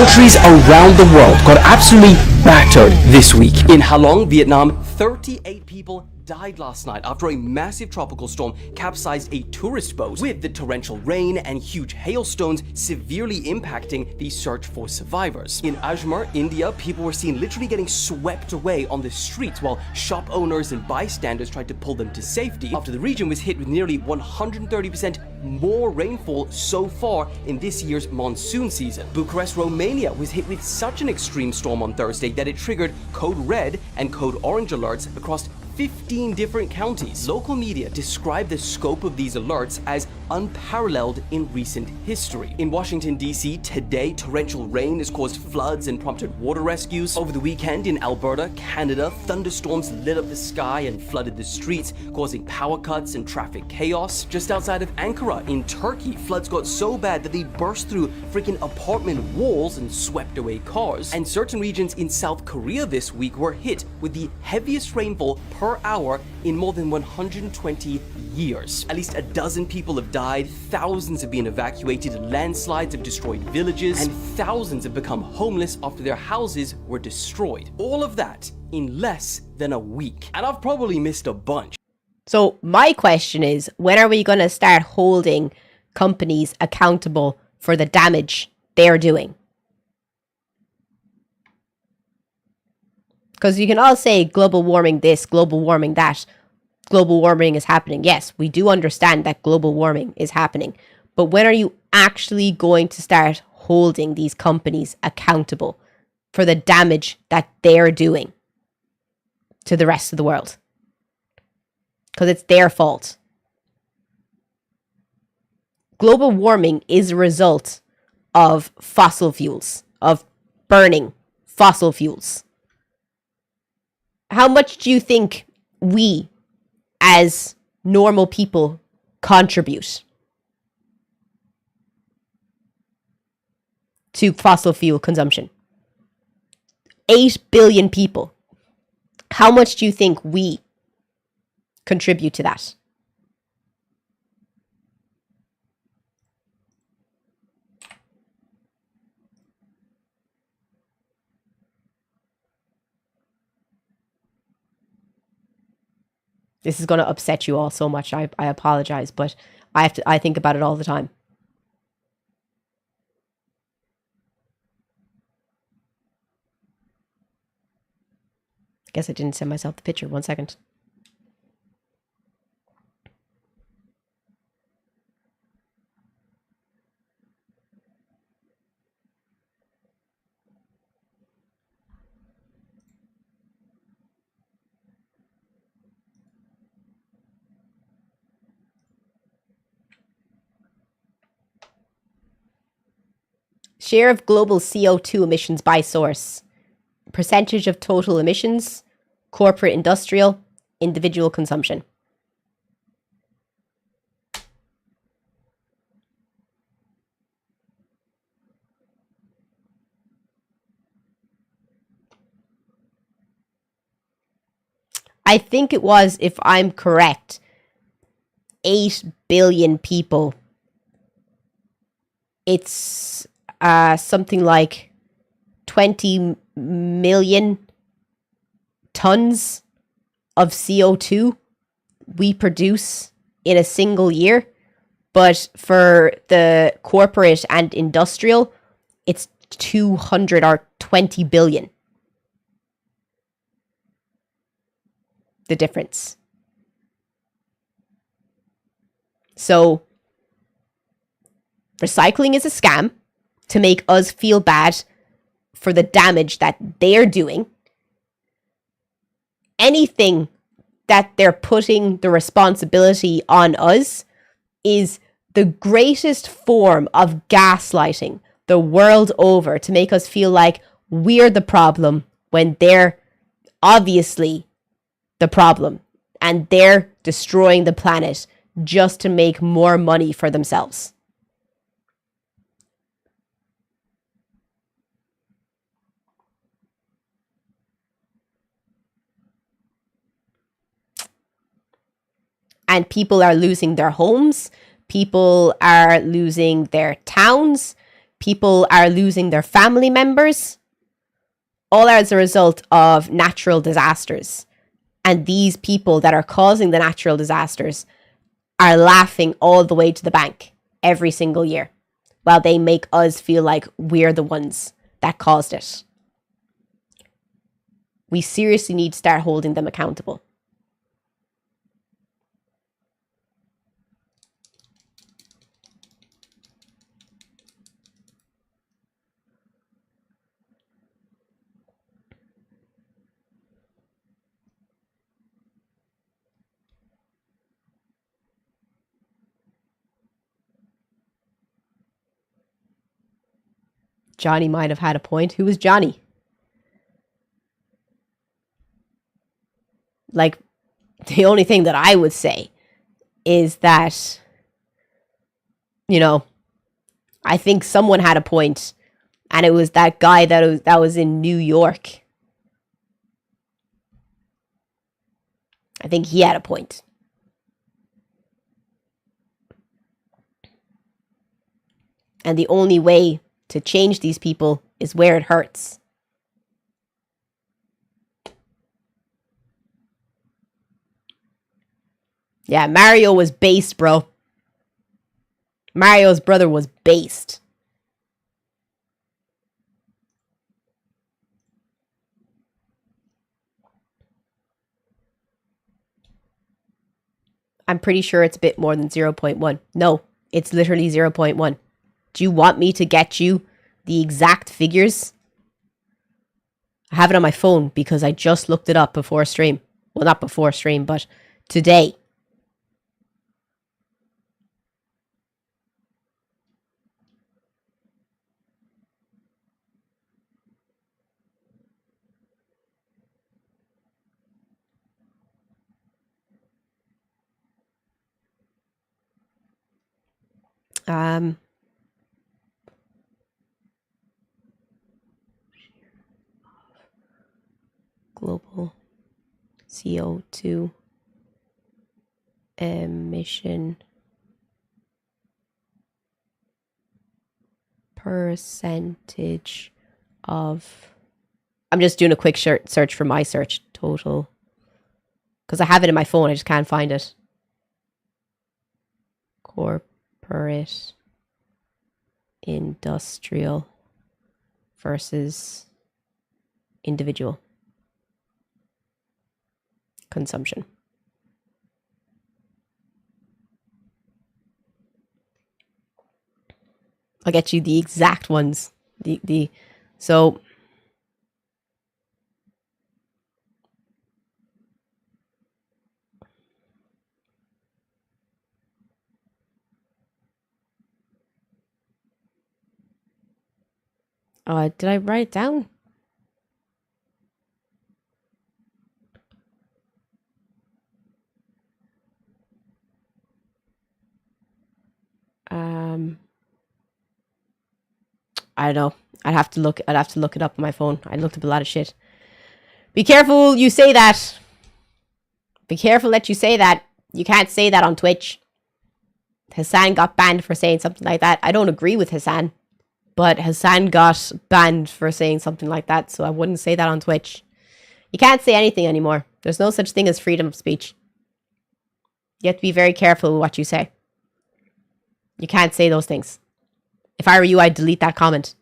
countries around the world got absolutely battered this week. In Halong, Vietnam, 38 people died last night after a massive tropical storm capsized a tourist boat, with the torrential rain and huge hailstones severely impacting the search for survivors. In Ajmer, India, people were seen literally getting swept away on the streets while shop owners and bystanders tried to pull them to safety after the region was hit with nearly 130% more rainfall so far in this year's monsoon season. Bucharest, Romania was hit with such an extreme storm on Thursday that it triggered code red and code orange alerts across 15 different counties. Local media describe the scope of these alerts as unparalleled in recent history. In Washington, D.C., today, torrential rain has caused floods and prompted water rescues. Over the weekend in Alberta, Canada, thunderstorms lit up the sky and flooded the streets, causing power cuts and traffic chaos. Just outside of Ankara in Turkey, floods got so bad that they burst through freaking apartment walls and swept away cars. And certain regions in South Korea this week were hit with the heaviest rainfall per hour in more than 120 years. At least a dozen people have died, thousands have been evacuated, landslides have destroyed villages, and thousands have become homeless after their houses were destroyed. All of that in less than a week. And I've probably missed a bunch. So my question is, when are we going to start holding companies accountable for the damage they're doing? Because you can all say global warming this, global warming that. Global warming is happening. Yes, we do understand that global warming is happening. But when are you actually going to start holding these companies accountable for the damage that they're doing to the rest of the world? Because it's their fault. Global warming is a result of fossil fuels, of burning fossil fuels. How much do you think we, as normal people, contribute to fossil fuel consumption? 8 billion people. How much do you think we contribute to that? This is going to upset you all so much. I apologize, but I think about it all the time. I guess I didn't send myself the picture. 1 second. Share of global CO2 emissions by source. Percentage of total emissions. Corporate industrial. Individual consumption. I think it was, if I'm correct, 8 billion people. It's something like 20 million tons of CO2 we produce in a single year. But for the corporate and industrial, it's 200 or 20 billion. The difference. So, recycling is a scam to make us feel bad for the damage that they're doing. Anything that they're putting the responsibility on us is the greatest form of gaslighting the world over to make us feel like we're the problem when they're obviously the problem and they're destroying the planet just to make more money for themselves. And people are losing their homes. People are losing their towns. people are losing their family members, all as a result of natural disasters. And these people that are causing the natural disasters are laughing all the way to the bank every single year, while they make us feel like we're the ones that caused it. We seriously need to start holding them accountable. Johnny might have had a point. Who was Johnny? Like, the only thing that I would say is that, you know, I think someone had a point, and it was that guy that was in New York. I think he had a point. And the only way to change these people is where it hurts. Yeah, Mario was based, bro. Mario's brother was based. I'm pretty sure it's a bit more than 0.1. No, it's literally 0.1. Do you want me to get you the exact figures? I have it on my phone because I just looked it up before stream. Well, not before stream, but today. Global CO2 emission percentage of... I'm just doing a quick search for my search total, because I have it in my phone, I just can't find it. Corporate industrial versus individual consumption. I'll get you the exact ones. So did I write it down? I don't know. I'd have to look it up on my phone. I looked up a lot of shit. Be careful you say that. Be careful that you say that. You can't say that on Twitch. Hassan got banned for saying something like that. I don't agree with Hassan, but Hassan got banned for saying something like that, so I wouldn't say that on Twitch. You can't say anything anymore. There's no such thing as freedom of speech. You have to be very careful with what you say. You can't say those things. If I were you, I'd delete that comment.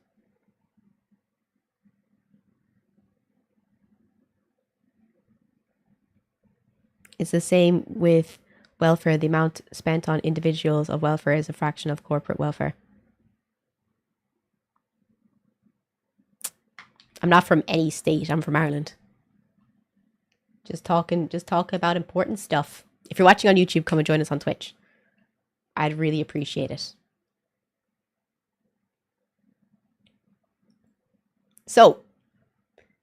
It's the same with welfare. The amount spent on individuals of welfare is a fraction of corporate welfare. I'm not from any state. I'm from Ireland. Just talking about important stuff. If you're watching on YouTube, come and join us on Twitch. I'd really appreciate it. So,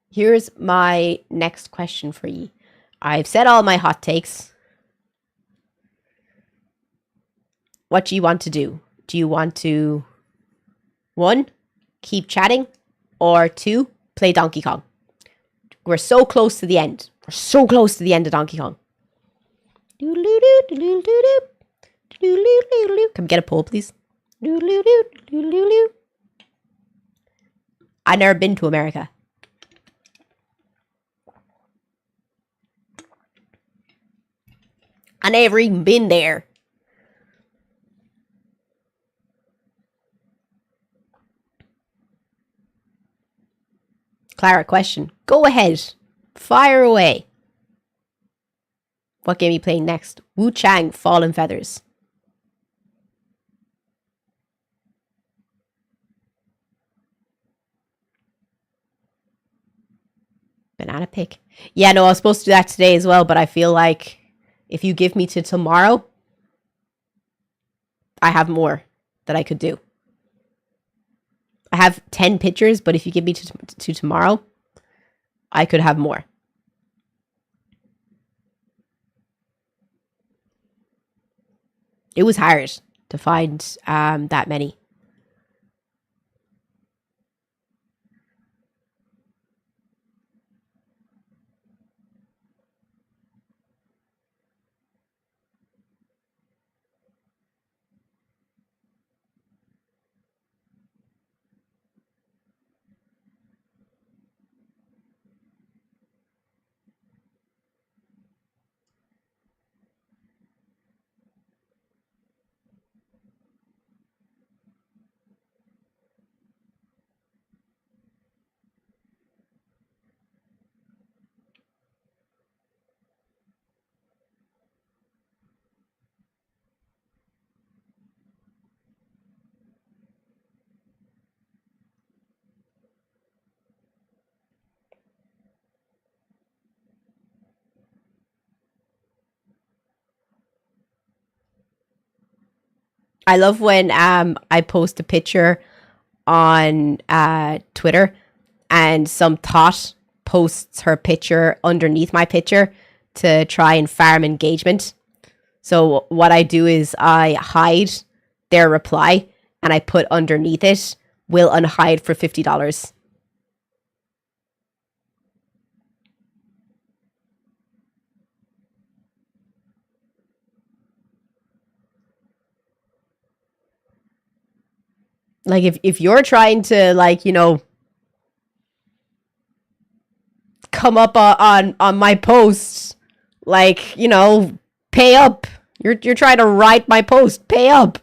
here's my next question for you. I've said all my hot takes. What do you want to do? Do you want to, 1, keep chatting, or 2, play Donkey Kong? We're so close to the end. We're so close to the end of Donkey Kong. Can we get a poll, please? I've never been to America. I never even been there. Clara, question. Go ahead. Fire away. What game are you playing next? Wu Chang, Fallen Feathers. Banana pick. Yeah, no, I was supposed to do that today as well, but I feel like if you give me to tomorrow, I have more that I could do. I have 10 pictures, but if you give me to tomorrow, I could have more. It was hard to find that many. I love when I post a picture on Twitter and some thought posts her picture underneath my picture to try and farm engagement. So what I do is I hide their reply and I put underneath it, will unhide for $50. Like if you're trying to, like, you know, come up on my posts, like, you know, pay up. You're trying to write my post, pay up.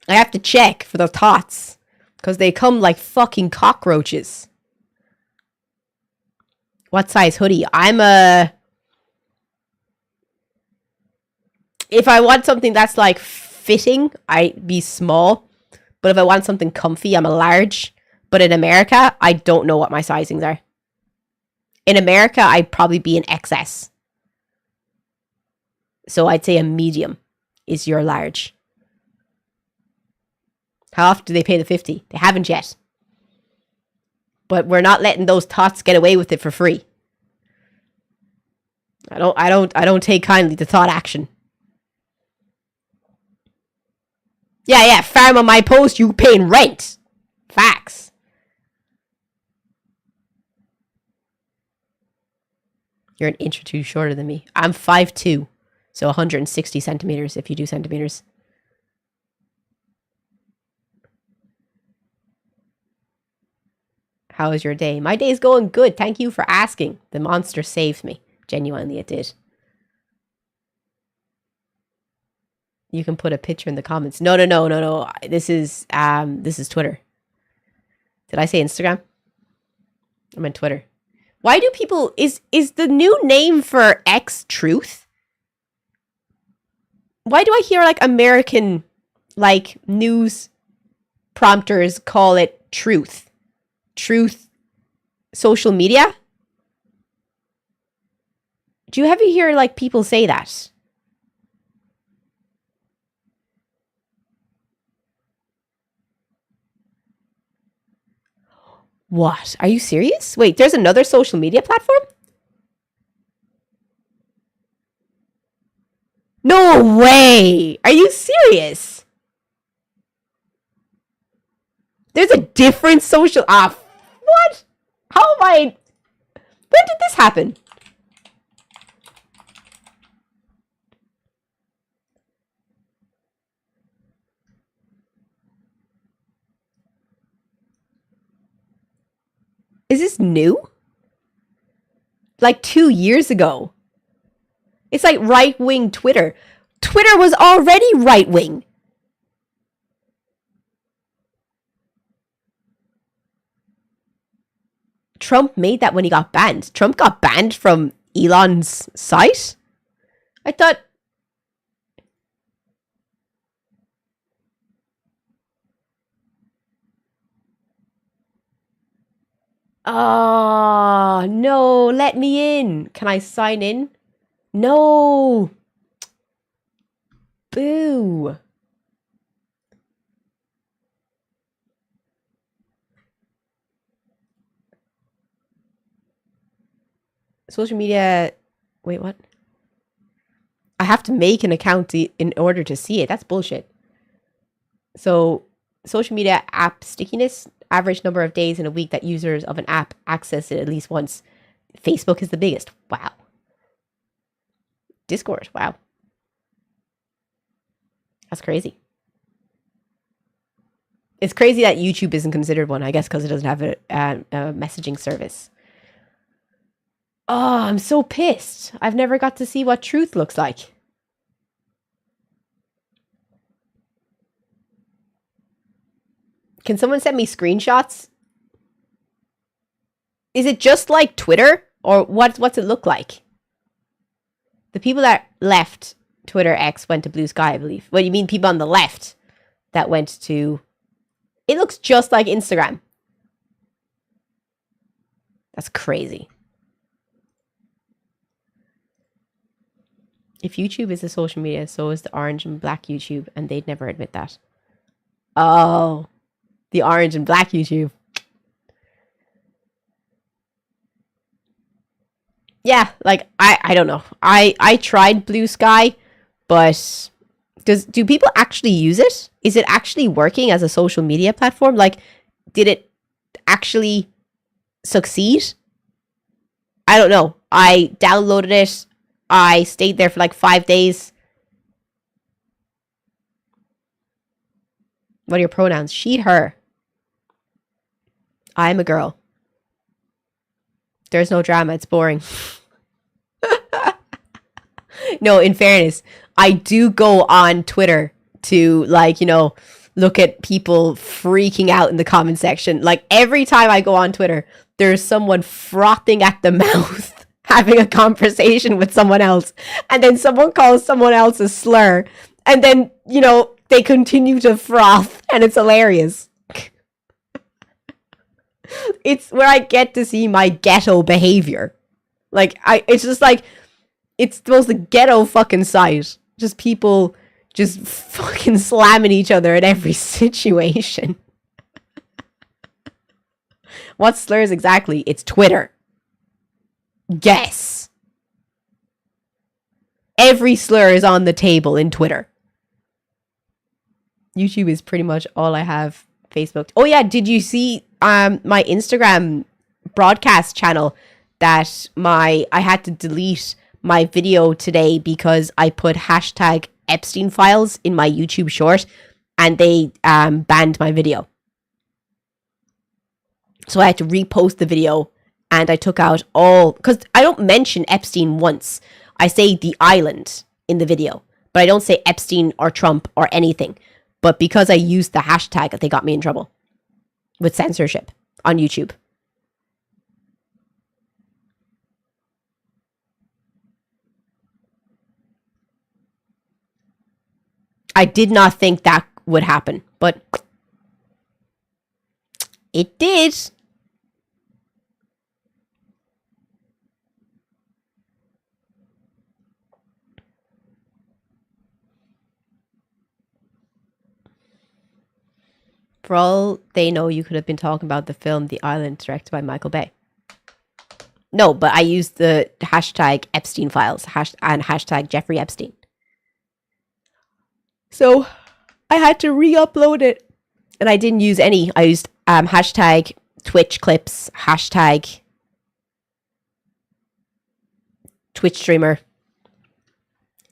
I have to check for the thoughts because they come like fucking cockroaches. What size hoodie? If I want something that's like fitting, I'd be small. But if I want something comfy, I'm a large. But in America, I don't know what my sizings are. In America, I'd probably be an XS. So I'd say a medium is your large. How often do they pay the 50? They haven't yet. But we're not letting those thoughts get away with it for free. I don't take kindly to thought action. Yeah, farm on my post, you paying rent. Facts. You're an inch or two shorter than me. I'm 5'2", so 160 centimeters if you do centimeters. How is your day? My day's going good. Thank you for asking. The monster saved me. Genuinely, it did. You can put a picture in the comments. No. This is Twitter. Did I say Instagram? I meant Twitter. Why do people... Is the new name for X Truth? Why do I hear, like, American, like, news prompters call it Truth? Truth social media? Do you ever hear, like, people say that? What? Are you serious? Wait, there's another social media platform? No way! Are you serious? There's a different social... what? How am I... When did this happen? Is this new? Like 2 years ago. It's like right-wing Twitter. Twitter was already right-wing. Trump made that when he got banned. Trump got banned from Elon's site? I thought... Oh, no, let me in. Can I sign in? No. Boo. Social media... Wait, what? I have to make an account in order to see it. That's bullshit. So, social media app stickiness, average number of days in a week that users of an app access it at least once. Facebook is the biggest. Wow. Discord. Wow. That's crazy. It's crazy that YouTube isn't considered one, I guess, because it doesn't have a messaging service. Oh, I'm so pissed. I've never got to see what truth looks like. Can someone send me screenshots? Is it just like Twitter? Or what's it look like? The people that left Twitter X went to Blue Sky, I believe. Well, you mean people on the left that went to... It looks just like Instagram. That's crazy. If YouTube is a social media, so is the orange and black YouTube, and they'd never admit that. Oh, the orange and black YouTube. Yeah, like, I don't know. I tried Blue Sky, but do people actually use it? Is it actually working as a social media platform? Like, did it actually succeed? I don't know. I downloaded it. I stayed there for like 5 days. What are your pronouns? She, her. I'm a girl. There's no drama. It's boring. No, in fairness, I do go on Twitter to, like, you know, look at people freaking out in the comment section. Like, every time I go on Twitter, there's someone frothing at the mouth having a conversation with someone else, and then someone calls someone else a slur, and then, you know, they continue to froth, and it's hilarious. It's where I get to see my ghetto behavior. Like, it's just like, it's the most ghetto fucking sight. Just people just fucking slamming each other in every situation. What slurs exactly? It's Twitter. Guess. Every slur is on the table in Twitter. YouTube is pretty much all I have. Facebook. Oh yeah, did you see my Instagram broadcast channel that I had to delete my video today because I put hashtag Epstein files in my YouTube short and they banned my video. So I had to repost the video. And I took out all... Because I don't mention Epstein once. I say the island in the video. But I don't say Epstein or Trump or anything. But because I used the hashtag, they got me in trouble. With censorship on YouTube. I did not think that would happen. But it did. For all they know, you could have been talking about the film The Island, directed by Michael Bay. No, but I used the hashtag Epstein files and hashtag Jeffrey Epstein. So I had to re-upload it. And I didn't use any. I used hashtag Twitch clips, hashtag Twitch streamer.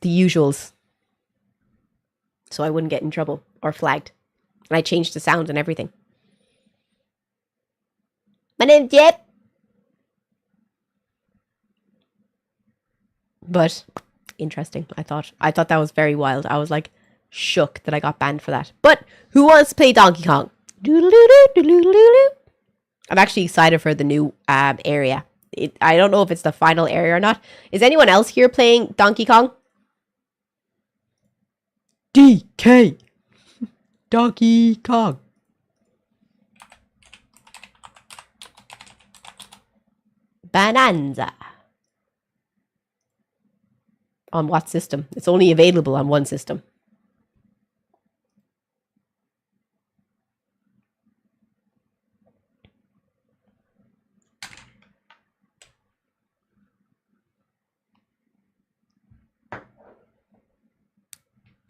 The usuals. So I wouldn't get in trouble or flagged. And I changed the sound and everything. My name's Jep. But interesting. I thought that was very wild. I was like shook that I got banned for that. But who wants to play Donkey Kong? I'm actually excited for the new area. I don't know if it's the final area or not. Is anyone else here playing Donkey Kong? DK Donkey Kong. Bonanza. On what system? It's only available on one system.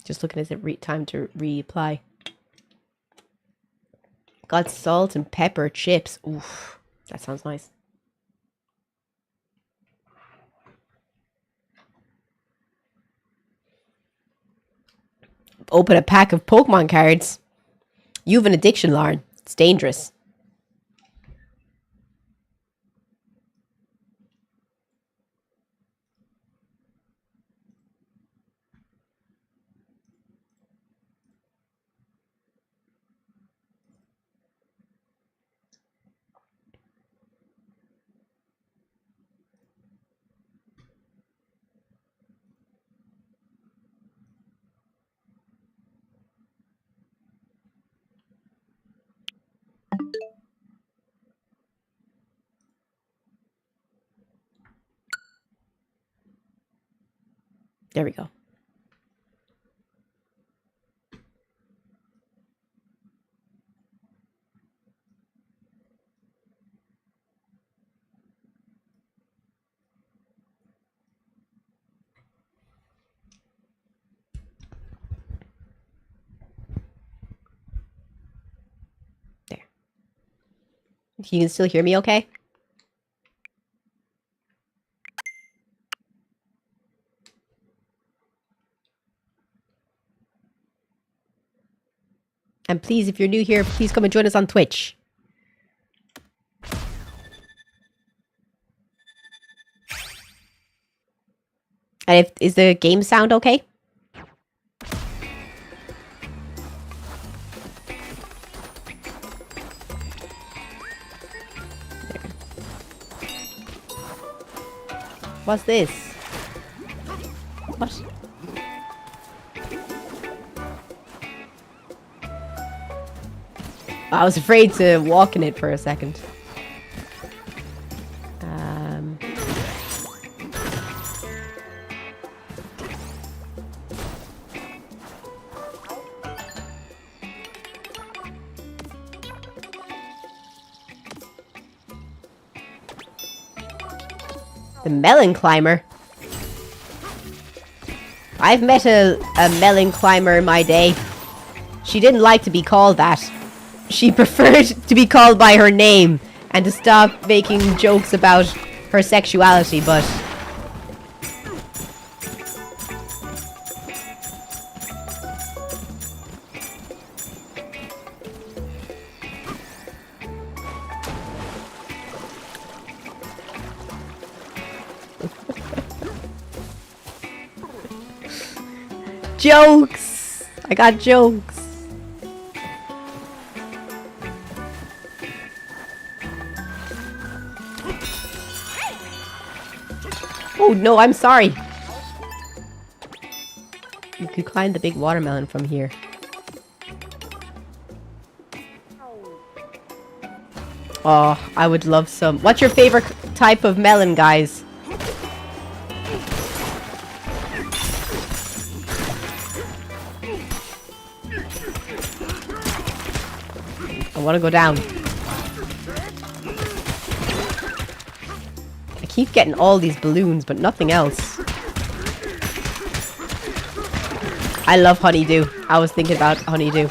Just looking at it, time to reapply. Got salt and pepper chips. Oof, that sounds nice. Open a pack of Pokemon cards. You have an addiction, Lauren. It's dangerous. There we go. There. You can still hear me okay? And please, if you're new here, please come and join us on Twitch. And is the game sound okay? What's this? What? I was afraid to walk in it for a second. The melon climber. I've met a melon climber in my day. She didn't like to be called that. She preferred to be called by her name and to stop making jokes about her sexuality, but... Jokes! I got jokes. Oh no, I'm sorry. You could climb the big watermelon from here. Oh, I would love some. What's your favorite type of melon, guys? I want to go down. I keep getting all these balloons, but nothing else. I love honeydew. I was thinking about honeydew.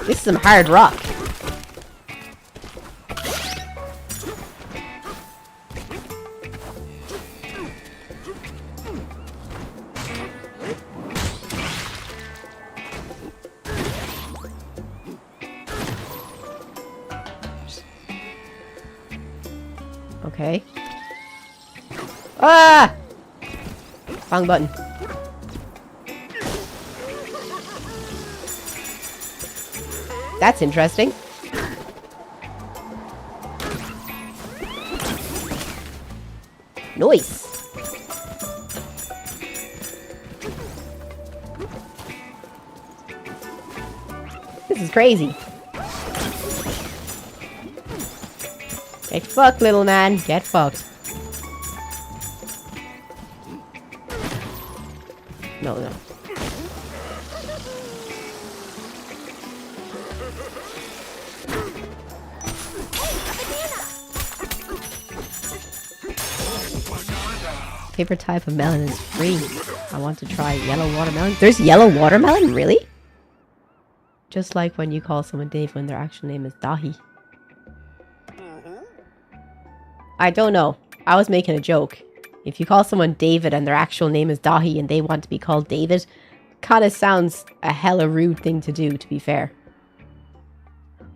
This is some hard rock. Okay. Ah! Wrong button. That's interesting. Nice. This is crazy. Get fucked, little man. Get fucked. No, no. Favorite type of melon is free. I want to try yellow watermelon. There's yellow watermelon? Really? Just like when you call someone Dave when their actual name is Dahi. I don't know. I was making a joke. If you call someone David and their actual name is Dahi and they want to be called David, kind of sounds a hella rude thing to do, to be fair.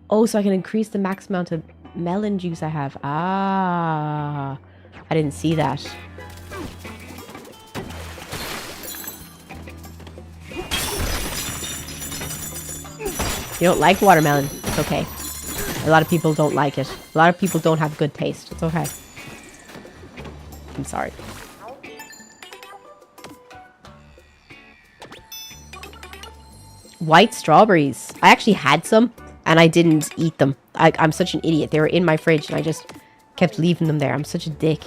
Oh, so I can increase the max amount of melon juice I have. Ah, I didn't see that. You don't like watermelon? It's okay. A lot of people don't like it. A lot of people don't have good taste. It's okay. I'm sorry. White strawberries. I actually had some and I didn't eat them. I'm such an idiot. They were in my fridge and I just kept leaving them there. I'm such a dick.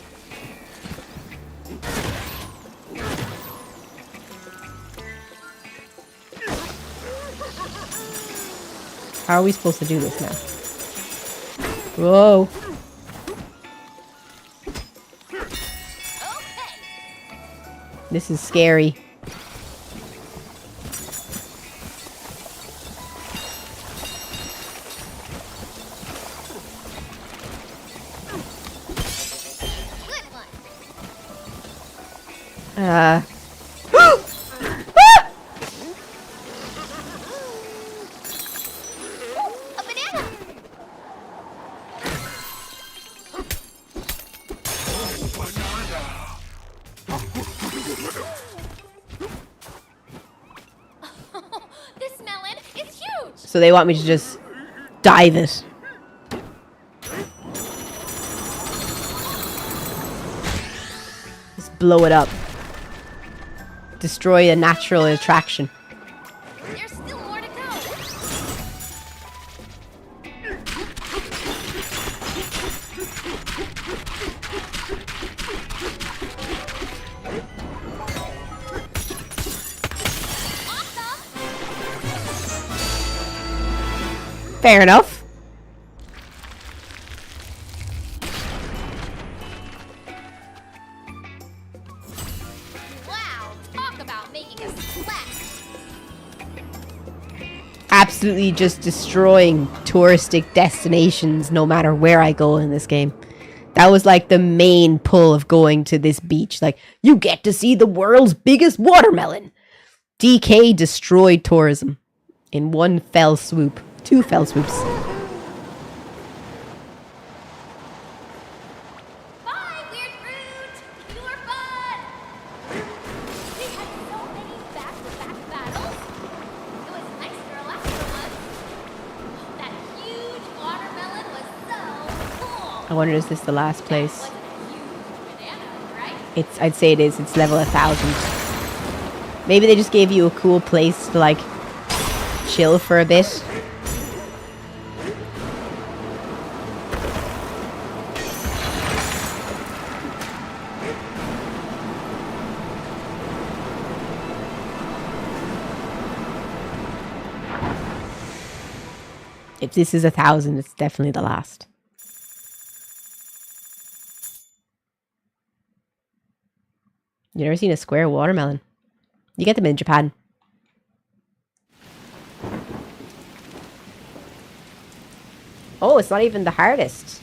How are we supposed to do this now? Whoa. This is scary. So they want me to just dive it. Just blow it up. Destroy a natural attraction. There's still more to go. Fair enough. Wow, talk about making a splash. Absolutely just destroying touristic destinations no matter where I go in this game. That was like the main pull of going to this beach. Like, you get to see the world's biggest watermelon. DK destroyed tourism in one fell swoop. 2 fell swoops. Bye, weird fruit. You were fun. We had so many back-to-back battles. It was nicer Alaska was. That huge watermelon was so cool. I wonder, is this the last place? Wasn't a huge banana, right? I'd say it is. It's level 1000. Maybe they just gave you a cool place to like chill for a bit. If this is 1000, it's definitely the last. You never seen a square watermelon? You get them in Japan. Oh, it's not even the hardest.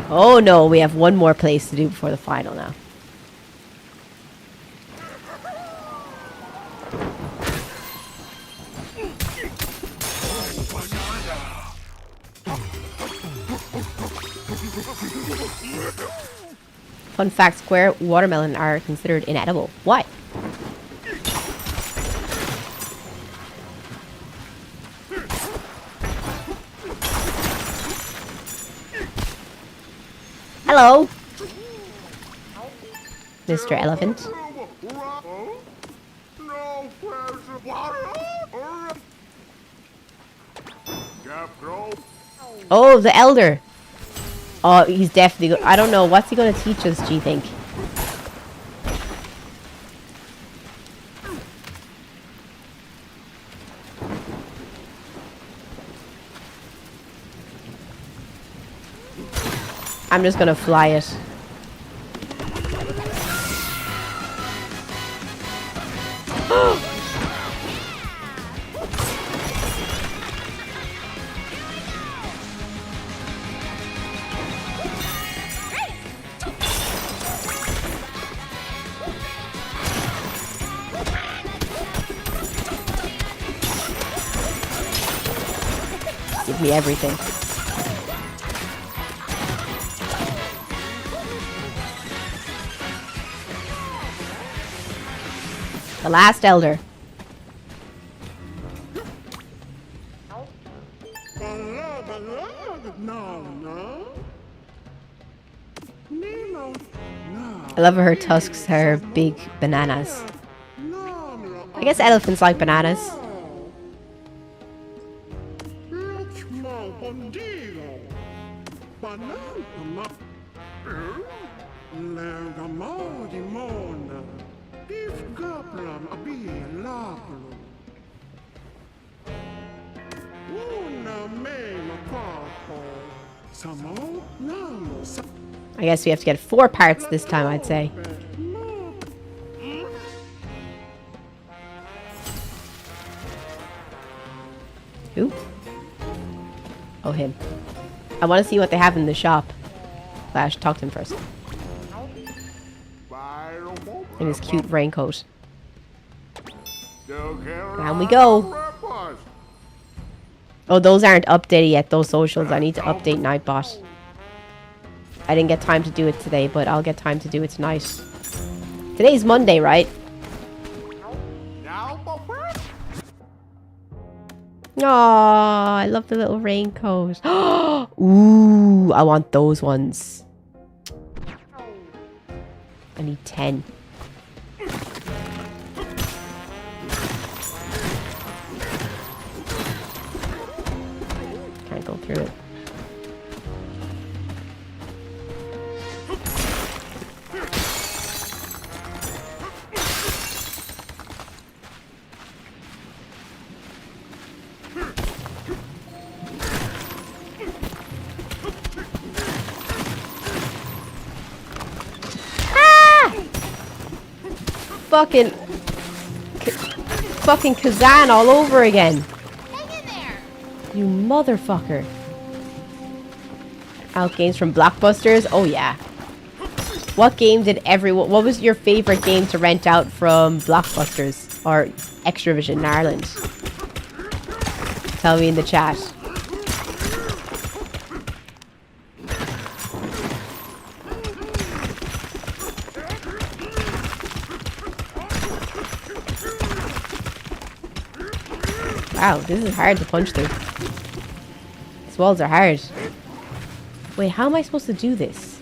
Oh no, we have one more place to do before the final now. Fun fact, square watermelon are considered inedible. Why? Hello, Mr. Elephant. Oh, the elder. Oh, he's definitely good. I don't know. What's he going to teach us, do you think? I'm just going to fly it. Give me everything. The last elder. I love her tusks are big bananas. I guess elephants like bananas. I guess we have to get 4 parts this time, I'd say. Who? Oh, him. I want to see what they have in the shop. But I should talk to him first. In his cute raincoat. Down we go. Oh, those aren't updated yet, those socials. I need to update Nightbot. I didn't get time to do it today, but I'll get time to do it tonight. Today's Monday, right? Oh, I love the little raincoat. Ooh, I want those ones. I need 10. Can't go through it. Fucking Kazan all over again. Hang in there. You motherfucker. Out games from Blockbusters? Oh yeah. What game did everyone... What was your favorite game to rent out from Blockbusters or Extravision in Ireland? Tell me in the chat. Wow, this is hard to punch through. These walls are hard. Wait, how am I supposed to do this?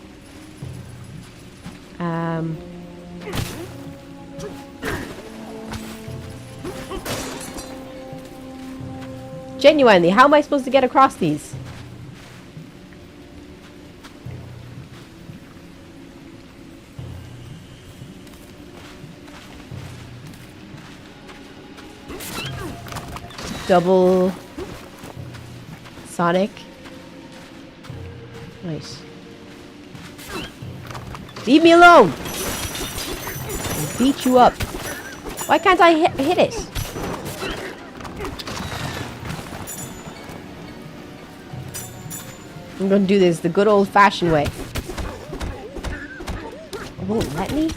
Genuinely, how am I supposed to get across these? Double Sonic. Nice. Leave me alone! I'll beat you up. Why can't I hit it? I'm gonna do this the good old-fashioned way. It won't let me?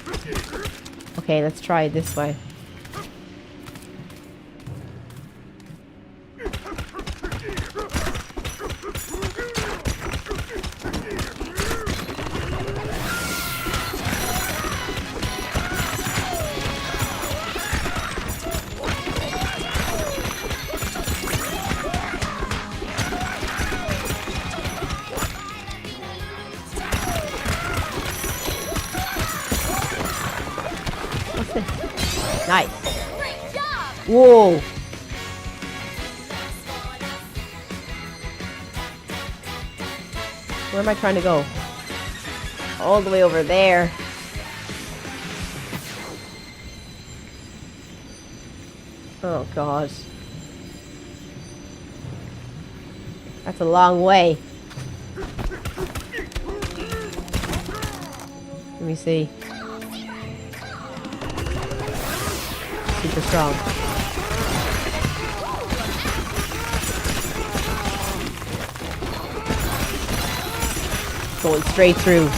Okay, let's try it this way. Nice. Great job! Whoa. Where am I trying to go? All the way over there. Oh god. That's a long way. Let me see. Super strong. Going straight through.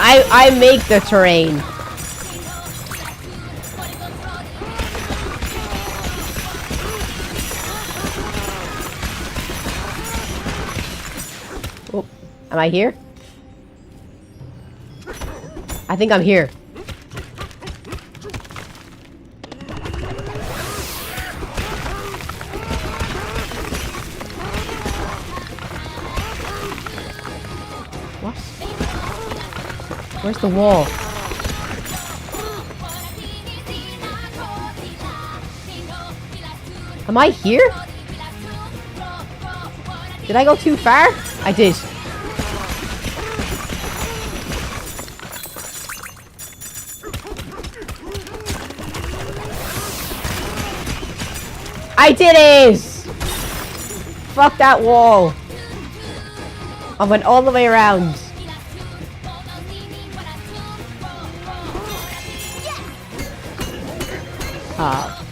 I make the terrain. Oh, am I here? I think I'm here. What? Where's the wall? Am I here? Did I go too far? I did. I did it! Fuck that wall. I went all the way around. Ah.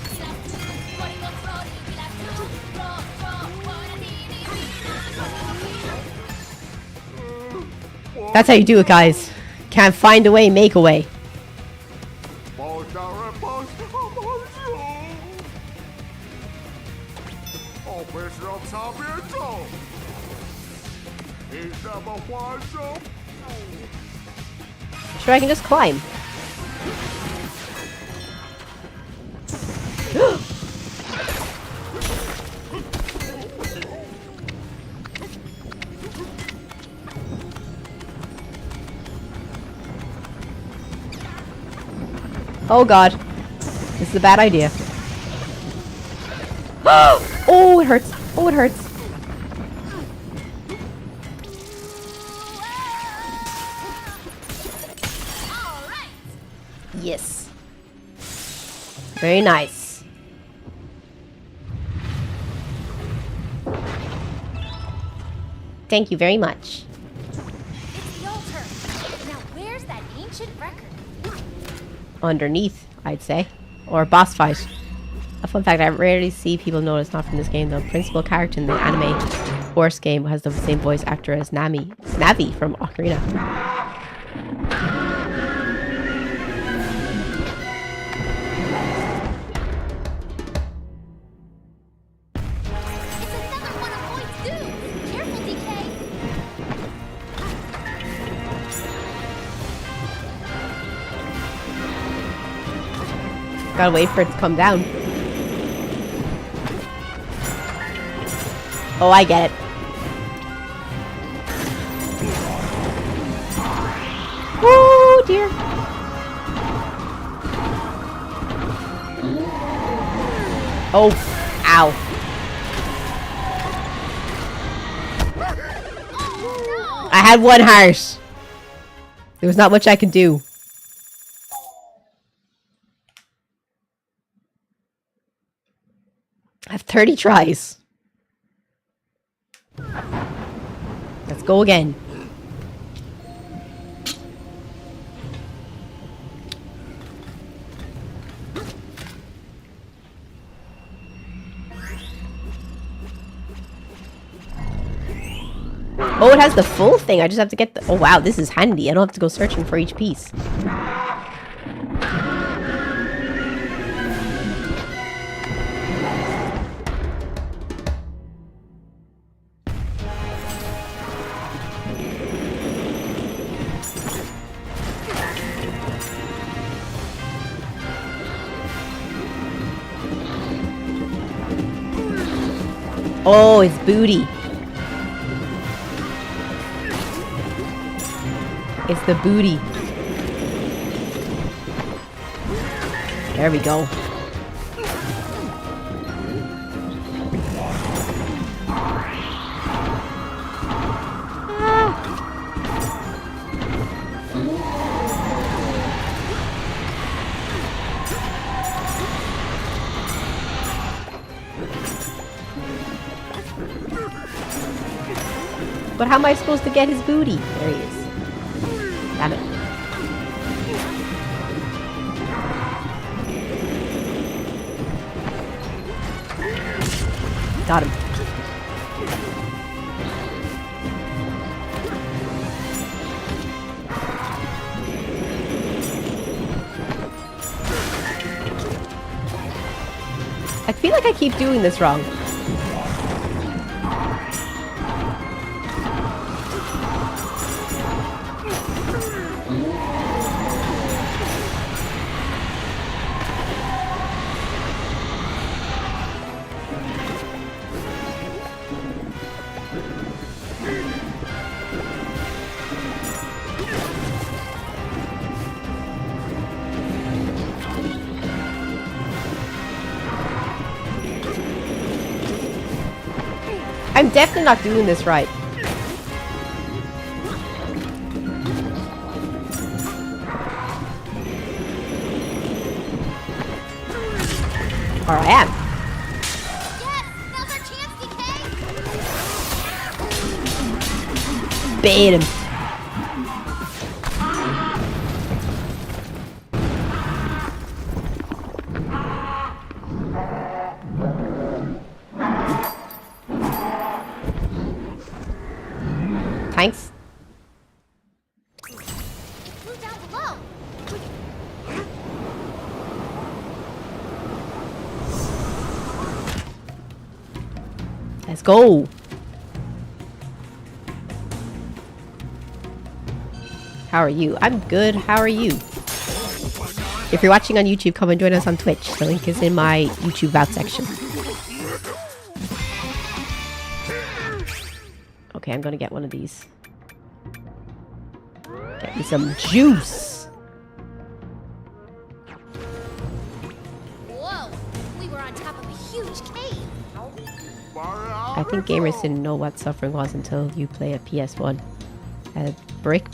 That's how you do it, guys. Can't find a way, make a way. Sure, I can just climb. Oh god. This is a bad idea. Oh, it hurts. Oh, it hurts. Yes. Very nice. Thank you very much. It's the altar. Now where's that ancient record? Underneath, I'd say. Or a boss fight. A fun fact, I rarely see people know it's not from this game though. Principal character in the anime horse game has the same voice actor as Navi from Ocarina. It's another one of Lloyd's dudes. Careful, DK. Gotta wait for it to come down. Oh, I get it. Oh dear. Oh, ow. I had one heart. There was not much I could do. I have 30 tries. Let's go again. Oh, it has the full thing. I just have to get the... Oh, wow. This is handy. I don't have to go searching for each piece. Oh, it's booty. It's the booty. There we go. But how am I supposed to get his booty? There he is. Damn it. Got him. I feel like I keep doing this wrong. I'm definitely not doing this right. Or I am. Yes, now's our chance, DK. Bait him. Thanks. Move down below. Let's go. How are you? I'm good. How are you? If you're watching on YouTube, come and join us on Twitch. The link is in my YouTube About section. Okay, I'm gonna get one of these. Get me some juice. Whoa, we were on top of a huge cave. I think gamers didn't know what suffering was until you play a PS1. A brick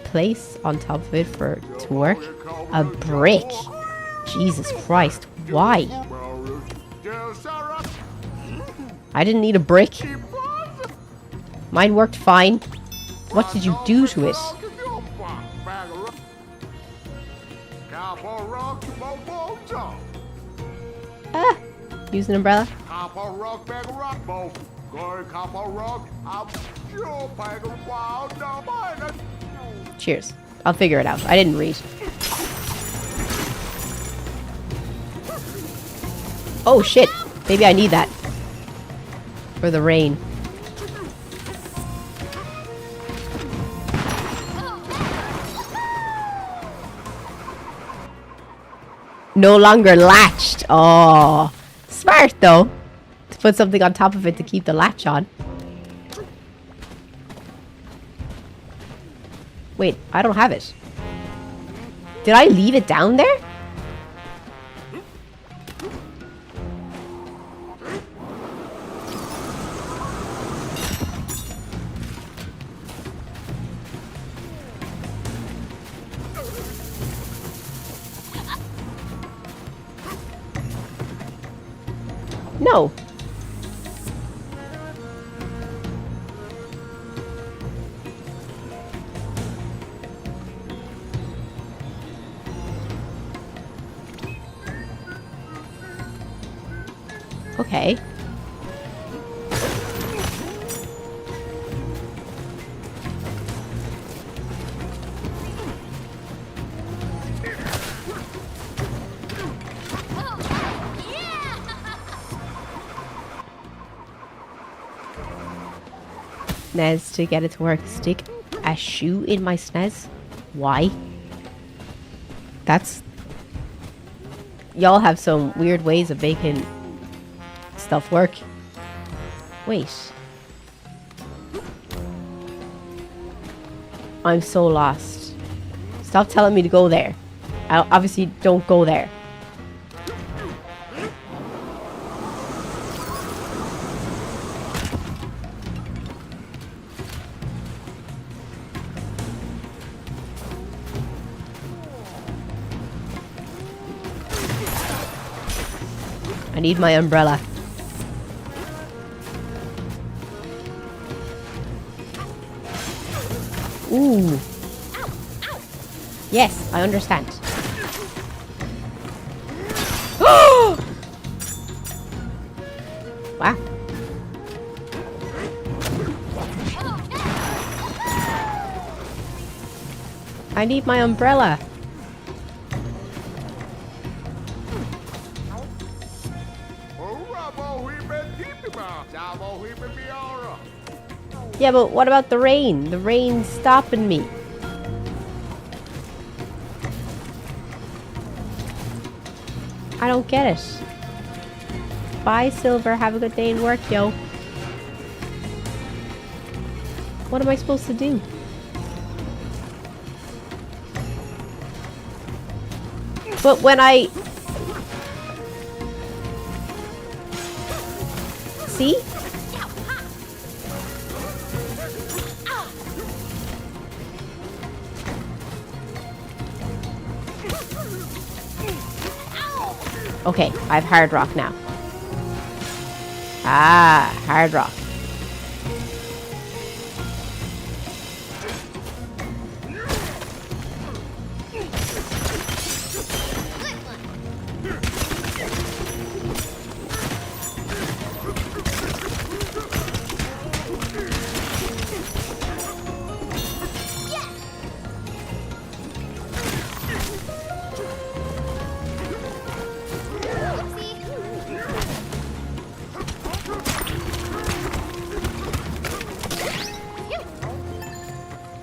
place on top of it for it to work. A brick. Jesus Christ, why? I didn't need a brick. Mine worked fine. What did you do to it? Ah! Use an umbrella. Cheers. I'll figure it out. I didn't read. Oh shit! Maybe I need that. For the rain. No longer latched. Oh, smart though. To put something on top of it to keep the latch on. Wait, I don't have it. Did I leave it down there? No. Okay. SNES to get it to work. Stick a shoe in my SNES? Why? That's... Y'all have some weird ways of making stuff work. Wait. I'm so lost. Stop telling me to go there. I obviously don't go there. I need my umbrella. Ooh. Yes, I understand. Wow. I need my umbrella. Yeah, but what about the rain? The rain's stopping me. I don't get it. Bye, Silver. Have a good day in work, yo. What am I supposed to do? But when I... See? Okay, I have hard rock now. Ah, hard rock.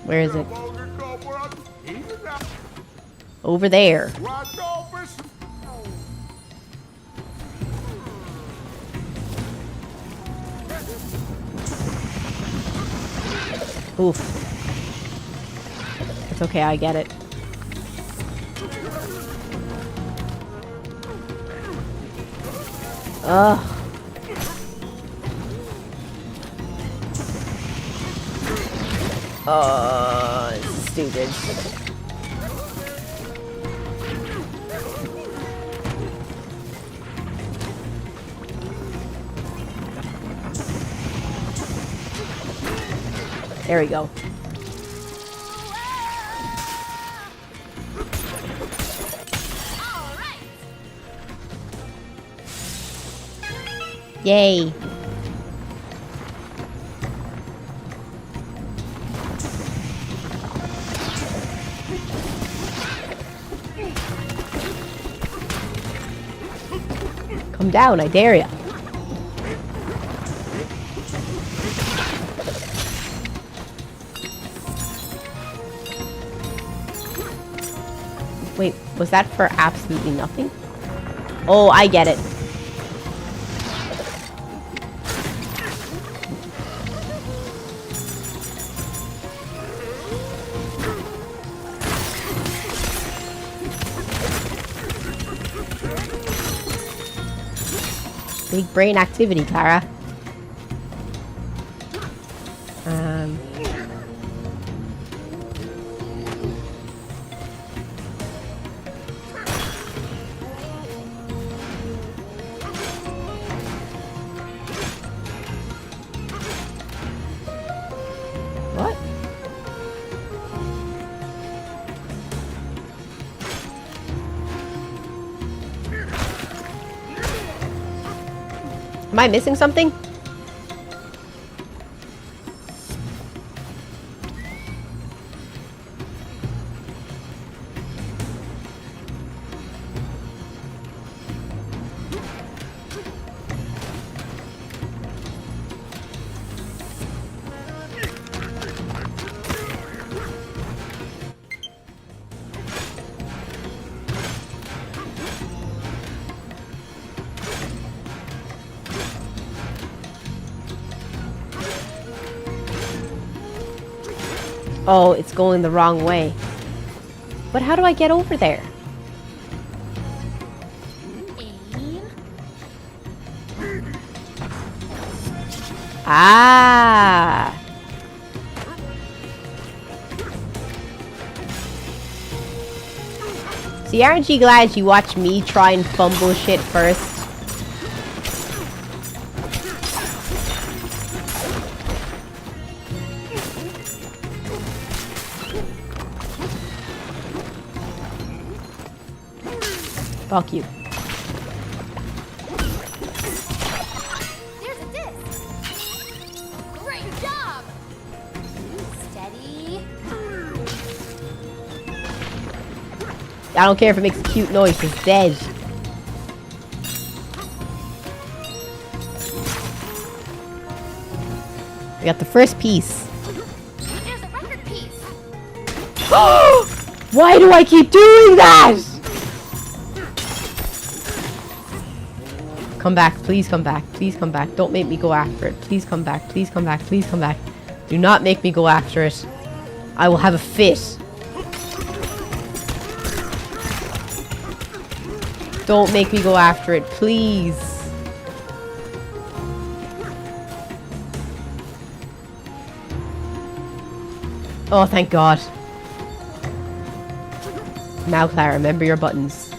Where is it? Over there. Oof. It's okay, I get it. Ugh. Oh, it's stupid. There we go. Yay. Come down, I dare ya. Wait, was that for absolutely nothing? Oh, I get it. Big brain activity, Clara. What? Am I missing something? Oh, it's going the wrong way. But how do I get over there? Ah. See, aren't you glad you watched me try and fumble shit first? Fuck you. There's a disc. Great job. Steady. I don't care if it makes a cute noise, it's dead. We got the first piece. There's a record piece. Why do I keep doing that? Come back, please come back, please come back. Don't make me go after it. Please come back, please come back, please come back. Do not make me go after it. I will have a fit. Don't make me go after it, please. Oh, thank God. Now, Clara, remember your buttons.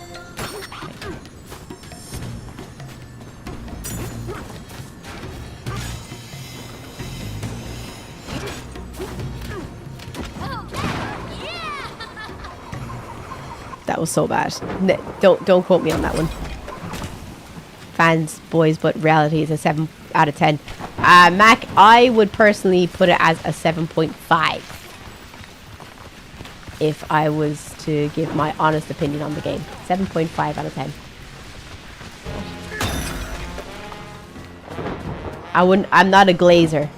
That was so bad. Don't quote me on that one. Fans, boys, but reality is a 7 out of 10. Mac, I would personally put it as a 7.5. If I was to give my honest opinion on the game. 7.5 out of 10. I'm not a glazer.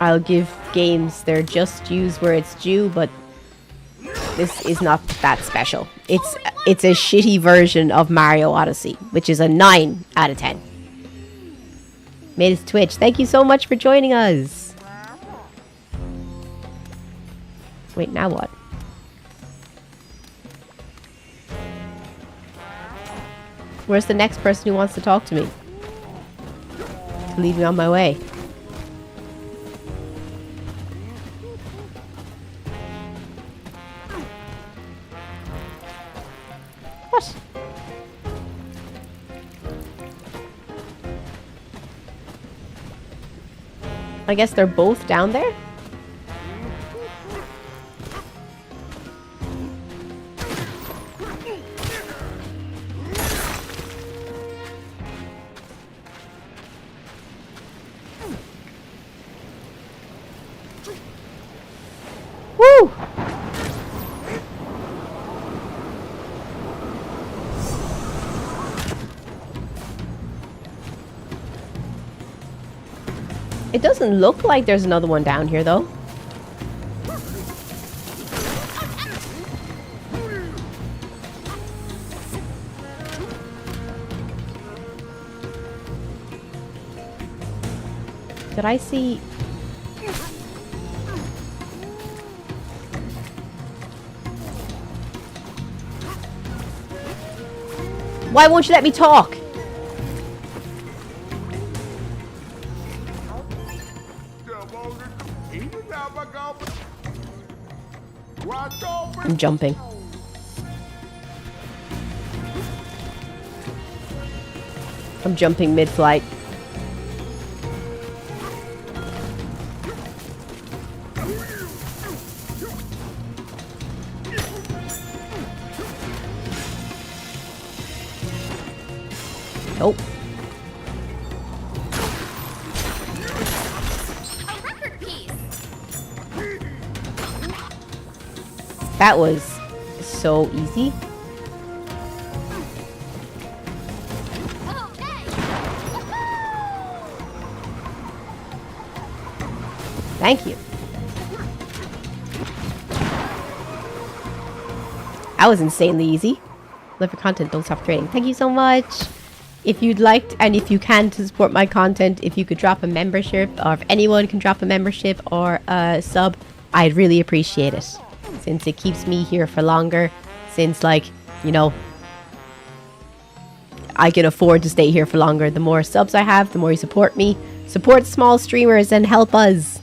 I'll give games their just dues where it's due, but this is not that special. It's a shitty version of Mario Odyssey, which is a 9 out of 10. Made his Twitch. Thank you so much for joining us. Wait, now what? Where's the next person who wants to talk to me? To lead me on my way. What? I guess they're both down there? Woo! It doesn't look like there's another one down here, though. Did I see... Why won't you let me talk? I'm jumping. I'm jumping mid-flight. Nope. A record piece. That was so easy. Okay. Thank you. That was insanely easy. Live for content, don't stop creating. Thank you so much. If you'd like, and if you can, to support my content, if you could drop a membership, or if anyone can drop a membership or a sub, I'd really appreciate it. Since it keeps me here for longer. Since, like, you know, I can afford to stay here for longer. The more subs I have, the more you support me. Support small streamers and help us.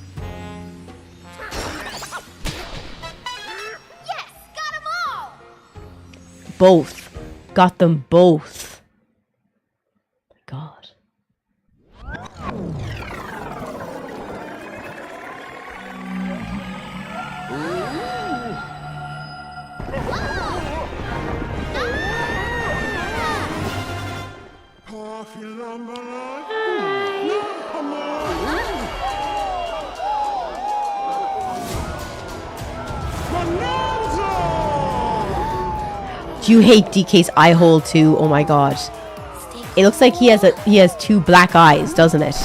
Yes, got 'em all. Both. Got them both. My God. Do you hate DK's eye hole too? Oh my God. It looks like he has two black eyes, doesn't it?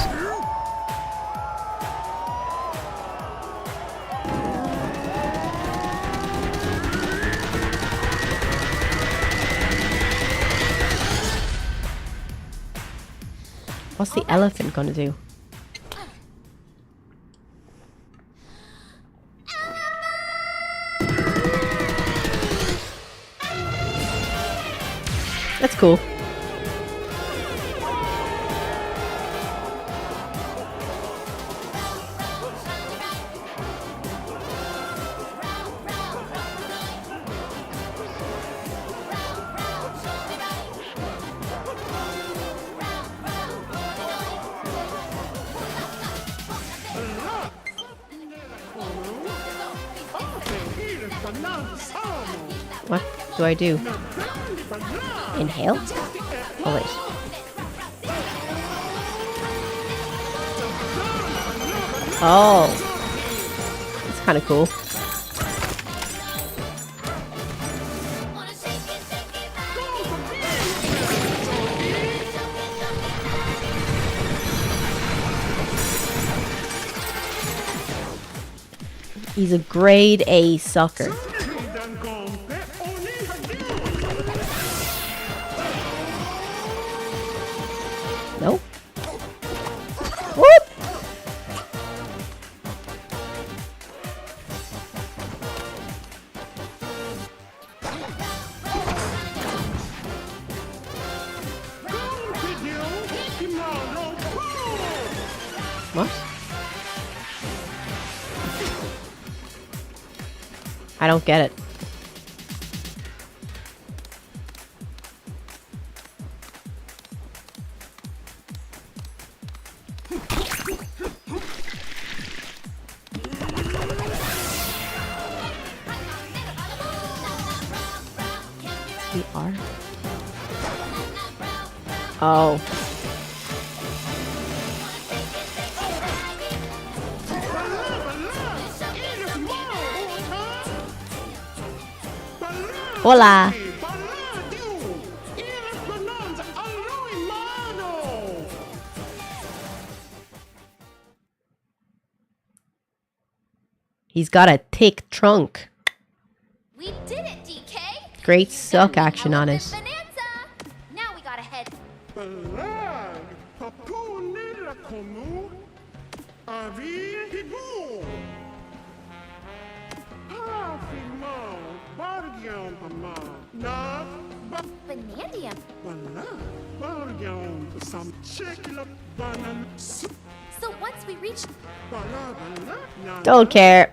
What's the elephant gonna do? That's cool. What do I do? Inhale? Oh wait. Oh. It's kind of cool. He's a grade A sucker. Nope. Whoop! What? I don't get it. Oh. Hola. He's got a thick trunk. We did it, DK. Great suck action on it. Now we gotta head. Banandium. So once we reach. Don't care.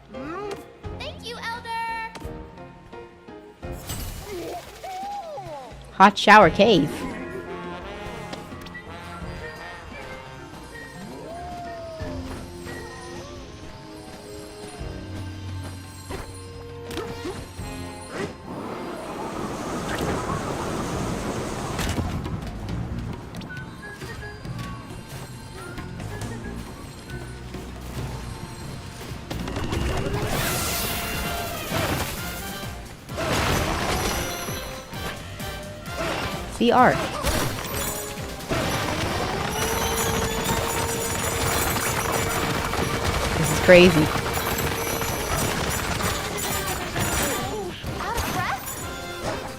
Thank you, Elder. Hot shower cave. CR. This is crazy.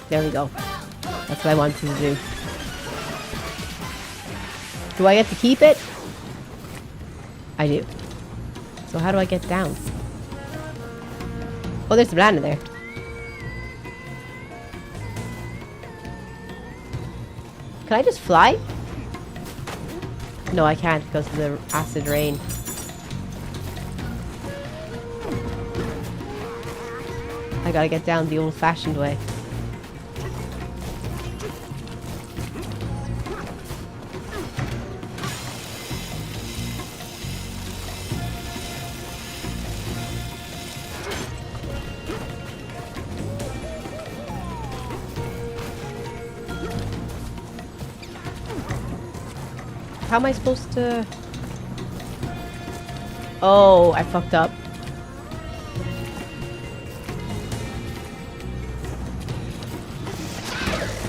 There we go. That's what I wanted to do. Do I get to keep it? I do. So how do I get down? Oh, there's a banana there. Can I just fly? No, I can't because of the acid rain. I gotta get down the old-fashioned way. How am I supposed to... Oh, I fucked up.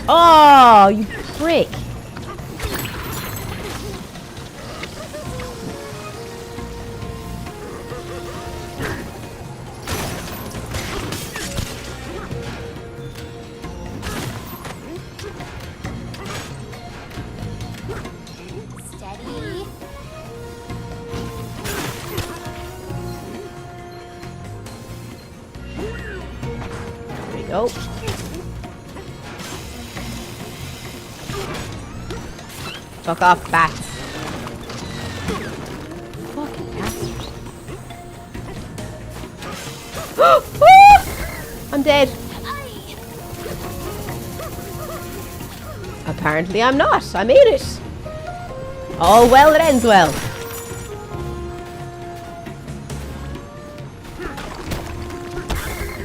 Oh, you prick. Steady. There we go. Fuck off, bats. Fucking bastard. I'm dead. Apparently I'm not. I made it. All well that ends well.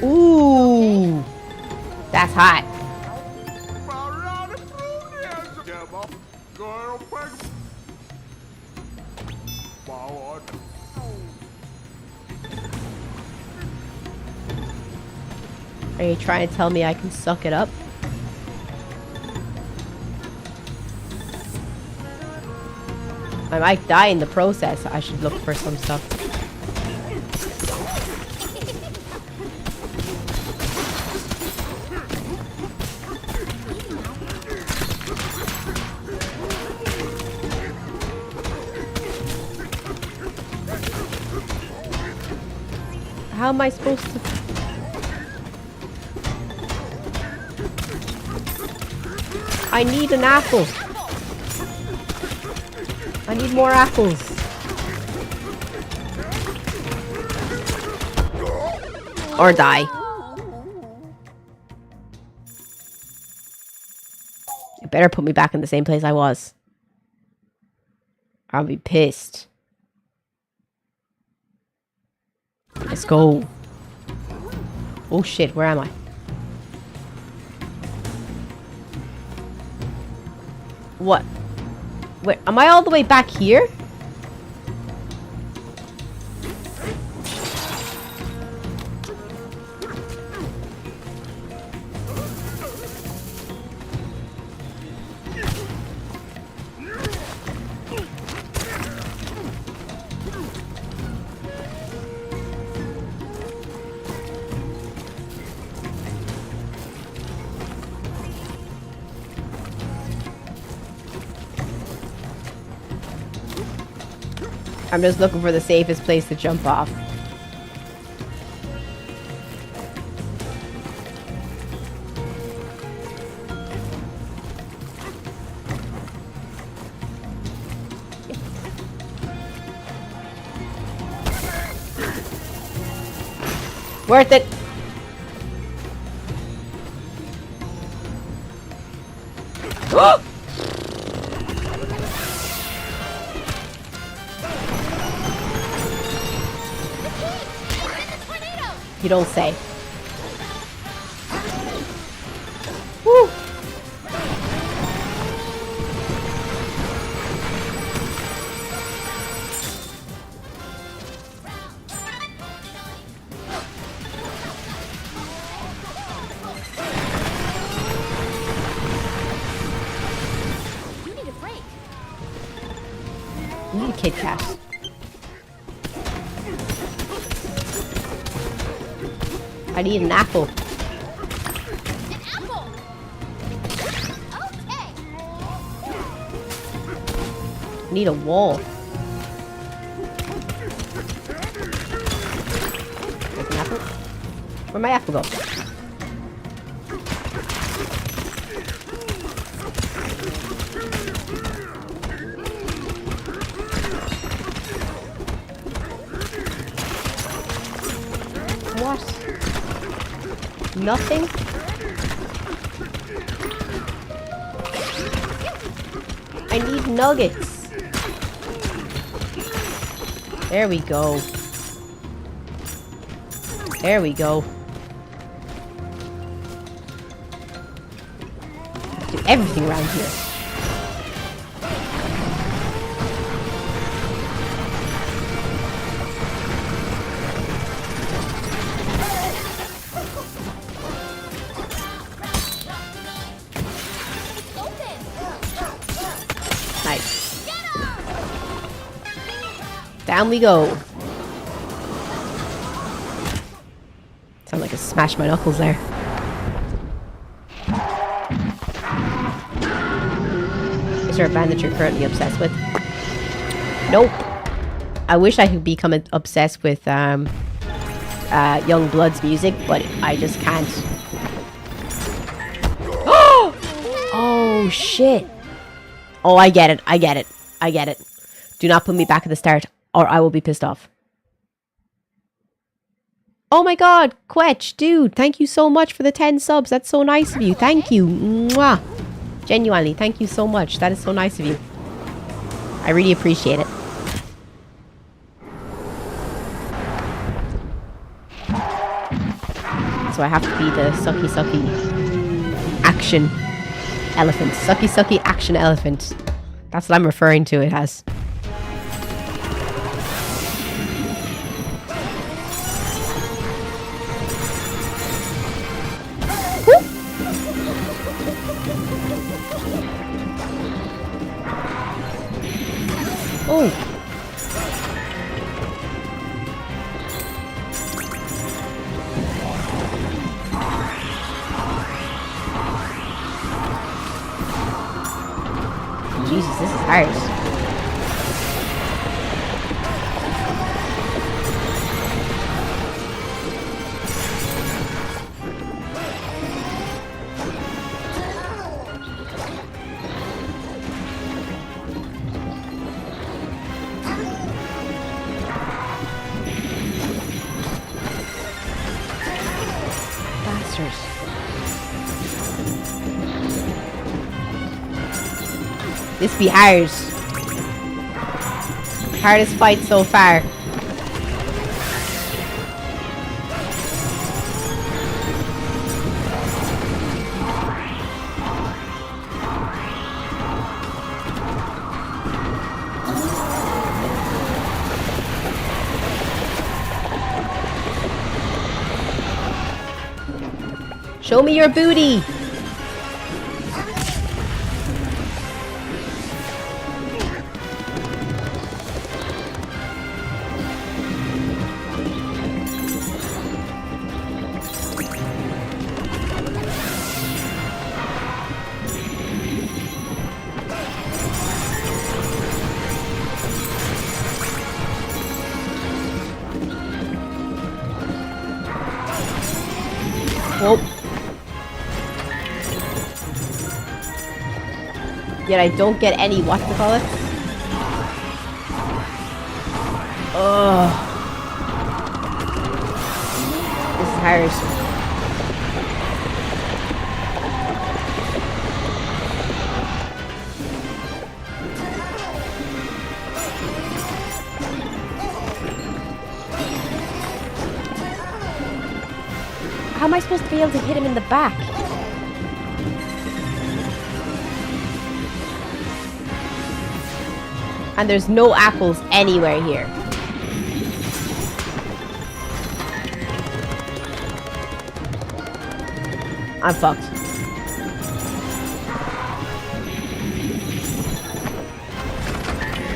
Ooh. That's hot. Are you trying to tell me I can suck it up? I might die in the process. I should look for some stuff. How am I supposed to... I need an apple. I need more apples. Or die. You better put me back in the same place I was. I'll be pissed. Let's go. Oh shit, where am I? What? Wait, am I all the way back here? I'm just looking for the safest place to jump off. Worth it. Oh! You don't say. Woo! You need a break. You need a Kit Kat. I need an apple. An apple. Okay. I need a wall. There's an apple. Where'd my apple go? Nothing? I need nuggets. There we go. There we go. Do everything around here. Nice. Down we go. Sound like I smashed my knuckles there. Is there a band that you're currently obsessed with? Nope. I wish I could become obsessed with Young Blood's music, but I just can't. Oh shit. Oh, I get it. I get it. I get it. Do not put me back at the start, or I will be pissed off. Oh my god, Quetch, dude, thank you so much for the 10 subs. That's so nice of you. Thank you. Mwah. Genuinely, thank you so much. That is so nice of you. I really appreciate it. So I have to be the sucky action elephant. Sucky action elephant. That's what I'm referring to it as. Oh. Jesus, this is hard. Bastards. This be hard. Hardest fight so far. Show me your booty. Nope. Yet I don't get any whatchamacallit. Ugh. This is hard. How am I supposed to be able to hit him in the back? And there's no apples anywhere here. I'm fucked.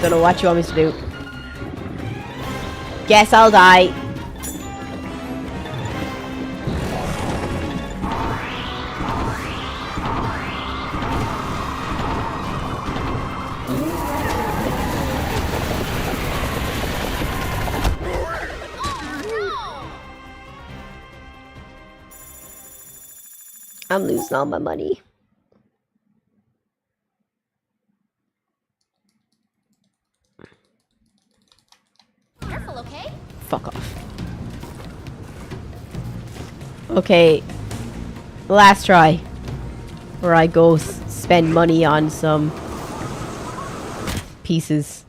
Don't know what you want me to do. Guess I'll die. I'm losing all my money. Careful, okay? Fuck off. Okay, Last try. Where I go spend money on some pieces.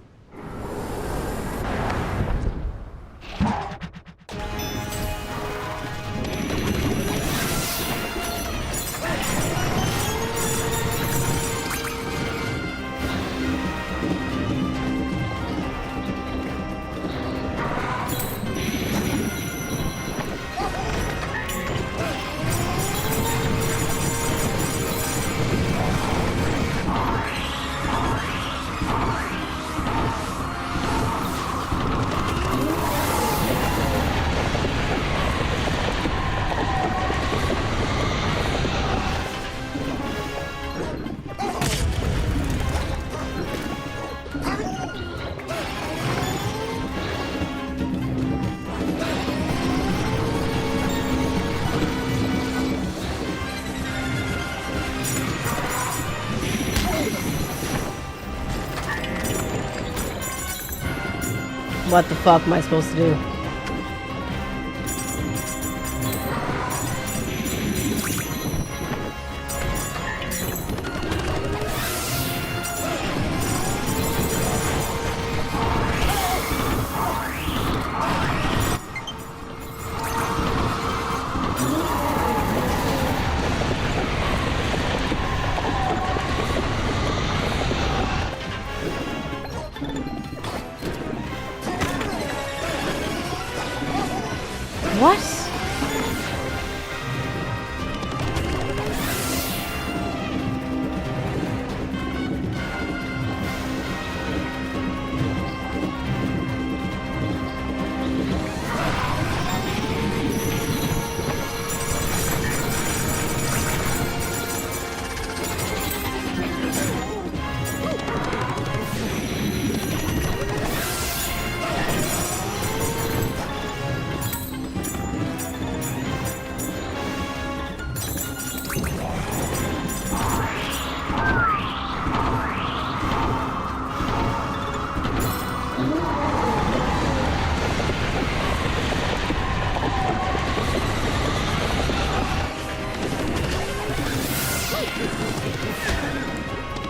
What the fuck am I supposed to do? What?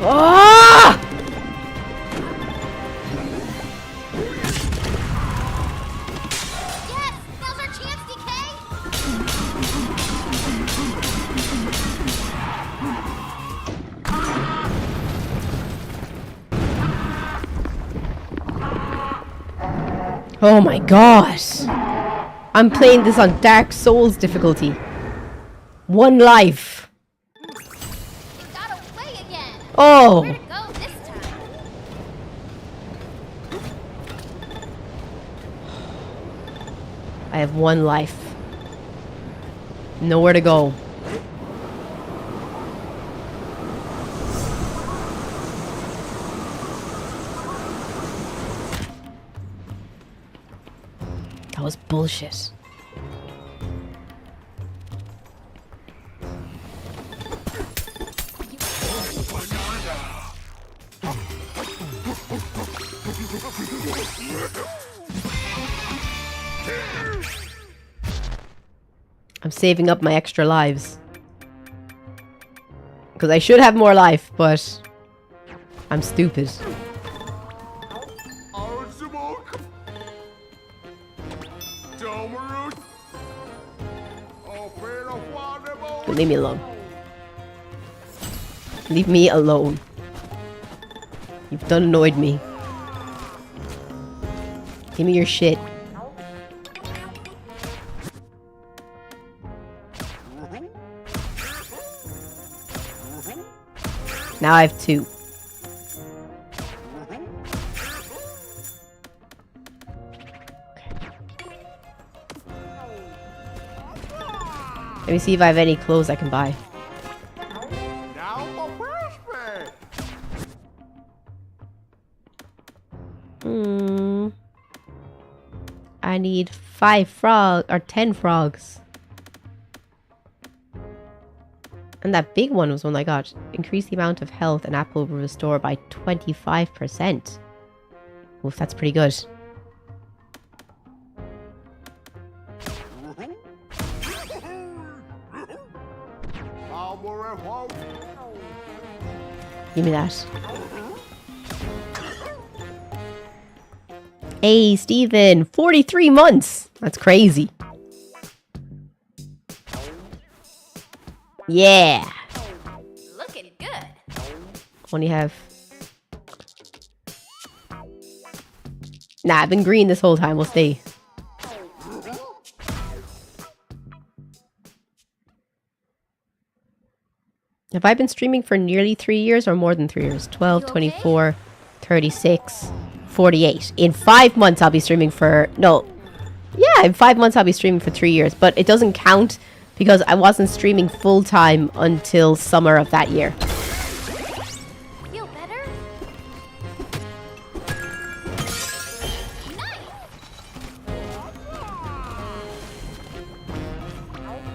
Ah! Yes! Now's our chance, DK! Oh my gosh. I'm playing this on Dark Souls difficulty. 1 life. It got away again! Oh. Where'd it go this time? I have 1 life. Nowhere to go. That was bullshit. I'm saving up my extra lives. Because I should have more life, but I'm stupid. Leave me alone. Leave me alone. You've done annoyed me. Give me your shit. Now I have 2. Let me see if I have any clothes I can buy. I need 5 frogs or 10 frogs. And that big one was one I got. Increase the amount of health an apple will restore by 25%. Oof, that's pretty good. Give me that. Hey, Steven, 43 months. That's crazy. Yeah. Looking good. Only have... Nah, I've been green this whole time. We'll stay. Have I been streaming for nearly 3 years or more than 3 years? 12, 24, 36, 48. In 5 months, I'll be streaming for... No. Yeah, in 5 months, I'll be streaming for 3 years. But it doesn't count because I wasn't streaming full-time until summer of that year. Feel better?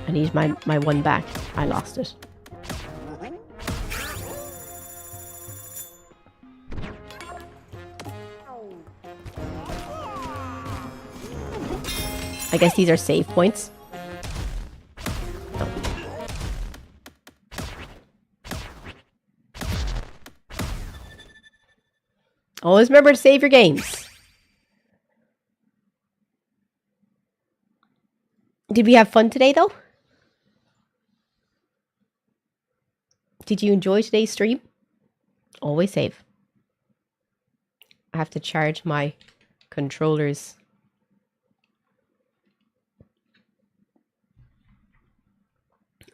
I need my one back. I lost it. I guess these are save points. No. Always remember to save your games. Did we have fun today, though? Did you enjoy today's stream? Always save. I have to charge my controllers.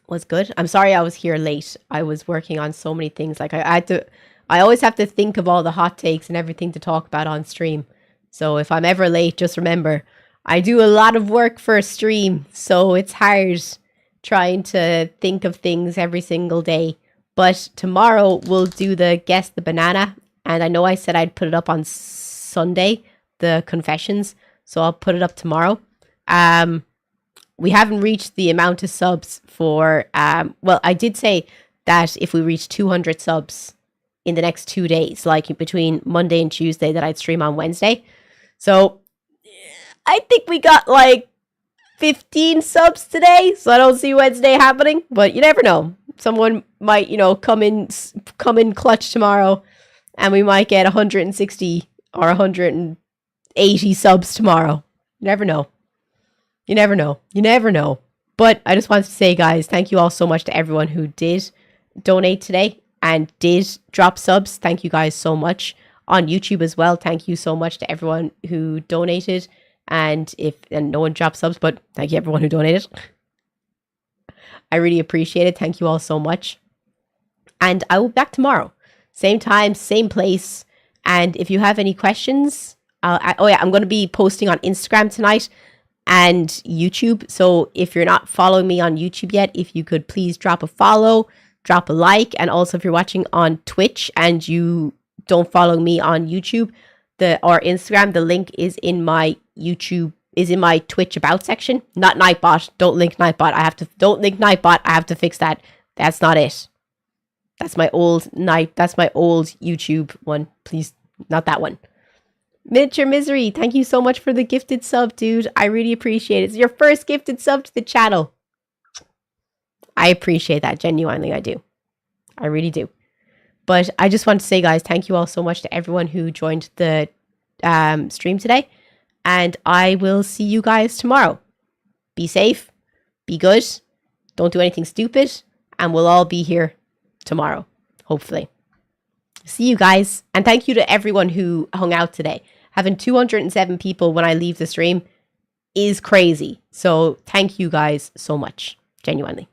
Was good. I'm sorry I was here late. I was working on so many things. Like I always have to think of all the hot takes and everything to talk about on stream. So if I'm ever late, just remember, I do a lot of work for a stream. So it's hard trying to think of things every single day. But tomorrow we'll do the Guess the Banana. And I know I said I'd put it up on Sunday, the confessions. So I'll put it up tomorrow. We haven't reached the amount of subs for, well, I did say that if we reach 200 subs in the next 2 days, like between Monday and Tuesday, that I'd stream on Wednesday. So I think we got like 15 subs today, so I don't see Wednesday happening, but you never know. Someone might, you know, come in clutch tomorrow and we might get 160 or 180 subs tomorrow. You never know. You never know. You never know. But I just wanted to say, guys, thank you all so much to everyone who did donate today and did drop subs. Thank you guys so much. On YouTube as well, thank you so much to everyone who donated. And no one dropped subs, but thank you everyone who donated. I really appreciate it. Thank you all so much. And I will be back tomorrow. Same time, same place. And if you have any questions, I'm going to be posting on Instagram tonight and YouTube. So if you're not following me on YouTube yet, if you could please drop a follow, drop a like. And also if you're watching on Twitch and you don't follow me on YouTube or Instagram, the link is in my Twitch about section. Not Nightbot. Don't link Nightbot. Don't link Nightbot. I have to fix that. That's not it. That's my old YouTube one. Please, not that one. Miniature Misery, thank you so much for the gifted sub, dude. I really appreciate it. It's your first gifted sub to the channel. I appreciate that. Genuinely, I do. I really do. But I just want to say, guys, thank you all so much to everyone who joined the stream today. And I will see you guys tomorrow. Be safe. Be good. Don't do anything stupid. And we'll all be here tomorrow, hopefully. See you guys. And thank you to everyone who hung out today. Having 207 people when I leave the stream is crazy. So thank you guys so much. Genuinely.